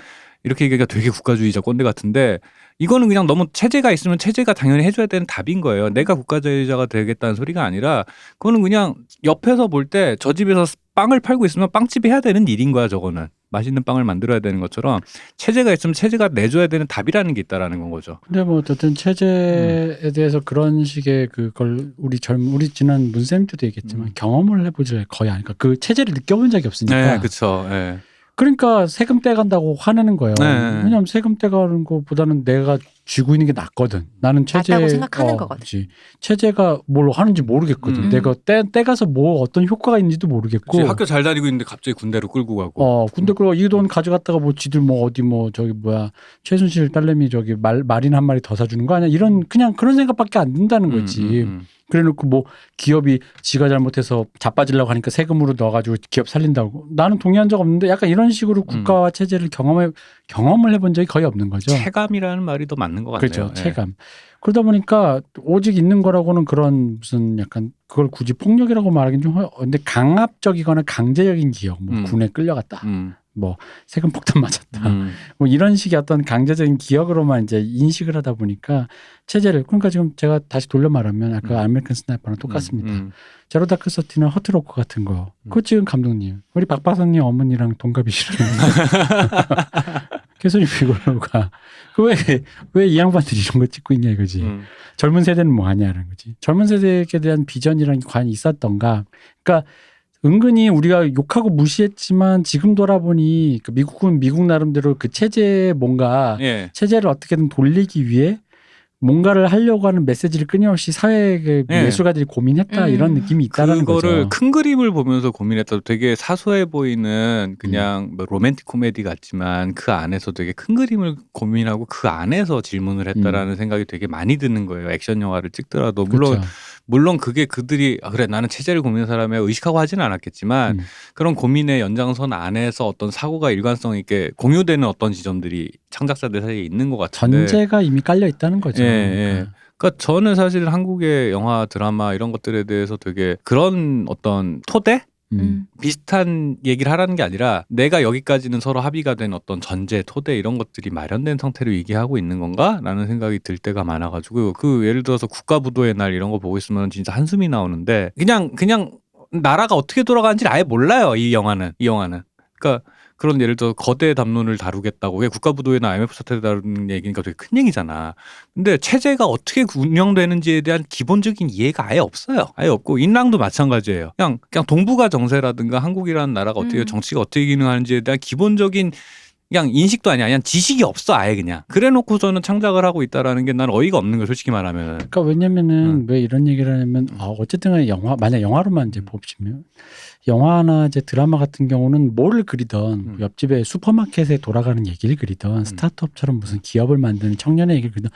이렇게 얘기가 되게 국가주의자 꼰대 같은데 이거는 그냥 너무 체제가 있으면 체제가 당연히 해줘야 되는 답인 거예요. 내가 국가주의자가 되겠다는 소리가 아니라 그거는 그냥 옆에서 볼 때 저 집에서 빵을 팔고 있으면 빵집이 해야 되는 일인 거야. 저거는 맛있는 빵을 만들어야 되는 것처럼 체제가 있으면 체제가 내줘야 되는 답이라는 게 있다라는 건 거죠. 근데 뭐 어쨌든 체제에 대해서 그런 식의 그걸 우리 지난 문쌤 때도 얘기했지만 경험을 해보지 거의 않으니까 그 체제를 느껴본 적이 없으니까. 네, 그렇죠. 네. 그러니까 세금 떼간다고 화내는 거예요. 네. 왜냐하면 세금 떼가는 것보다는 내가 쥐고 있는 게 낫거든. 나는 체제 맞다고 생각하는 거거든. 그치. 체제가 뭘 하는지 모르겠거든. 내가 떼가서 뭐 어떤 효과가 있는지도 모르겠고. 그치, 학교 잘 다니고 있는데 갑자기 군대로 끌고 가고. 군대 끌고 이 돈 가져갔다가 뭐 지들 뭐 어디 뭐 저기 뭐야 최순실 딸내미 저기 말인 한 마리 더 사주는 거 아니야? 이런 그냥 그런 생각밖에 안 든다는 거지. 그래놓고 뭐 기업이 지가 잘못해서 자빠지려고 하니까 세금으로 넣어가지고 기업 살린다고. 나는 동의한 적 없는데 약간 이런 식으로 국가와 체제를 경험을 해본 적이 거의 없는 거죠. 체감이라는 말이 더 맞는 것 같네요. 그렇죠. 체감. 그러다 보니까 오직 있는 거라고는 그런 무슨 약간 그걸 굳이 폭력이라고 말하기는 좀 근데 강압적이거나 강제적인 기억, 뭐 군에 끌려갔다. 뭐 세금 폭탄 맞았다. 뭐 이런 식의 어떤 강제적인 기억으로만 이제 인식을 하다 보니까 체제를 그러니까 지금 제가 다시 돌려 말하면 아까 아메리칸 스나이퍼랑 똑같습니다. 제로 다크 서티나 허트로커 같은 거. 그거 지금 감독님. 우리 박바사님 어머니랑 동갑이시라는 캐서린 비글로우가 왜 이 양반들이 이런 거 찍고 있냐 이거지. 젊은 세대는 뭐 하냐라는 거지. 젊은 세대에 대한 비전이라는 게 과연 있었던가. 그러니까 은근히 우리가 욕하고 무시했지만 지금 돌아보니 그 미국은 미국 나름대로 그 체제에 뭔가 체제를 어떻게든 돌리기 위해 뭔가를 하려고 하는 메시지를 끊임없이 사회 예술가들이 고민했다 이런 느낌이 있다라는 거죠. 그거를 큰 그림을 보면서 고민했다. 되게 사소해 보이는 그냥 뭐 로맨틱 코미디 같지만 그 안에서 되게 큰 그림을 고민하고 그 안에서 질문을 했다라는 생각이 되게 많이 드는 거예요. 액션 영화를 찍더라도 물론 그게 그들이 그래 나는 체제를 고민하는 사람에 의식하고 하지는 않았겠지만 그런 고민의 연장선 안에서 어떤 사고가 일관성 있게 공유되는 어떤 지점들이 창작자들 사이에 있는 것 같은데 전제가 이미 깔려 있다는 거죠. 그러니까 저는 사실 한국의 영화 드라마 이런 것들에 대해서 되게 그런 어떤 토대 비슷한 얘기를 하라는 게 아니라 내가 여기까지는 서로 합의가 된 어떤 전제, 토대 이런 것들이 마련된 상태로 얘기하고 있는 건가? 라는 생각이 들 때가 많아가지고 그 예를 들어서 국가부도의 날 이런 거 보고 있으면 진짜 한숨이 나오는데 그냥 나라가 어떻게 돌아가는지 아예 몰라요. 이 영화는. 그러니까 그런 예를 들어 거대 담론을 다루겠다고 왜 국가부도회나 IMF 사태를 다루는 얘기니까 되게 큰 얘기잖아. 근데 체제가 어떻게 운영되는지에 대한 기본적인 이해가 아예 없어요. 아예 없고 인랑도 마찬가지예요. 그냥 동북아 정세라든가 한국이라는 나라가 어떻게 정치가 어떻게 기능하는지에 대한 기본적인 그냥 인식도 아니야. 그냥 지식이 없어 아예 그냥. 그래놓고서는 창작을 하고 있다라는 게 난 어이가 없는 거야 솔직히 말하면. 그러니까 왜냐면은 왜 이런 얘기를 하냐면 어쨌든 간에 만약 영화로만 이제 봅시면 영화나 이제 드라마 같은 경우는 뭘 그리던 옆집에 슈퍼마켓에 돌아가는 얘기를 그리던 스타트업처럼 무슨 기업을 만드는 청년의 얘기를 그리던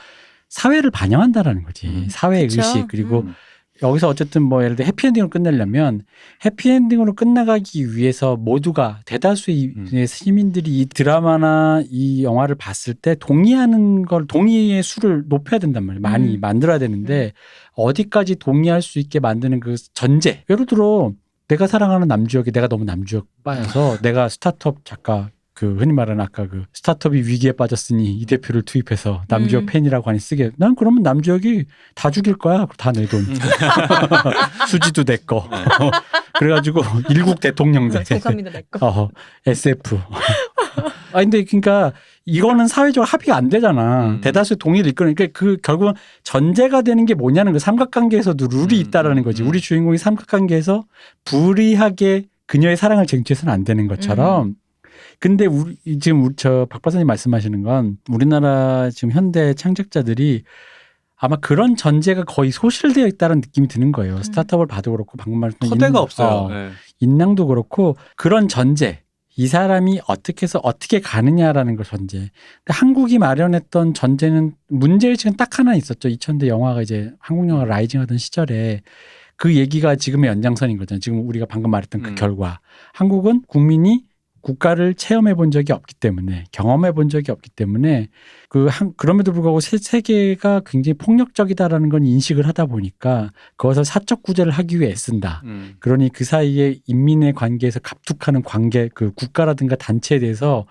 사회를 반영한다라는 거지. 사회 그쵸? 의식 그리고 여기서 어쨌든 뭐 예를 들어 해피엔딩으로 끝내려면 해피엔딩으로 끝나가기 위해서 모두가 대다수의 시민들이 이 드라마나 이 영화를 봤을 때 동의의 수를 높여야 된단 말이에요. 많이 만들어야 되는데 어디까지 동의할 수 있게 만드는 그 전제. 예를 들어 내가 사랑하는 남주역이 내가 너무 남주역 빠여서 내가 스타트업 작가 그 흔히 말하는 아까 그 스타트업이 위기에 빠졌으니 이 대표를 투입해서 남주역 팬이라고 하니 쓰게. 난 그러면 남주역이 다 죽일 거야. 다 내 돈. 수지도 내 거. 그래가지고 일국 대통령 돼. 공감이도 내 거. SF. 근데 그러니까 이거는 사회적으로 합의가 안 되잖아. 대다수의 동의를 이끌으니까 그 결국은 전제가 되는 게 뭐냐는 그 삼각관계에서도 룰이 있다라는 거지. 우리 주인공이 삼각관계에서 불이하게 그녀의 사랑을 쟁취해서는 안 되는 것처럼. 근데 지금 박 박사님 말씀하시는 건 우리나라 지금 현대 창작자들이 아마 그런 전제가 거의 소실되어 있다는 느낌이 드는 거예요. 스타트업을 봐도 그렇고 방금 말했던 토대가 없어요. 네. 인랑도 그렇고 그런 전제. 이 사람이 어떻게 해서 어떻게 가느냐라는 걸 전제. 근데 한국이 마련했던 전제는 문제의식은 딱 하나 있었죠. 2000대 영화가 이제 한국 영화가 라이징하던 시절에 그 얘기가 지금의 연장선인 거잖아요. 지금 우리가 방금 말했던 그 결과. 한국은 국민이 국가를 체험해 본 적이 없기 때문에 경험해 본 적이 없기 때문에 그럼에도 불구하고 세계가 굉장히 폭력적이다라는 건 인식을 하다 보니까 그것을 사적 구제를 하기 위해 애쓴다. 그러니 그 사이에 인민의 관계에서 갑툭하는 관계 그 국가라든가 단체에 대해서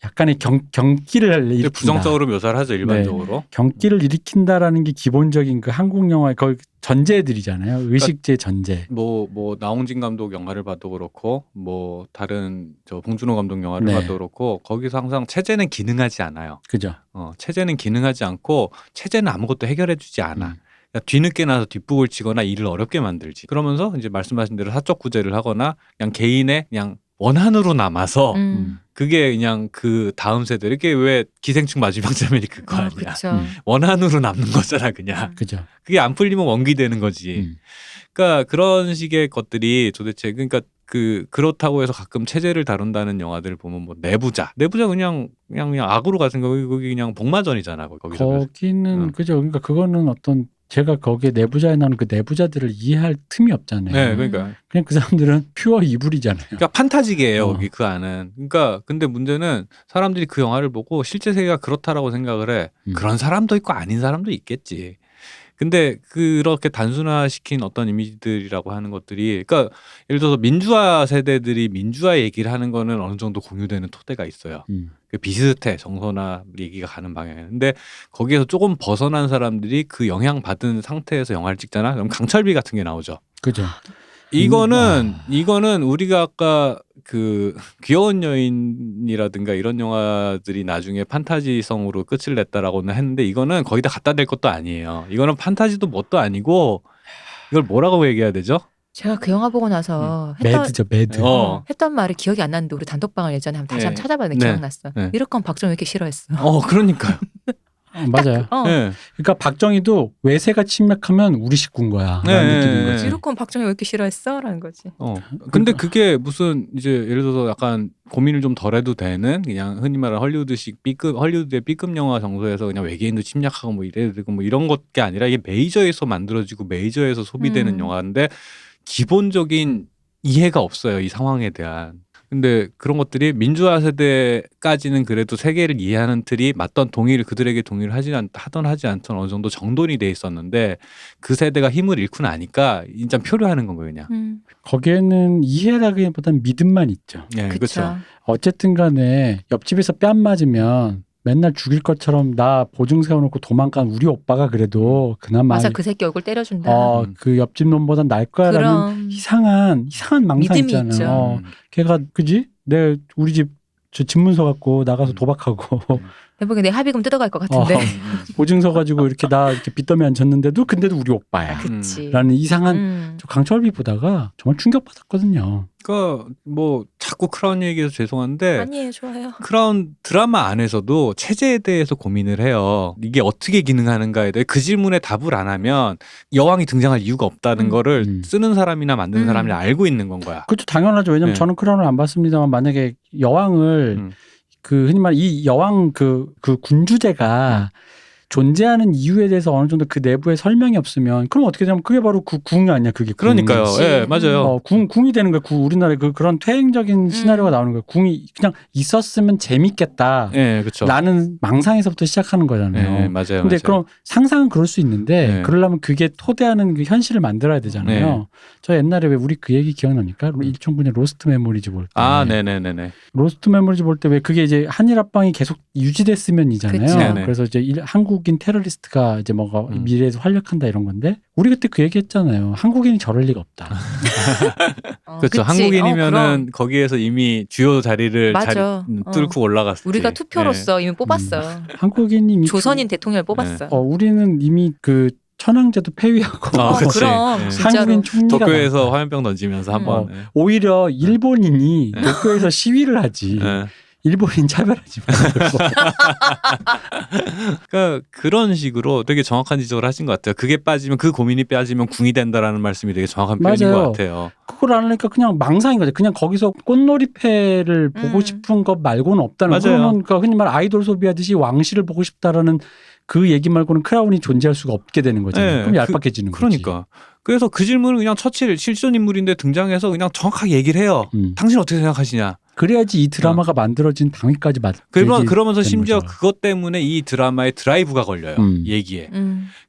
약간의 경기를 일으킨다. 부정적으로 묘사를 하죠 일반적으로. 네. 경기를 일으킨다라는 게 기본적인 그 한국 영화의 거의 전제들이잖아요. 의식제 전제. 뭐 나홍진 감독 영화를 봐도 그렇고 뭐 다른 봉준호 감독 영화를 봐도 그렇고 거기서 항상 체제는 기능하지 않아요. 그죠. 체제는 기능하지 않고 체제는 아무것도 해결해주지 않아. 그러니까 뒤늦게 나서 뒷북을 치거나 일을 어렵게 만들지. 그러면서 이제 말씀하신 대로 사적 구제를 하거나 그냥 개인의 그냥 원한으로 남아서 그게 그냥 그 다음 세대 이렇게 왜 기생충 마지막 장면이 그거 아니야. 그쵸. 원한으로 남는 거잖아 그냥. 그죠. 그게 안 풀리면 원기되는 거지. 그러니까 그런 식의 것들이 도대체 그러니까 그렇다고 해서 가끔 체제를 다룬다는 영화들을 보면 뭐 내부자 그냥 악으로 가는 거 거기 그냥 복마전이잖아 거기서. 거기는 그죠. 그러니까 그거는 어떤 제가 거기에 내부자에 나오는 그 내부자들을 이해할 틈이 없잖아요. 네, 그러니까 그냥 그 사람들은 퓨어 이불이잖아요. 그러니까 판타지계예요 거기 그 안은. 그러니까 근데 문제는 사람들이 그 영화를 보고 실제 세계가 그렇다라고 생각을 해. 그런 사람도 있고 아닌 사람도 있겠지. 근데 그렇게 단순화시킨 어떤 이미지들이라고 하는 것들이 그러니까 예를 들어서 민주화 세대들이 민주화 얘기를 하는 거는 어느 정도 공유되는 토대가 있어요. 비슷해 정서나 얘기가 가는 방향에. 근데 거기에서 조금 벗어난 사람들이 그 영향 받은 상태에서 영화를 찍잖아. 그럼 강철비 같은 게 나오죠. 그죠. 이거는 우리가 아까 그 귀여운 여인이라든가 이런 영화들이 나중에 판타지성으로 끝을 냈다라고는 했는데 이거는 거기다 갖다 댈 것도 아니에요. 이거는 판타지도 뭣도 아니고 이걸 뭐라고 얘기해야 되죠? 제가 그 영화 보고 나서 매드죠, 매드. 했던 말이 기억이 안 나는데 우리 단톡방을 예전에 다시 한번 찾아봤는데 기억났어. 이럴 건 박정희 왜 이렇게 싫어했어? 그러니까요. 맞아요. 네. 그러니까 박정희도 외세가 침략하면 우리 식구인 거야. 라는 느낌인 거지. 이럴 건 박정희 왜 이렇게 싫어했어? 라는 거지. 근데 그게 무슨 이제 예를 들어서 약간 고민을 좀 덜 해도 되는 그냥 흔히 말하는 헐리우드의 B급 영화 정서에서 그냥 외계인도 침략하고 뭐 이래야 되고 뭐 이런 것 게 아니라 이게 메이저에서 만들어지고 메이저에서 소비되는 영화인데 기본적인 이해가 없어요. 이 상황에 대한. 근데 그런 것들이 민주화 세대까지는 그래도 세계를 이해하는 틀이 맞던 동의를 그들에게 동의를 하던 하지 않던 어느 정도 정돈이 돼 있었는데 그 세대가 힘을 잃고 나니까 인자 표류하는 건 거예요, 그냥. 거기에는 이해라기보다는 믿음만 있죠. 네, 그렇죠. 어쨌든 간에 옆집에서 뺨 맞으면 맨날 죽일 것처럼 나 보증 세워놓고 도망간 우리 오빠가 그래도 그나마 맞아, 그 새끼 얼굴 때려준다. 그 옆집 놈보단 나을 거야라는 그럼. 이상한 망상 믿음이 있잖아요. 있죠. 걔가 그지? 우리 집 저 집문서 갖고 나가서 도박하고 대부분 내 합의금 뜯어갈 것 같은데. 보증서 가지고 이렇게 나 이렇게 빚더미 안 쳤는데도 근데도 우리 오빠야. 그치. 라는 이상한 저 강철비 보다가 정말 충격받았거든요. 그러니까 뭐 자꾸 크라운 얘기해서 죄송한데 아니에요, 좋아요. 크라운 드라마 안에서도 체제에 대해서 고민을 해요. 이게 어떻게 기능하는가에 대해 그 질문에 답을 안 하면 여왕이 등장할 이유가 없다는 거를 쓰는 사람이나 만드는 사람이 알고 있는 건 거야. 그것도 당연하죠. 왜냐면 저는 크라운을 안 봤습니다만 만약에 여왕을 그 흔히 말 이 여왕 그 군주제가 존재하는 이유에 대해서 어느 정도 그 내부에 설명이 없으면 그럼 어떻게 되냐면 그게 바로 그 궁이 아니야. 그게 그러니까요. 예, 맞아요. 궁이 되는 거예요. 우리나라에 그런 퇴행적인 시나리오가 나오는 거예요. 궁이 그냥 있었으면 재밌겠다. 예, 그렇죠. 라는 망상에서부터 시작하는 거잖아요. 예, 맞아요. 근데 그럼 상상은 그럴 수 있는데 그러려면 그게 토대하는 그 현실을 만들어야 되잖아요. 저 옛날에 왜 우리 그 얘기 기억납니까? 일종군의 로스트 메모리즈 볼 때. 아, 네네네네. 로스트 메모리즈 볼 때 왜 그게 이제 한일 합방이 계속 유지됐으면이잖아요. 그래서 이제 한국인 테러리스트가 이제 뭐가 미래에서 활약한다 이런 건데 우리 그때 그 얘기했잖아요. 한국인이 저럴 리가 없다. 그렇죠. 한국인이면은 거기에서 이미 주요 자리를 뚫고 올라갔지. 우리가 투표로서 이미 뽑았어. 한국인이 이미 조선인 대통령을 뽑았어. 우리는 이미 그 천황제도 폐위하고 그럼 한국인 총리가 도쿄에서 화염병 던지면서 한번 오히려 일본인이 도쿄에서 시위를 하지. 일본인 차별하지 말고. 그러니까 그런 식으로 되게 정확한 지적을 하신 것 같아요. 그게 빠지면 그 고민이 빠지면 궁이 된다라는 말씀이 되게 정확한 표현인 것 같아요. 그걸 안 하니까 그냥 망상인 거죠. 그냥 거기서 꽃놀이패를 보고 싶은 것 말고는 없다는 거예요. 그러니까 흔히 말 아이돌 소비하듯이 왕실을 보고 싶다라는 그 얘기 말고는 크라운이 존재할 수가 없게 되는 거잖아요. 그럼 얄팍해지는 거지. 그러니까. 그래서 그 질문을 그냥 처칠 실존 인물인데 등장해서 그냥 정확하게 얘기를 해요. 당신 어떻게 생각하시냐. 그래야지 이 드라마가 만들어진 당위까지 그러면서 심지어 거죠. 그것 때문에 이 드라마의 드라이브가 걸려요. 얘기에.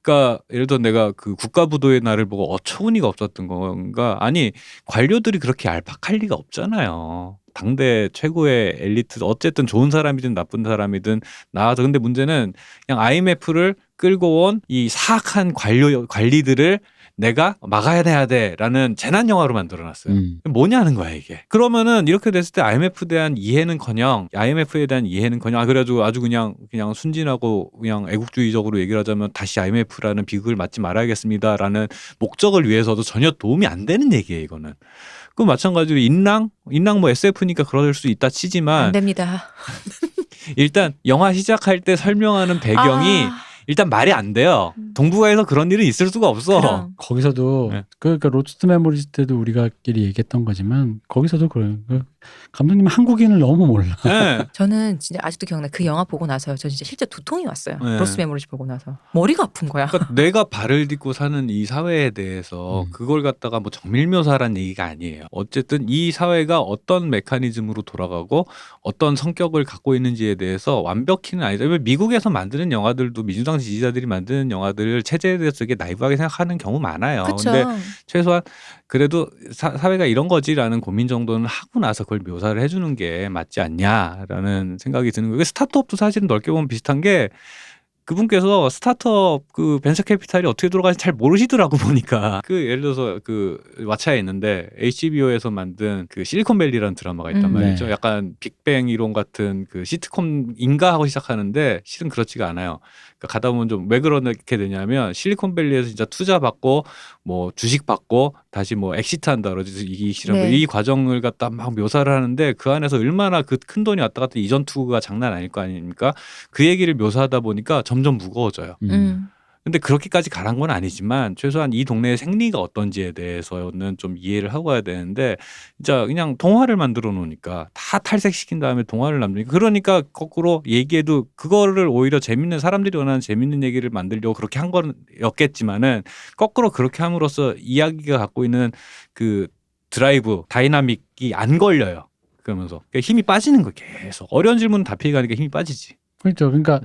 그러니까 예를 들어 내가 그 국가부도의 날을 보고 어처구니가 없었던 건가. 아니 관료들이 그렇게 얄팍할 리가 없잖아요. 당대 최고의 엘리트 어쨌든 좋은 사람이든 나쁜 사람이든 나와서 근데 문제는 그냥 IMF를 끌고 온 이 사악한 관리들을 내가 막아야 돼라는 재난 영화로 만들어놨어요. 뭐냐는 거야 이게. 그러면은 이렇게 됐을 때 IMF에 대한 이해는커녕 그래가지고 아주 그냥 순진하고 그냥 애국주의적으로 얘기를 하자면 다시 IMF라는 비극을 맞지 말아야겠습니다라는 목적을 위해서도 전혀 도움이 안 되는 얘기예요 이거는. 그 마찬가지로 인랑 뭐 SF니까 그럴 수 있다 치지만 안 됩니다. 일단 영화 시작할 때 설명하는 배경이 일단 말이 안 돼요. 동북아에서 그런 일은 있을 수가 없어. 그럼. 거기서도 그러니까 로스트 메모리즈 때도 우리가끼리 얘기했던 거지만 거기서도 그래요. 감독님은 한국인을 너무 몰라. 저는 진짜 아직도 기억나. 그 영화 보고 나서요. 저 진짜 실제 두통이 왔어요. 로스트 메모리즈 보고 나서 머리가 아픈 거야. 그러니까 내가 발을 딛고 사는 이 사회에 대해서 그걸 갖다가 뭐 정밀묘사라는 얘기가 아니에요. 어쨌든 이 사회가 어떤 메커니즘으로 돌아가고 어떤 성격을 갖고 있는지에 대해서 완벽히는 아니다. 미국에서 만드는 영화들도 민주당 지지자들이 만드는 영화들을 체제에 대해서 되게 나이브하게 생각하는 경우 많아요. 근데 최소한 그래도 사회가 이런 거지라는 고민 정도는 하고 나서 그걸 묘사를 해주는 게 맞지 않냐라는 생각이 드는 거예요. 스타트업도 사실은 넓게 보면 비슷한 게 그분께서 스타트업 그 벤처 캐피탈이 어떻게 돌아가는지 잘 모르시더라고 보니까. 그 예를 들어서 그 왓챠에 있는데 HBO에서 만든 그 실리콘밸리라는 드라마가 있단 말이죠. 약간 빅뱅 이론 같은 그 시트콤인가 하고 시작하는데 실은 그렇지가 않아요. 그러니까 가다 보면 좀 왜 그렇게 되냐면 실리콘밸리에서 진짜 투자 받고 뭐 주식 받고 다시 뭐 엑시트한다 그러지 이 과정을 갖다 막 묘사를 하는데 그 안에서 얼마나 그 큰 돈이 왔다 갔다 이전 투구가 장난 아닐 거 아닙니까? 그 얘기를 묘사하다 보니까 점점 무거워져요. 근데 그렇게까지 가란 건 아니지만 최소한 이 동네의 생리가 어떤지에 대해서는 좀 이해를 하고 가야 되는데 진짜 그냥 동화를 만들어 놓으니까 다 탈색시킨 다음에 동화를 남기니까 그러니까 거꾸로 얘기해도 그거를 오히려 재밌는 사람들이 원하는 재밌는 얘기를 만들려고 그렇게 한 거였겠지만은 거꾸로 그렇게 함으로써 이야기가 갖고 있는 그 드라이브 다이나믹이 안 걸려요. 그러면서 그러니까 힘이 빠지는 거 계속 어려운 질문 다 피해가니까 힘이 빠지지. 그렇죠. 그러니까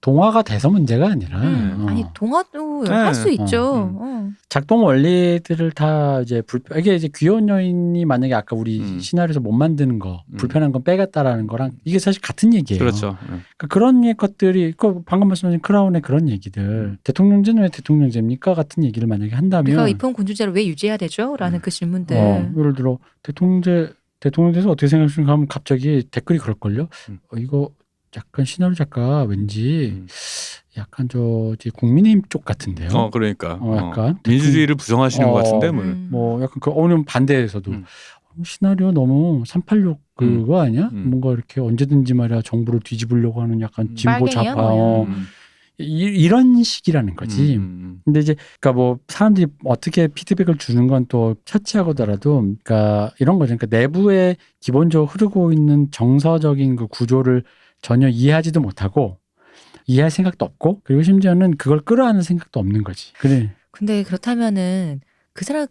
동화가 돼서 문제가 아니라 아니 동화도 네. 할 수 있죠. 작동 원리들을 다 이제 이게 이제 귀여운 여인이 만약에 아까 우리 시나리오에서 못 만드는 거 불편한 건 빼겠다라는 거랑 이게 사실 같은 얘기예요. 그렇죠. 그러니까 그런 것들이 방금 말씀하신 크라운의 그런 얘기들 대통령제는 왜 대통령제입니까 같은 얘기를 만약에 한다면 우리가 입헌 군주제를 왜 유지해야 되죠? 라는 그 질문들. 예를 들어 대통령제에서 어떻게 생각하시는가 하면 갑자기 댓글이 그럴걸요. 이거 약간 시나리오 작가 왠지 약간 국민의힘 쪽 같은데요. 그러니까. 약간 민주주의를 부정하시는 것 같은데 뭐 약간 오늘 반대에서도 시나리오 너무 386 그거 아니야? 뭔가 이렇게 언제든지 말이야 정부를 뒤집으려고 하는 약간 진보 빨갱이야, 좌파 뭐야. 이런 식이라는 거지. 근데 이제 그러니까 뭐 사람들이 어떻게 피드백을 주는 건 또 차치하고더라도 그러니까 이런 거죠. 그러니까 내부에 기본적으로 흐르고 있는 정서적인 그 구조를 전혀 이해하지도 못하고 이해할 생각도 없고 그리고 심지어는 그걸 끌어안는 생각도 없는 거지. 그래. 근데 그렇다면은 그 사람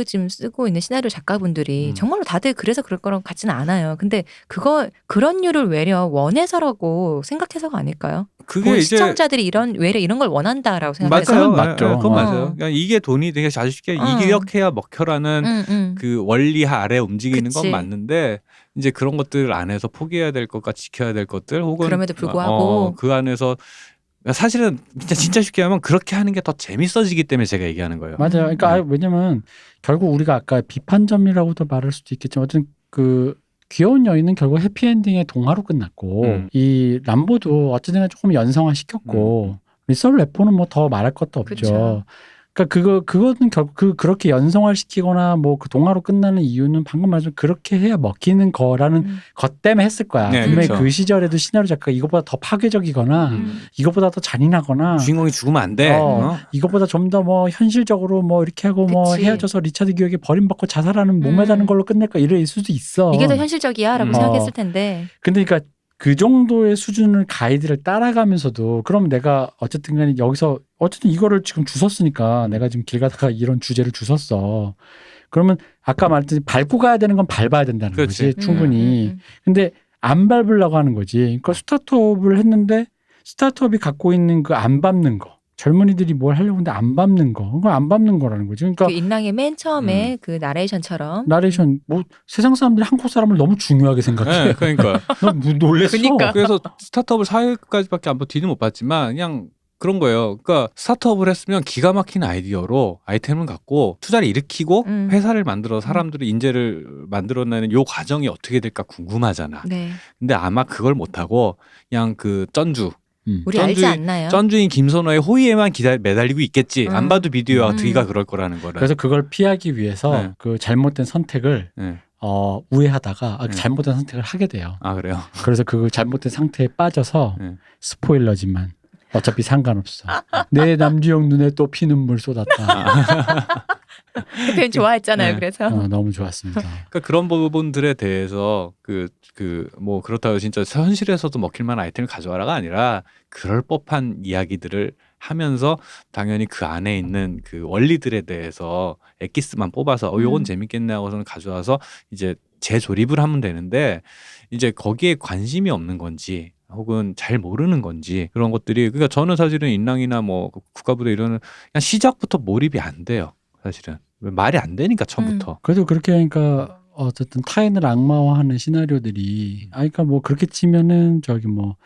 지금 쓰고 있는 시나리오 작가분들이 정말로 다들 그래서 그럴 거라고 같지는 않아요. 근데 그런 류를 외려 원해서라고 생각해서가 아닐까요? 그게 이제 시청자들이 외려 이런 걸 원한다라고 생각해서. 맞아요. 맞죠. 그건 맞아요. 그러니까 이게 돈이 되게 자주 쉽게 이력해야 먹혀라는 그 원리 아래 움직이는 그치. 건 맞는데 이제 그런 것들 안에서 포기해야 될 것과 지켜야 될 것들 혹은 그럼에도 불구하고 그 안에서 사실은 진짜 쉽게 하면 그렇게 하는 게 더 재밌어지기 때문에 제가 얘기하는 거예요. 맞아요. 그러니까 왜냐면 결국 우리가 아까 비판점이라고도 말할 수도 있겠지만 어쨌든 그 귀여운 여인은 결국 해피엔딩의 동화로 끝났고 이 람보도 어쨌든 조금 연성화 시켰고 리썰 레포는 뭐 더 말할 것도 없죠. 그쵸. 그러니까 그거는 결국 그렇게 연성화를 시키거나 뭐 그 동화로 끝나는 이유는 방금 말씀 그렇게 해야 먹히는 거라는 것 때문에 했을 거야. 네, 분명히 그렇죠. 그 시절에도 시나리오 작가가 이것보다 더 파괴적이거나 이것보다 더 잔인하거나 주인공이 죽으면 안 돼. 이것보다 좀 더 뭐 현실적으로 뭐 이렇게 하고 뭐 그치. 헤어져서 리차드 기억에 버림받고 자살하는 목매다는 걸로 끝낼까 이럴 수도 있어. 이게 더 현실적이야라고 생각했을 텐데. 근데 그러니까 그 정도의 수준을 가이드를 따라가면서도 그럼 내가 어쨌든 간에 여기서 어쨌든 이거를 지금 주웠으니까 내가 지금 길 가다가 이런 주제를 주웠어. 그러면 아까 말했듯이 밟고 가야 되는 건 밟아야 된다는 그렇지. 거지 충분히. 근데 안 밟으려고 하는 거지. 그러니까 스타트업을 했는데 스타트업이 갖고 있는 그 안 밟는 거. 젊은이들이 뭘 하려고 하는데 안 밟는 거. 그건 안 밟는 거라는 거지. 그러니까 그 인랑의 맨 처음에 그 나레이션처럼. 나레이션 뭐 세상 사람들이 한국 사람을 너무 중요하게 생각해. 네, 그러니까. 난 놀랬어. 그러니까. 그래서 스타트업을 4일까지밖에 뒤는 못 봤지만 그냥 그런 거예요. 그러니까 스타트업을 했으면 기가 막힌 아이디어로 아이템을 갖고 투자를 일으키고 회사를 만들어 사람들의 인재를 만들어내는 요 과정이 어떻게 될까 궁금하잖아. 네. 근데 아마 그걸 못하고 그냥 그 쩐주 우리 알지 않나요? 쩐주인 김선호의 호의에만 매달리고 있겠지. 안 봐도 비디오와 뒤가 그럴 거라는 거를. 그래서 그걸 피하기 위해서 네. 그 잘못된 선택을 네. 우회하다가 잘못된 선택을 하게 돼요. 아 그래요? 그래서 그 잘못된 상태에 빠져서 네. 스포일러지만 어차피 상관없어. 내 남주영 눈에 또 피눈물 쏟았다. 그 표현 좋아했잖아요. 네. 그래서. 너무 좋았습니다. 그러니까 그런 부분들에 대해서 뭐 그렇다고 진짜 현실에서도 먹힐 만한 아이템을 가져와라가 아니라 그럴 법한 이야기들을 하면서 당연히 그 안에 있는 그 원리들에 대해서 엑기스만 뽑아서 요건 재밌겠네 하고서는 가져와서 이제 재조립을 하면 되는데 이제 거기에 관심이 없는 건지 혹은 잘 모르는 건지 그런 것들이 그러니까 저는 사실은 인랑이나 뭐 국가부대 이런 그냥 시작부터 몰입이 안 돼요. 사실은 말이 안 되니까 처음부터. 그래도 그렇게 하니까 어쨌든 타인을 악마화하는 시나리오들이 그러니까 뭐 그렇게 치면은 뭐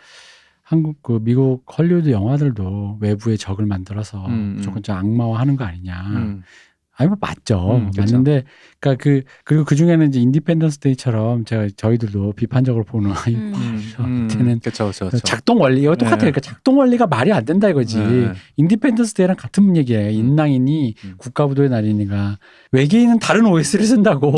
한국 미국 헐리우드 영화들도 외부의 적을 만들어서 무조건 좀 악마화하는 거 아니냐. 뭐 맞죠. 맞는데 그러니까 그리고 그 중에는 이제 인디펜던스 데이처럼 저희들도 비판적으로 보는 때는 그렇죠. 작동 원리 이거 똑같아요. 그러니까 작동 원리가 말이 안 된다 이거지. 인디펜던스 데이랑 같은 얘기예요. 인랑이니 국가부도의 날이니가 외계인은 다른 OS를 쓴다고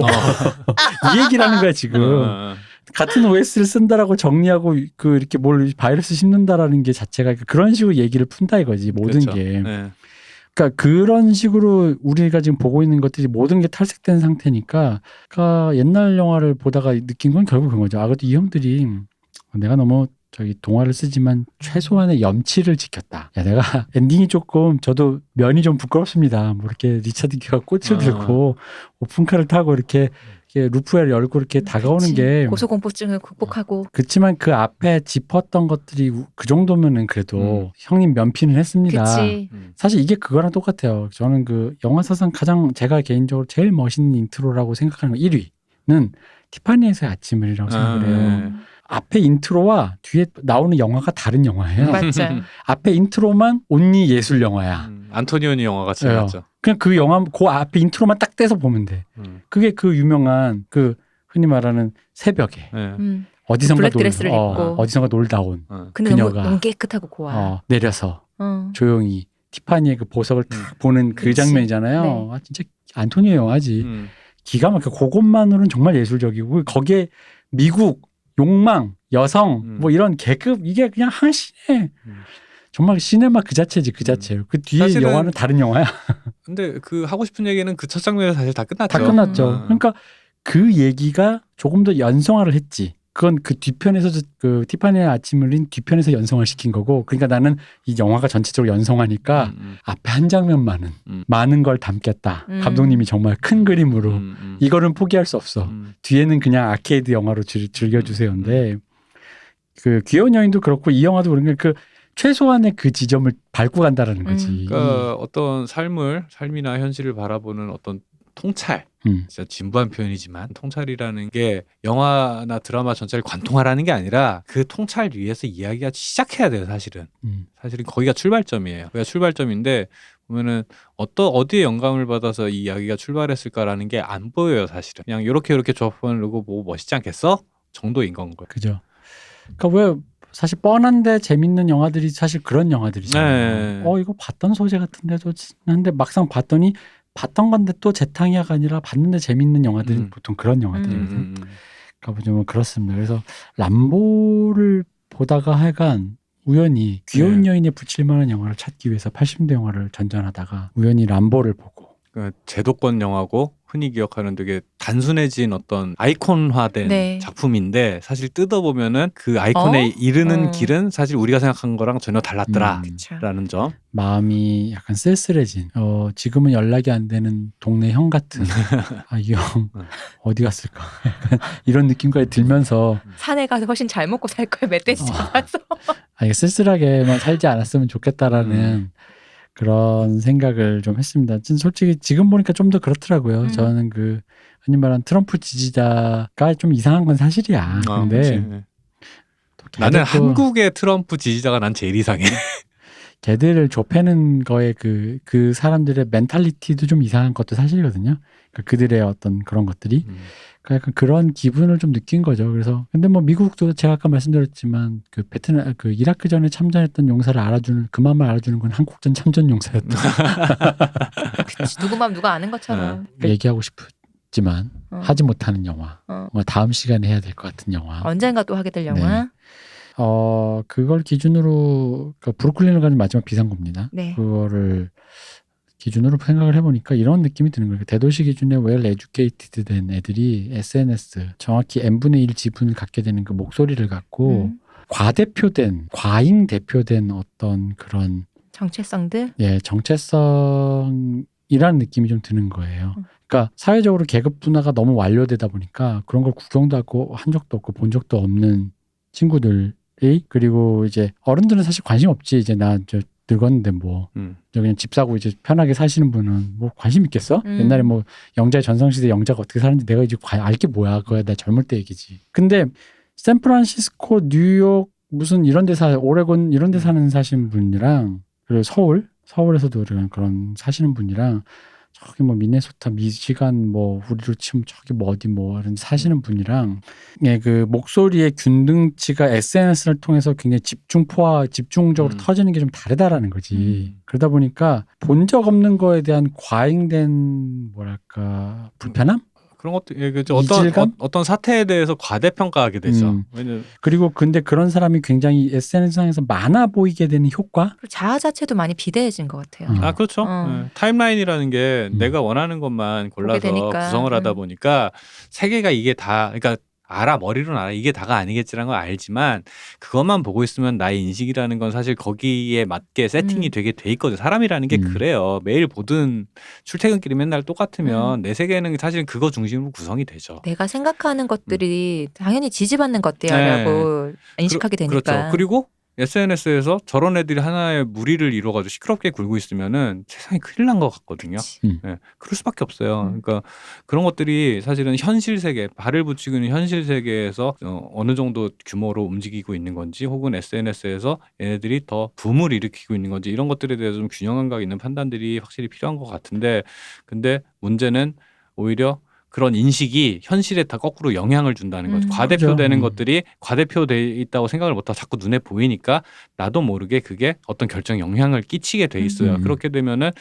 이 얘기라는 거야 지금. 같은 OS를 쓴다라고 정리하고 이렇게 뭘 바이러스 심는다라는 게 자체가 그런 식으로 얘기를 푼다 이거지 모든 그렇죠. 게. 네. 그러니까 그런 식으로 우리가 지금 보고 있는 것들이 모든 게 탈색된 상태니까 그러니까 옛날 영화를 보다가 느낀 건 결국 그런 거죠. 그것도 이 형들이 내가 너무 저기 동화를 쓰지만 최소한의 염치를 지켰다. 야, 내가 엔딩이 조금 저도 면이 좀 부끄럽습니다. 뭐 이렇게 리차드 기어가 꽃을 들고 오픈카를 타고 이렇게 루프를 열고 이렇게 다가오는 그치. 게 고소공포증을 극복하고 그렇지만 그 앞에 짚었던 것들이 그 정도면은 그래도 형님 면피는 했습니다. 그치. 사실 이게 그거랑 똑같아요. 저는 그 영화 사상 가장 제가 개인적으로 제일 멋있는 인트로라고 생각하는 거 1위는 티파니에서의 아침을이라고 생각을 해요. 앞에 인트로와 뒤에 나오는 영화가 다른 영화예요. 맞죠. 앞에 인트로만 온리 예술 영화야. 안토니오니 영화 같이 나왔죠. 그냥 그 영화 그 앞에 인트로만 딱 떼서 보면 돼. 그게 그 유명한 그 흔히 말하는 새벽에 어디선가 블랙드레스를 입고 어디선가 놀다 온 근데 그녀가 너무 깨끗하고 고와. 내려서 조용히 티파니의 그 보석을 딱 보는 그 그치. 장면이잖아요. 네. 아, 진짜 안토니오 영화지. 기가 막혀. 그것만으로는 정말 예술적이고 거기에 미국 욕망, 여성 뭐 이런 계급 이게 그냥 한 신의 정말 시네마 그 자체지 그 자체예요. 그 뒤에 사실은 영화는 다른 영화야. 근데 그 하고 싶은 얘기는 그 첫 장면에서 사실 다 끝났죠. 다 끝났죠. 그러니까 그 얘기가 조금 더 연성화를 했지. 그건 그 뒤편에서 그 티파니의 아침을인 뒤편에서 연성화 시킨 거고. 그러니까 나는 이 영화가 전체적으로 연성하니까 앞에 한 장면만은 많은 걸 담겠다. 감독님이 정말 큰 그림으로 이거는 포기할 수 없어. 뒤에는 그냥 아케이드 영화로 즐겨주세요인데 그 귀여운 여인도 그렇고 이 영화도 그런 게 그 최소한의 그 지점을 밟고 간다라는 거지. 그러니까 어떤 삶이나 현실을 바라보는 어떤 통찰. 진짜 진부한 표현이지만 통찰이라는 게 영화나 드라마 전체를 관통하라는 게 아니라 그 통찰 위에서 이야기가 시작해야 돼요. 사실은 거기가 출발점이에요. 거기가 출발점인데 보면은 어디에 영감을 받아서 이 이야기가 출발했을까라는 게 안 보여요. 사실은 그냥 이렇게 조합을 놓고 뭐 멋있지 않겠어 정도인 건 거예요. 그죠. 그러니까 왜 사실 뻔한데 재밌는 영화들이 사실 그런 영화들이잖아요. 네. 이거 봤던 소재 같은데도 한데 막상 봤더니 봤던 건데 또 재탕이야가 아니라 봤는데 재밌는 영화들이 보통 그런 영화들이거든요. 그러니까 보면 그렇습니다. 그래서 람보를 보다가 하여간 우연히 귀여운 여인에 붙일 만한 영화를 찾기 위해서 80년대 영화를 전전하다가 우연히 람보를 보고 그러니까 제도권 영화고 흔히 기억하는 되게 단순해진 어떤 아이콘화된 네. 작품인데 사실 뜯어보면은 그 아이콘에 이르는 길은 사실 우리가 생각한 거랑 전혀 달랐더라라는 점. 마음이 약간 쓸쓸해진 지금은 연락이 안 되는 동네 형 같은 이 형 어디 갔을까 이런 느낌까지 들면서 산에 가서 훨씬 잘 먹고 살 거야 멧돼지 잡아서. 이게 쓸쓸하게만 살지 않았으면 좋겠다라는 그런 생각을 좀 했습니다. 솔직히 지금 보니까 좀 더 그렇더라고요. 저는 그 흔히 말하는 트럼프 지지자가 좀 이상한 건 사실이야. 근데 나는 한국의 트럼프 지지자가 난 제일 이상해. 걔들을 좁혀는 거에 그 사람들의 멘탈리티도 좀 이상한 것도 사실이거든요. 그러니까 그들의 어떤 그런 것들이. 그러니까 약간 그런 기분을 좀 느낀 거죠. 그래서 근데 뭐 미국도 제가 아까 말씀드렸지만 그 이라크 전에 참전했던 용사를 알아주는 그 마음을 알아주는 건 한국전 참전 용사였다. 그치, 누구 마음 누가 아는 것처럼. 얘기하고 싶지만 하지 못하는 영화. 다음 시간에 해야 될 것 같은 영화. 언젠가 또 하게 될 영화. 네. 그걸 기준으로 브루클린을 가는 마지막 비상구입니다. 네. 그거를 기준으로 생각을 해보니까 이런 느낌이 드는 거예요. 대도시 기준에 well educated 된 애들이 SNS 정확히 n분의 1 지분을 갖게 되는 그 목소리를 갖고 과잉 대표된 어떤 그런 정체성들. 정체성이라는 느낌이 좀 드는 거예요. 그러니까 사회적으로 계급 분화가 너무 완료되다 보니까 그런 걸 구경도 하고 한 적도 없고 본 적도 없는 친구들이 그리고 이제 어른들은 사실 관심 없지. 이제 나 늙었는데 뭐 그냥 집 사고 이제 편하게 사시는 분은 뭐 관심 있겠어? 옛날에 뭐 영자의 전성시대 영자가 어떻게 사는지 내가 이제 알게 뭐야. 그거야 나 젊을 때 얘기지. 근데 샌프란시스코, 뉴욕 무슨 이런 데 오레곤 이런 데 사시는 분이랑 그리고 서울에서도 그런 사시는 분이랑 저기 뭐 미네소타, 미시간 뭐 우리로 치면 저기 뭐 어디 뭐 이런 사시는 분이랑 그 목소리의 균등치가 SNS를 통해서 굉장히 집중적으로 터지는 게 좀 다르다라는 거지. 그러다 보니까 본 적 없는 거에 대한 과잉된 뭐랄까 불편함? 그런 것도 이질감? 어떤 사태에 대해서 과대평가하게 되죠. 왜냐면 그리고 근데 그런 사람이 굉장히 SNS상에서 많아 보이게 되는 효과? 그리고 자아 자체도 많이 비대해진 것 같아요. 그렇죠. 네. 타임라인이라는 게 내가 원하는 것만 골라서 되니까. 구성을 하다 보니까 세계가 이게 다 그러니까 알아, 머리로는 알아. 이게 다가 아니겠지라는 걸 알지만 그것만 보고 있으면 나의 인식이라는 건 사실 거기에 맞게 세팅이 되게 돼 있거든. 사람이라는 게 그래요. 매일 보든 출퇴근길이 맨날 똑같으면 내 세계는 사실 그거 중심으로 구성이 되죠. 내가 생각하는 것들이 당연히 지지받는 것들이라고 인식하게 되니까. 그렇죠. 그리고 SNS에서 저런 애들이 하나의 무리를 이뤄가지고 시끄럽게 굴고 있으면은 세상이 큰일 난 것 같거든요. 네, 그럴 수밖에 없어요. 그러니까 그런 것들이 사실은 현실 세계, 발을 붙이고 있는 현실 세계에서 어느 정도 규모로 움직이고 있는 건지, 혹은 SNS에서 얘네들이 더 붐을 일으키고 있는 건지, 이런 것들에 대해서 좀 균형 감각 있는 판단들이 확실히 필요한 것 같은데, 근데 문제는 오히려 그런 인식이 현실에 다 거꾸로 영향을 준다는 거죠. 과대표되는 것들이 과대표돼 있다고 생각을 못하고 자꾸 눈에 보이니까 나도 모르게 그게 어떤 결정 영향을 끼치게 돼 있어요. 그렇게 되면은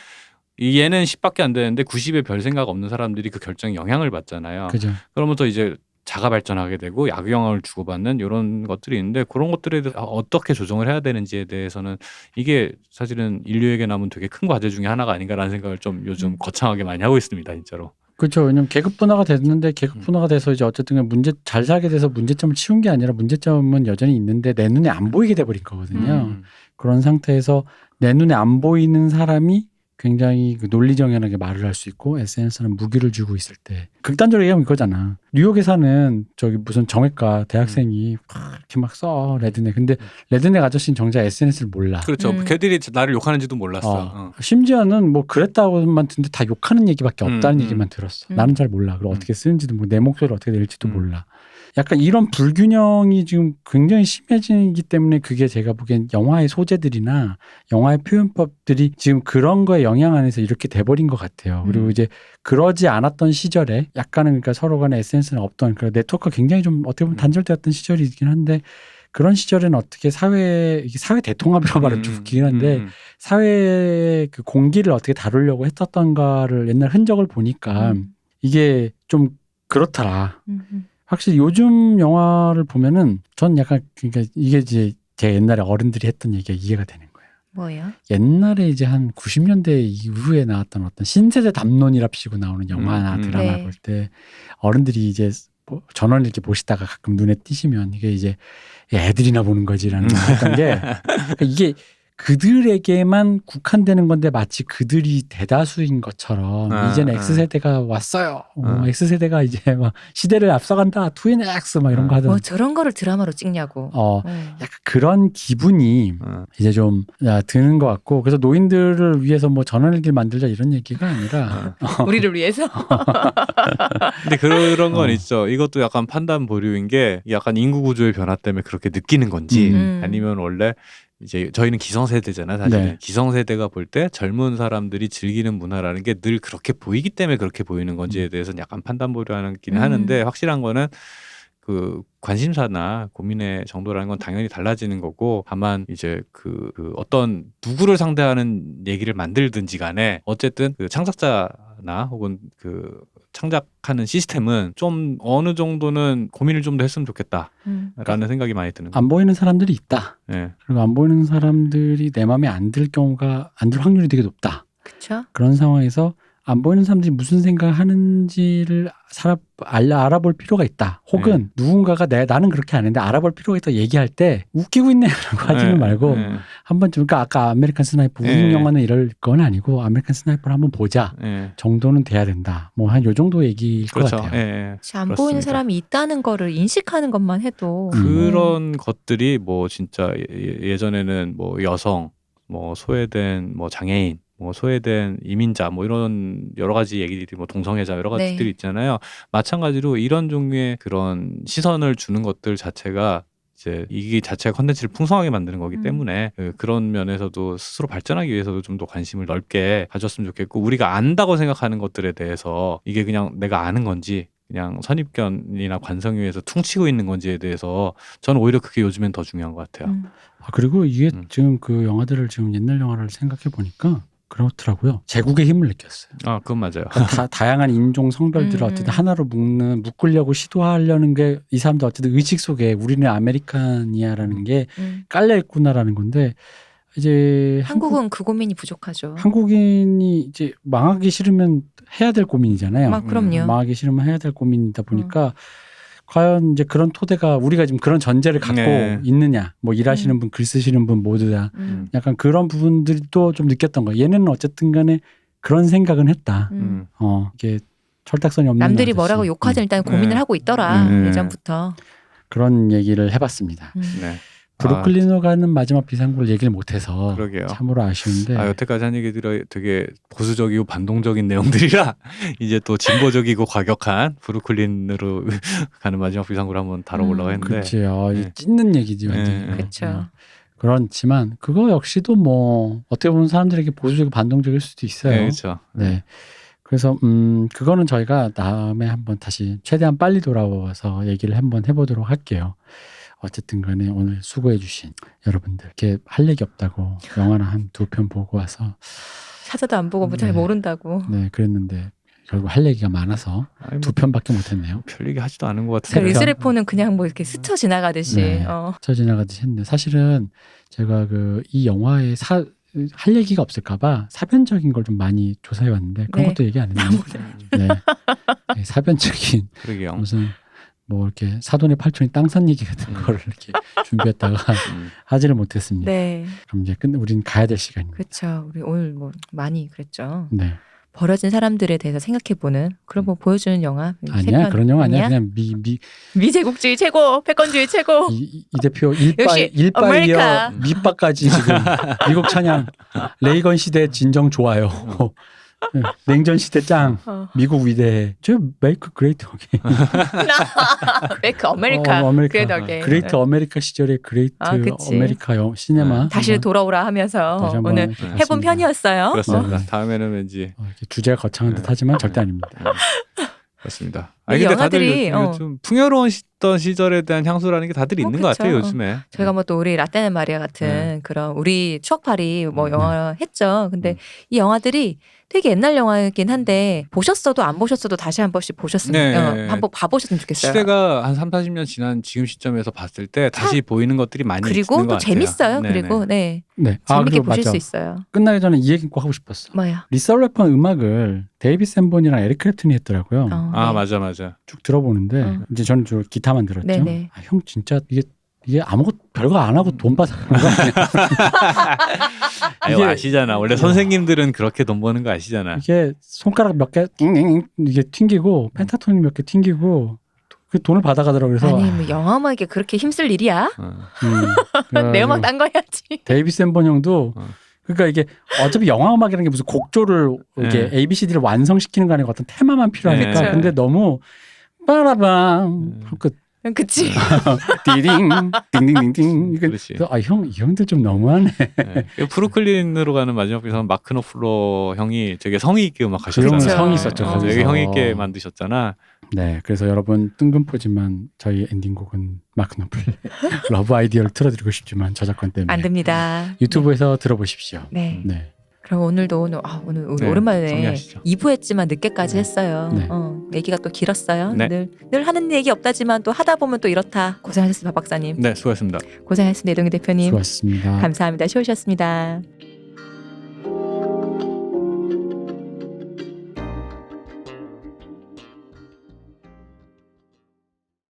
얘는 10밖에 안 되는데 90에 별 생각 없는 사람들이 그 결정에 영향을 받잖아요. 그죠. 그러면서 이제 자가 발전하게 되고 약영향을 주고받는 이런 것들이 있는데, 그런 것들에 대해서 어떻게 조정을 해야 되는지에 대해서는 이게 사실은 인류에게 남은 되게 큰 과제 중에 하나가 아닌가라는 생각을 좀 요즘 거창하게 많이 하고 있습니다, 진짜로. 그렇죠. 왜냐면 계급 분화가 됐는데 계급 분화가 돼서 이제 어쨌든 문제 잘 살게 돼서 문제점을 치운 게 아니라 문제점은 여전히 있는데 내 눈에 안 보이게 돼버린 거거든요. 그런 상태에서 내 눈에 안 보이는 사람이 굉장히 그 논리정연하게 말을 할 수 있고 SNS는 무기를 쥐고 있을 때, 극단적으로 얘기하면 이거잖아. 뉴욕에 사는 저기 무슨 정외과 대학생이 막 이렇게 막 써 레드넥. 근데 레드넥 아저씨는 정작 SNS를 몰라. 그렇죠. 걔들이 나를 욕하는지도 몰랐어. 심지어는 뭐 그랬다고만 듣는데 다 욕하는 얘기밖에 없다는 얘기만 들었어. 나는 잘 몰라. 그리고 어떻게 쓰는지도 뭐 내 목소리를 어떻게 낼지도 몰라. 약간 이런 불균형이 지금 굉장히 심해지기 때문에 그게 제가 보기엔 영화의 소재들이나 영화의 표현법들이 지금 그런 거에 영향 안에서 이렇게 돼버린 것 같아요. 그리고 이제 그러지 않았던 시절에 약간은 그러니까 서로 간에 SNS는 없던 그런 네트워크가 굉장히 좀 어떻게 보면 단절되었던 시절이 있긴 한데, 그런 시절에는 어떻게 사회 대통합이라고 말하면 좀 웃기긴 한데 사회의 그 공기를 어떻게 다루려고 했었던가를 옛날 흔적을 보니까 이게 좀 그렇더라. 확실히 요즘 영화를 보면은 전 약간 그러니까 이게 이제 제 옛날에 어른들이 했던 얘기가 이해가 되는 거예요. 뭐예요? 옛날에 이제 한 90년대 이후에 나왔던 어떤 신세대 담론이랍시고 나오는 영화나 드라마를 볼 때 어른들이 이제 뭐 전원을 이렇게 보시다가 가끔 눈에 띄시면 이게 이제 애들이나 보는 거지라는 했던 게 그러니까 이게 그들에게만 국한되는 건데 마치 그들이 대다수인 것처럼 이제는 X세대가 왔어요. X세대가 이제 막 시대를 앞서간다. 2NX 막 이런 거 하던. 뭐 저런 거를 드라마로 찍냐고. 약간 그런 기분이 이제 좀 드는 것 같고, 그래서 노인들을 위해서 뭐 전원일기를 만들자 이런 얘기가 아니라 우리를 위해서. 근데 그런 건 있죠. 이것도 약간 판단 보류인 게 약간 인구 구조의 변화 때문에 그렇게 느끼는 건지 아니면 원래 이제 저희는 기성세대잖아요. 사실은. 네. 기성세대가 볼 때 젊은 사람들이 즐기는 문화라는 게 늘 그렇게 보이기 때문에 그렇게 보이는 건지에 대해서는 약간 판단 보류하긴 하는데, 확실한 거는 그 관심사나 고민의 정도라는 건 당연히 달라지는 거고, 다만 이제 그 어떤 누구를 상대하는 얘기를 만들든지 간에 어쨌든 그 창작자나 혹은 그 창작하는 시스템은 좀 어느 정도는 고민을 좀 더 했으면 좋겠다라는 생각이 많이 드는 거예요. 안 보이는 사람들이 있다. 네. 그리고 안 보이는 사람들이 내 마음에 안 들 확률이 되게 높다. 그렇죠. 그런 상황에서 안 보이는 사람들이 무슨 생각을 하는지를 알아볼 필요가 있다. 혹은 누군가가 나는 그렇게 안 했는데 알아볼 필요가 있다 얘기할 때 웃기고 있네라고 하지는 말고 한번 좀, 그러니까 아까 아메리칸 스나이퍼 우익 영화는 이럴 건 아니고 아메리칸 스나이퍼를 한번 보자 정도는 돼야 된다. 뭐 한 요 정도 얘기일 그렇죠. 것 같아요. 안 그렇습니다. 보이는 사람이 있다는 거를 인식하는 것만 해도 그런 것들이 뭐 진짜 예전에는 뭐 여성, 뭐 소외된 뭐 장애인, 뭐 소외된 이민자, 뭐 이런 여러 가지 얘기들이, 뭐 동성애자 여러 가지들이 있잖아요. 마찬가지로 이런 종류의 그런 시선을 주는 것들 자체가 이제 이게 자체가 컨텐츠를 풍성하게 만드는 거기 때문에 그런 면에서도 스스로 발전하기 위해서도 좀 더 관심을 넓게 가졌으면 좋겠고, 우리가 안다고 생각하는 것들에 대해서 이게 그냥 내가 아는 건지 그냥 선입견이나 관성에 의해서 퉁치고 있는 건지에 대해서 저는 오히려 그게 요즘엔 더 중요한 것 같아요. 그리고 이게 지금 그 영화들을 지금 옛날 영화를 생각해 보니까 그렇더라고요. 제국의 힘을 느꼈어요. 그건 맞아요. 다양한 인종 성별들을 어쨌든 하나로 묶으려고 시도하려는 게 이 사람들 어쨌든 의식 속에 우리는 아메리칸이야라는 게 깔려 있구나라는 건데, 이제 한국은 그 고민이 부족하죠. 한국인이 이제 망하기 싫으면 해야 될 고민이잖아요. 그럼요. 망하기 싫으면 해야 될 고민이다 보니까 과연 이제 그런 토대가 우리가 지금 그런 전제를 갖고 네. 있느냐. 뭐 일하시는 분, 글 쓰시는 분 모두 다 약간 그런 부분들도 좀 느꼈던 거예요. 얘네는 어쨌든 간에 그런 생각은 했다. 이게 철딱선이 없는 남들이 아저씨. 뭐라고 욕하든 일단 고민을 네. 하고 있더라. 네. 예전부터. 그런 얘기를 해봤습니다. 네. 브루클린으로 가는 마지막 비상구를 얘기를 못해서 그러게요. 참으로 아쉬운데 여태까지 한 얘기들이 되게 보수적이고 반동적인 내용들이라 이제 또 진보적이고 과격한 브루클린으로 가는 마지막 비상구를 한번 다뤄보려고 했는데 그렇지요. 네. 찢는 얘기지 완전히. 네. 그렇죠. 그렇지만 그거 역시도 뭐 어떻게 보면 사람들에게 보수적이고 반동적일 수도 있어요. 네, 그렇죠. 네. 그래서 그거는 저희가 다음에 한번 다시 최대한 빨리 돌아와서 얘기를 한번 해보도록 할게요. 어쨌든 간에 오늘 수고해 주신 여러분들 이렇게 할 얘기 없다고 영화나 한 2편 보고 와서 찾아도 안 보고 잘 네. 모른다고. 네 그랬는데 결국 할 얘기가 많아서 아니, 뭐 2편밖에 못했네요. 별 얘기 하지도 않은 것 제가 같은데. 리스레포는 그냥 뭐 이렇게 스쳐 지나가듯이. 네. 쳐 지나가듯이 했는데 사실은 제가 이 영화에 할 얘기가 없을까봐 사변적인 걸 좀 많이 조사해 왔는데 그런 네. 것도 얘기 안 했네요. 네. 네, 사변적인 그러게요. 무슨 뭐 이렇게 사돈의 팔촌이 땅 산 얘기 같은 거를 이렇게 준비했다가 음. 하지를 못했습니다. 네. 그럼 이제 우린 가야 될 시간입니다. 그렇죠. 우리 오늘 뭐 많이 그랬죠. 네. 버려진 사람들에 대해서 생각해보는 그런 뭐 보여주는 영화. 아니야 그런 영화 아니야. 그냥 미제국주의 최고, 패권주의 최고. 이 대표 역시 일바이어 아메리카. 밑바까지 지금 미국 찬양 레이건 시대 진정 좋아요. 냉전 시대 짱 미국 위대해. 저 메이크 그레이트 어게인. 메이크 아메리카. 그게 덕에. 그레이트 아메리카 시절의 그레이트 그치. 아메리카 시네마. 다시 돌아오라 하면서 다시 한번 오늘 이렇게 해본 갔습니다. 편이었어요. 그렇습니다. 다음에는 왠지 이렇게 주제가 거창한 듯 하지만 절대 아닙니다. 그렇습니다. 이 근데 영화들이, 다들 요즘 풍요로웠던 시절에 대한 향수라는 게 다들 있는 것 그쵸. 같아요 요즘에. 저희가 뭐 또 우리 라떼는 마리아 같은 네. 그런 우리 추억팔이 뭐 영화 했죠. 근데 이 영화들이 되게 옛날 영화이긴 한데 보셨어도 안 보셨어도 다시 한 번씩 보셨으면 네. 한번 봐보셨으면 좋겠어요. 시대가 한 3-40년 지난 지금 시점에서 봤을 때 다시 보이는 것들이 많이 그리고 있는 것 또 같아요. 재밌어요. 네네. 그리고 네 네. 재밌게 그리고 보실 맞아. 수 있어요. 끝나기 전에 이 얘기 꼭 하고 싶었어. 뭐야? 리사 래퍼 음악을 데이비 샌본이랑 에릭 클랩튼이 했더라고요. 아 맞아. 쭉 들어보는데 이제 저는 주로 기타만 들었죠. 네네. 형 진짜 이게 아무것도 별거 안 하고 돈 받아 그런 거 아니야? 이게 아시잖아. 원래 선생님들은 그렇게 돈 버는 거 아시잖아. 이게 손가락 몇 개 이게 튕기고 펜타토닉 몇 개 튕기고 그 돈을 받아가더라고. 그래서 아니 뭐 영화 음악에 그렇게 힘쓸 일이야? 내 음악 딴 거 해야지. 데이비 샌본 형도 그러니까 이게 어차피 영화 음악이라는 게 무슨 곡조를 이게 네. ABCD를 완성시키는 거 아니고 어떤 테마만 필요하니까. 네. 근데 너무 빠라밤 끝 그치. 띠딩 띵띵띵띵 이거 그렇지. 형 이 형들 좀 너무하네. 네. 브루클린으로 가는 마지막 비상 마크 너플러 형이 되게 성의 있게 음악 하셨잖아요. 그런 그쵸. 성이 있었죠. 어. 거기서. 되게 성의 있게 만드셨잖아. 네, 그래서 여러분 뜬금포지만 저희 엔딩곡은 마크 너플의 러브 아이디어를 틀어드리고 싶지만 저작권 때문에 안 됩니다. 유튜브에서 들어보십시오. 네. 네. 그럼 오늘도 우리 네, 오랜만에 정리하시죠. 2부 했지만 늦게까지 했어요. 네. 얘기가 또 길었어요. 네. 늘 하는 얘기 없다지만 또 하다 보면 또 이렇다. 고생하셨습니다, 박 박사님. 네, 수고하셨습니다. 고생하셨습니다, 이동희 대표님. 수고하셨습니다. 감사합니다. 쉬우셨습니다.